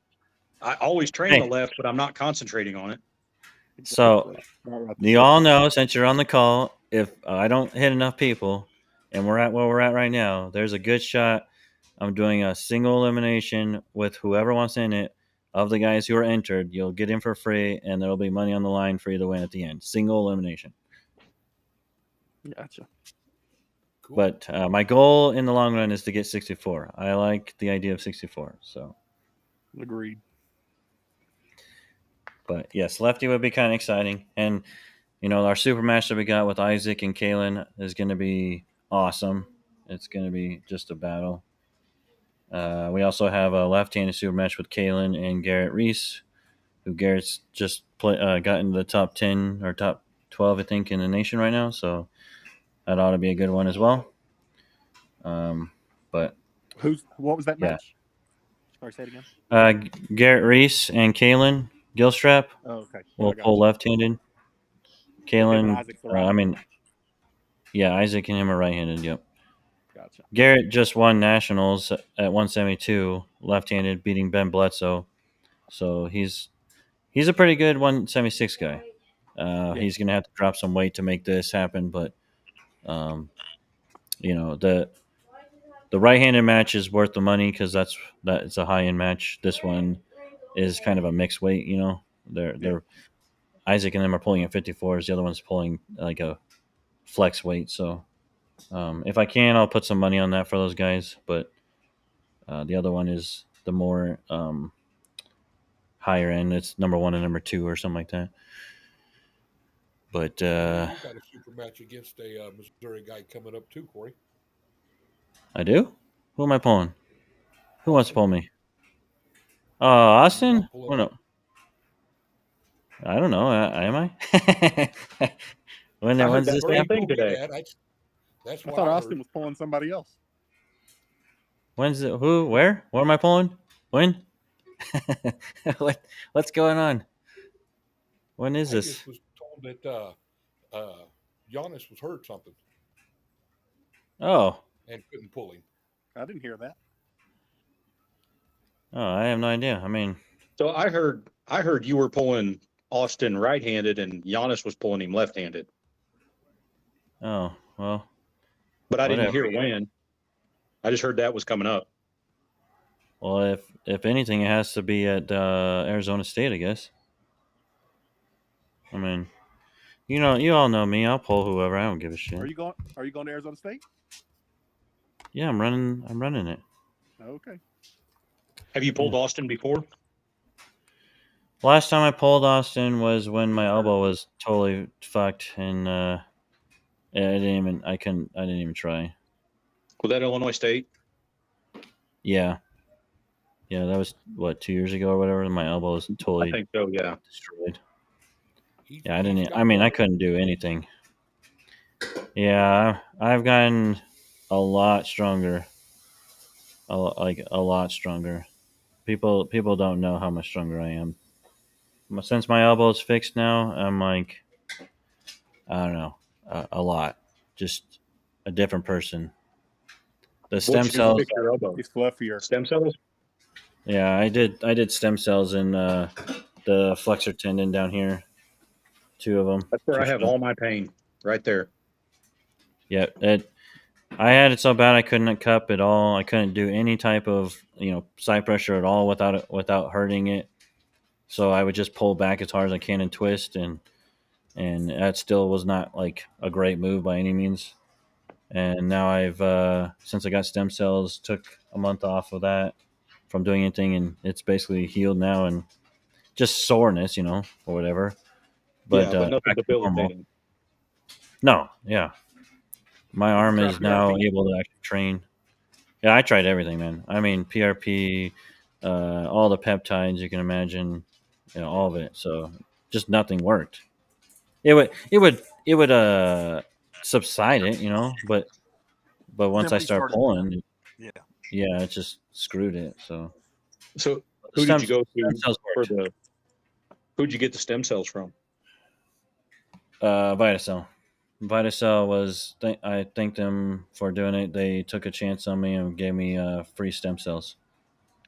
[SPEAKER 9] I always train the left, but I'm not concentrating on it.
[SPEAKER 1] So you all know, since you're on the call, if I don't hit enough people, and we're at where we're at right now, there's a good shot I'm doing a single elimination with whoever wants in it of the guys who are entered. You'll get in for free, and there'll be money on the line for you to win at the end. Single elimination.
[SPEAKER 13] Gotcha.
[SPEAKER 1] But my goal in the long run is to get 64. I like the idea of 64. So,
[SPEAKER 13] agreed.
[SPEAKER 1] But yes, lefty would be kind of exciting, and our super match that we got with Isaac and Kalen is going to be awesome. It's going to be just a battle. We also have a left-handed super match with Kalen and Garrett Reese, who Garrett's just got into the top 10 or top 12, I think, in the nation right now. So that ought to be a good one as well. But
[SPEAKER 13] what was that
[SPEAKER 1] yeah.
[SPEAKER 13] match? Sorry, say it again.
[SPEAKER 1] Garrett Reese and Kalen Gilstrap.
[SPEAKER 13] Oh, okay.
[SPEAKER 1] Will pull left-handed. Kalen,
[SPEAKER 13] Isaac
[SPEAKER 1] Isaac and him are right-handed. Yep.
[SPEAKER 13] Gotcha.
[SPEAKER 1] Garrett just won nationals at 172, left-handed, beating Ben Bledsoe. So he's a pretty good 176 guy. He's gonna have to drop some weight to make this happen, but the right-handed match is worth the money because it's a high-end match. This one is kind of a mixed weight. They're Isaac and them are pulling at 54s. The other one's pulling like a flex weight. So if I can, I'll put some money on that for those guys. But the other one is the more higher end. It's number 1 and number 2 or something like that. But
[SPEAKER 10] you got a super match against a Missouri guy coming up too, Corey.
[SPEAKER 1] I do? Who am I pulling? Who wants to pull me? Austin? Oh, no. I don't know. Am I? When's this
[SPEAKER 13] thing today? I thought Austin was pulling somebody else.
[SPEAKER 1] When's it? Who? Where? What am I pulling? When? What's going on? When is this?
[SPEAKER 10] I just was told that Giannis was hurt something.
[SPEAKER 1] Oh.
[SPEAKER 10] And couldn't pull him.
[SPEAKER 13] I didn't hear that.
[SPEAKER 1] Oh, I have no idea. I mean,
[SPEAKER 9] so I heard you were pulling Austin right-handed and Giannis was pulling him left-handed.
[SPEAKER 1] Oh, well.
[SPEAKER 9] But I didn't hear when. I just heard that was coming up.
[SPEAKER 1] Well, if anything, it has to be at Arizona State, I guess. I mean, you all know me. I'll pull whoever. I don't give a shit.
[SPEAKER 13] Are you going to Arizona State?
[SPEAKER 1] Yeah, I'm running it.
[SPEAKER 13] Okay.
[SPEAKER 9] Have you pulled Austin before?
[SPEAKER 1] Last time I pulled Austin was when my elbow was totally fucked, and I didn't even try.
[SPEAKER 9] Was that Illinois State?
[SPEAKER 1] Yeah, that was 2 years ago or whatever. My elbow was totally.
[SPEAKER 9] I think so. Yeah.
[SPEAKER 1] Destroyed. Yeah, I didn't. I mean, I couldn't do anything. Yeah, I've gotten a lot stronger. A lot stronger. People don't know how much stronger I am. Since my elbow is fixed now, I'm like, I don't know, a lot. Just a different person. The stem cells.
[SPEAKER 13] He's fluffier.
[SPEAKER 9] Stem cells.
[SPEAKER 1] Yeah, I did stem cells in the flexor tendon down here. 2 of them.
[SPEAKER 9] That's where I have all my pain, right there.
[SPEAKER 1] Yeah, I had it so bad I couldn't cup at all. I couldn't do any type of side pressure at all without hurting it. So I would just pull back as hard as I can and twist, and that still was not like a great move by any means. And now I've since I got stem cells, took a month off of that from doing anything, and it's basically healed now, and just soreness, or whatever. But
[SPEAKER 9] nothing debilitating.
[SPEAKER 1] No, yeah. My arm is now able to actually train. Yeah, I tried everything, man. I mean, PRP, all the peptides you can imagine, all of it. So just nothing worked. It would subside it, but once I start pulling, it just screwed it. So
[SPEAKER 9] who did you go to who'd you get the stem cells from?
[SPEAKER 1] Vitacell. Vitacell was, I thanked them for doing it. They took a chance on me and gave me free stem cells.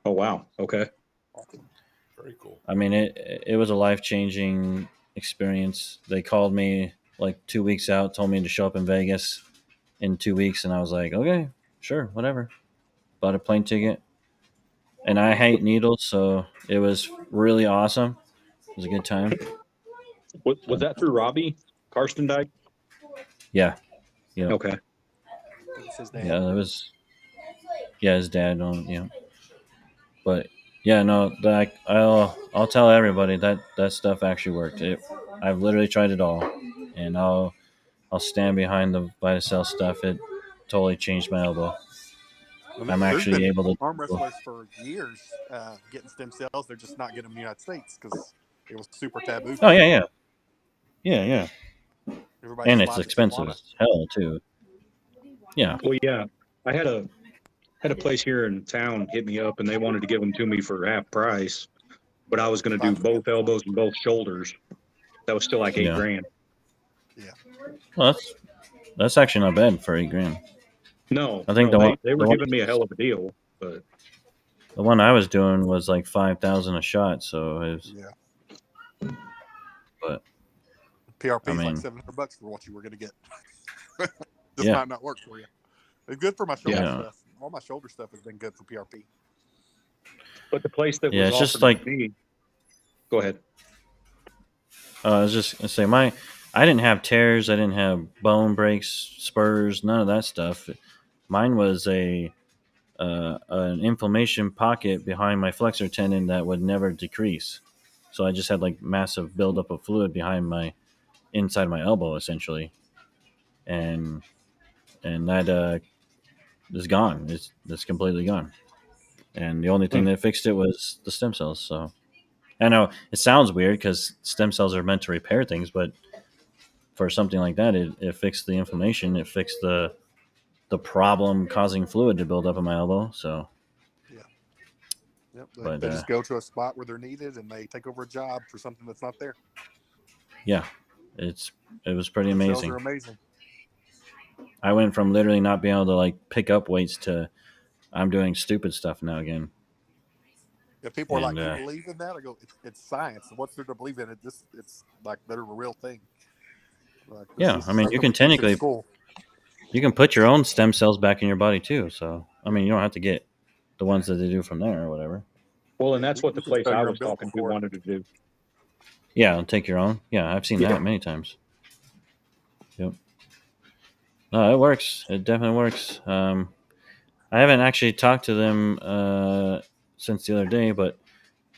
[SPEAKER 9] Oh, wow. Okay.
[SPEAKER 10] Very cool.
[SPEAKER 1] I mean, it was a life-changing experience. They called me like 2 weeks out, told me to show up in Vegas in 2 weeks, and I was like, okay, sure, whatever. Bought a plane ticket. And I hate needles, so it was really awesome. It was a good time.
[SPEAKER 9] Was that through Robbie Karstendijk?
[SPEAKER 1] Yeah.
[SPEAKER 9] Okay.
[SPEAKER 13] It's his dad.
[SPEAKER 1] Yeah, it was. Yeah, his dad. Yeah, but yeah, no. I'll tell everybody that stuff actually worked. I've literally tried it all, and I'll stand behind the Vitacell stuff. It totally changed my elbow.
[SPEAKER 13] And
[SPEAKER 1] I'm
[SPEAKER 13] there's
[SPEAKER 1] actually
[SPEAKER 13] been
[SPEAKER 1] able to.
[SPEAKER 13] arm wrestlers for years getting stem cells. They're just not getting them in the United States because it was super taboo.
[SPEAKER 1] Oh yeah.
[SPEAKER 13] Everybody
[SPEAKER 1] And
[SPEAKER 13] just
[SPEAKER 1] it's
[SPEAKER 13] lies to
[SPEAKER 1] expensive
[SPEAKER 13] Tijuana.
[SPEAKER 1] as hell too. Yeah.
[SPEAKER 9] Well, yeah, I had a place here in town hit me up, and they wanted to give them to me for half price, but I was going to do both elbows and both shoulders. That was still like
[SPEAKER 1] Yeah.
[SPEAKER 9] $8,000.
[SPEAKER 13] Yeah.
[SPEAKER 1] Well, that's actually not bad for $8,000.
[SPEAKER 9] No,
[SPEAKER 1] I think
[SPEAKER 9] they were giving me a hell of a deal, but
[SPEAKER 1] the one I was doing was like $5,000 a shot, so it was.
[SPEAKER 13] Yeah.
[SPEAKER 1] But
[SPEAKER 13] PRP is
[SPEAKER 1] mean,
[SPEAKER 13] like $700 for what you were going to get. This
[SPEAKER 1] Yeah.
[SPEAKER 13] might not work for you. It's good for my shoulder
[SPEAKER 1] Yeah.
[SPEAKER 13] stuff. All my shoulder stuff has been good for PRP.
[SPEAKER 9] but the place that
[SPEAKER 1] Yeah,
[SPEAKER 9] was
[SPEAKER 1] it's just
[SPEAKER 9] offering
[SPEAKER 1] like-
[SPEAKER 9] me, go ahead.
[SPEAKER 1] I was just gonna say I didn't have tears, I didn't have bone breaks, spurs, none of that stuff. Mine was an inflammation pocket behind my flexor tendon that would never decrease. So I just had like massive buildup of fluid behind my inside my elbow essentially, and that is gone. It's completely gone. And the only thing that fixed it was the stem cells. So I know it sounds weird because stem cells are meant to repair things, but for something like that, it fixed the inflammation. It fixed the problem causing fluid to build up in my elbow. So
[SPEAKER 13] Yep.
[SPEAKER 1] But,
[SPEAKER 13] They just go to a spot where they're needed and they take over a job for something that's not there.
[SPEAKER 1] yeah, it was pretty
[SPEAKER 13] Stem cells
[SPEAKER 1] amazing.
[SPEAKER 13] are amazing.
[SPEAKER 1] I went from literally not being able to like pick up weights to I'm doing stupid stuff now again.
[SPEAKER 13] If people are like,
[SPEAKER 1] And,
[SPEAKER 13] "Do you believe in that?" I go, "It's science. What's there to believe in it? It's like they're a real thing." Like, this
[SPEAKER 1] Yeah,
[SPEAKER 13] is
[SPEAKER 1] I mean, you
[SPEAKER 13] something
[SPEAKER 1] can
[SPEAKER 13] we teach in
[SPEAKER 1] technically
[SPEAKER 13] school.
[SPEAKER 1] you can put your own stem cells back in your body too. So I mean, you don't have to get the ones that they do from there or whatever.
[SPEAKER 9] Well, and that's what the
[SPEAKER 13] You can
[SPEAKER 9] place
[SPEAKER 13] spell
[SPEAKER 9] I
[SPEAKER 13] your
[SPEAKER 9] was
[SPEAKER 13] bill
[SPEAKER 9] talking to
[SPEAKER 13] before.
[SPEAKER 9] wanted to do.
[SPEAKER 1] Yeah, and take your own. Yeah, I've seen
[SPEAKER 9] Yeah.
[SPEAKER 1] that many times. Yep. No, it works. It definitely works. I haven't actually talked to them since the other day, but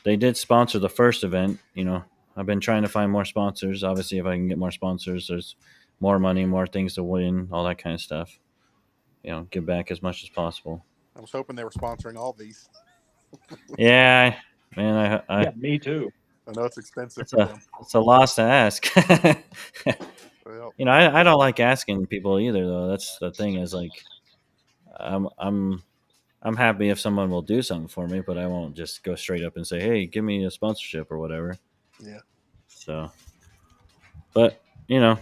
[SPEAKER 1] they did sponsor the first event. You know, I've been trying to find more sponsors. Obviously, if I can get more sponsors, there's more money, more things to win, all that kind of stuff. You know, give back as much as possible.
[SPEAKER 13] I was hoping they were sponsoring all these.
[SPEAKER 1] Yeah, man,
[SPEAKER 9] Yeah, me too.
[SPEAKER 13] I know it's expensive
[SPEAKER 1] it's
[SPEAKER 13] for
[SPEAKER 1] a
[SPEAKER 13] them.
[SPEAKER 1] it's a loss to ask.
[SPEAKER 13] Well,
[SPEAKER 1] You know, I don't like asking people either, though. That's the thing is like, I'm happy if someone will do something for me, but I won't just go straight up and say, "Hey, give me a sponsorship" or whatever.
[SPEAKER 13] yeah.
[SPEAKER 1] So, but you know,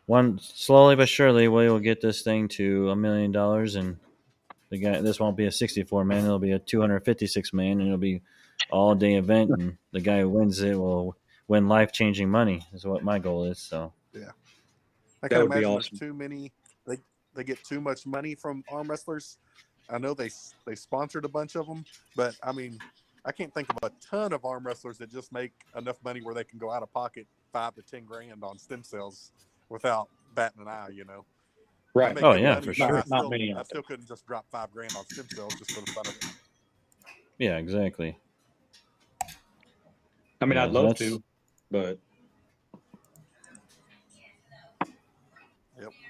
[SPEAKER 1] one slowly but surely we will get this thing to $1 million, and this won't be a 64 man; it'll be a 256 man, and it'll be all day event, and the guy who wins it will win life changing money. Is what my goal is. So.
[SPEAKER 13] Yeah. I
[SPEAKER 9] That
[SPEAKER 13] can
[SPEAKER 9] would be
[SPEAKER 13] imagine
[SPEAKER 9] awesome.
[SPEAKER 13] there's too many. They get too much money from arm wrestlers. I know they sponsored a bunch of them, but I mean, I can't think of a ton of arm wrestlers that just make enough money where they can go out of pocket $5 to $10 grand on stem cells without batting an eye. You know. I
[SPEAKER 9] Right.
[SPEAKER 13] make
[SPEAKER 1] Oh,
[SPEAKER 13] good
[SPEAKER 1] yeah,
[SPEAKER 13] money,
[SPEAKER 1] for
[SPEAKER 13] but
[SPEAKER 1] sure.
[SPEAKER 9] Not many
[SPEAKER 13] I
[SPEAKER 9] out
[SPEAKER 13] still couldn't just drop $5 grand on stem cells just for the fun of it.
[SPEAKER 1] Yeah, exactly.
[SPEAKER 9] I mean,
[SPEAKER 1] Yeah,
[SPEAKER 9] I'd love
[SPEAKER 1] that's-
[SPEAKER 9] to, but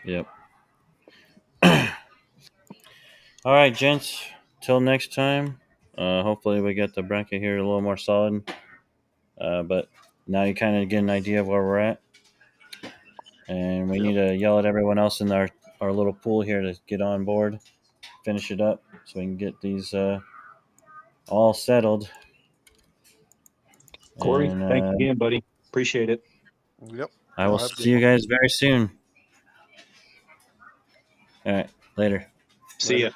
[SPEAKER 1] Yep. All right, gents. Till next time. Hopefully we get the bracket here a little more solid. But now you kind of get an idea of where we're at. And we need to yell at everyone else in our little pool here to get on board, finish it up, so we can get these all settled.
[SPEAKER 9] Corey,
[SPEAKER 1] And,
[SPEAKER 9] thanks again, buddy. Appreciate it.
[SPEAKER 13] Yep.
[SPEAKER 1] I will
[SPEAKER 13] Have a good
[SPEAKER 1] see you
[SPEAKER 13] one.
[SPEAKER 1] guys very soon. All right, later.
[SPEAKER 9] See ya.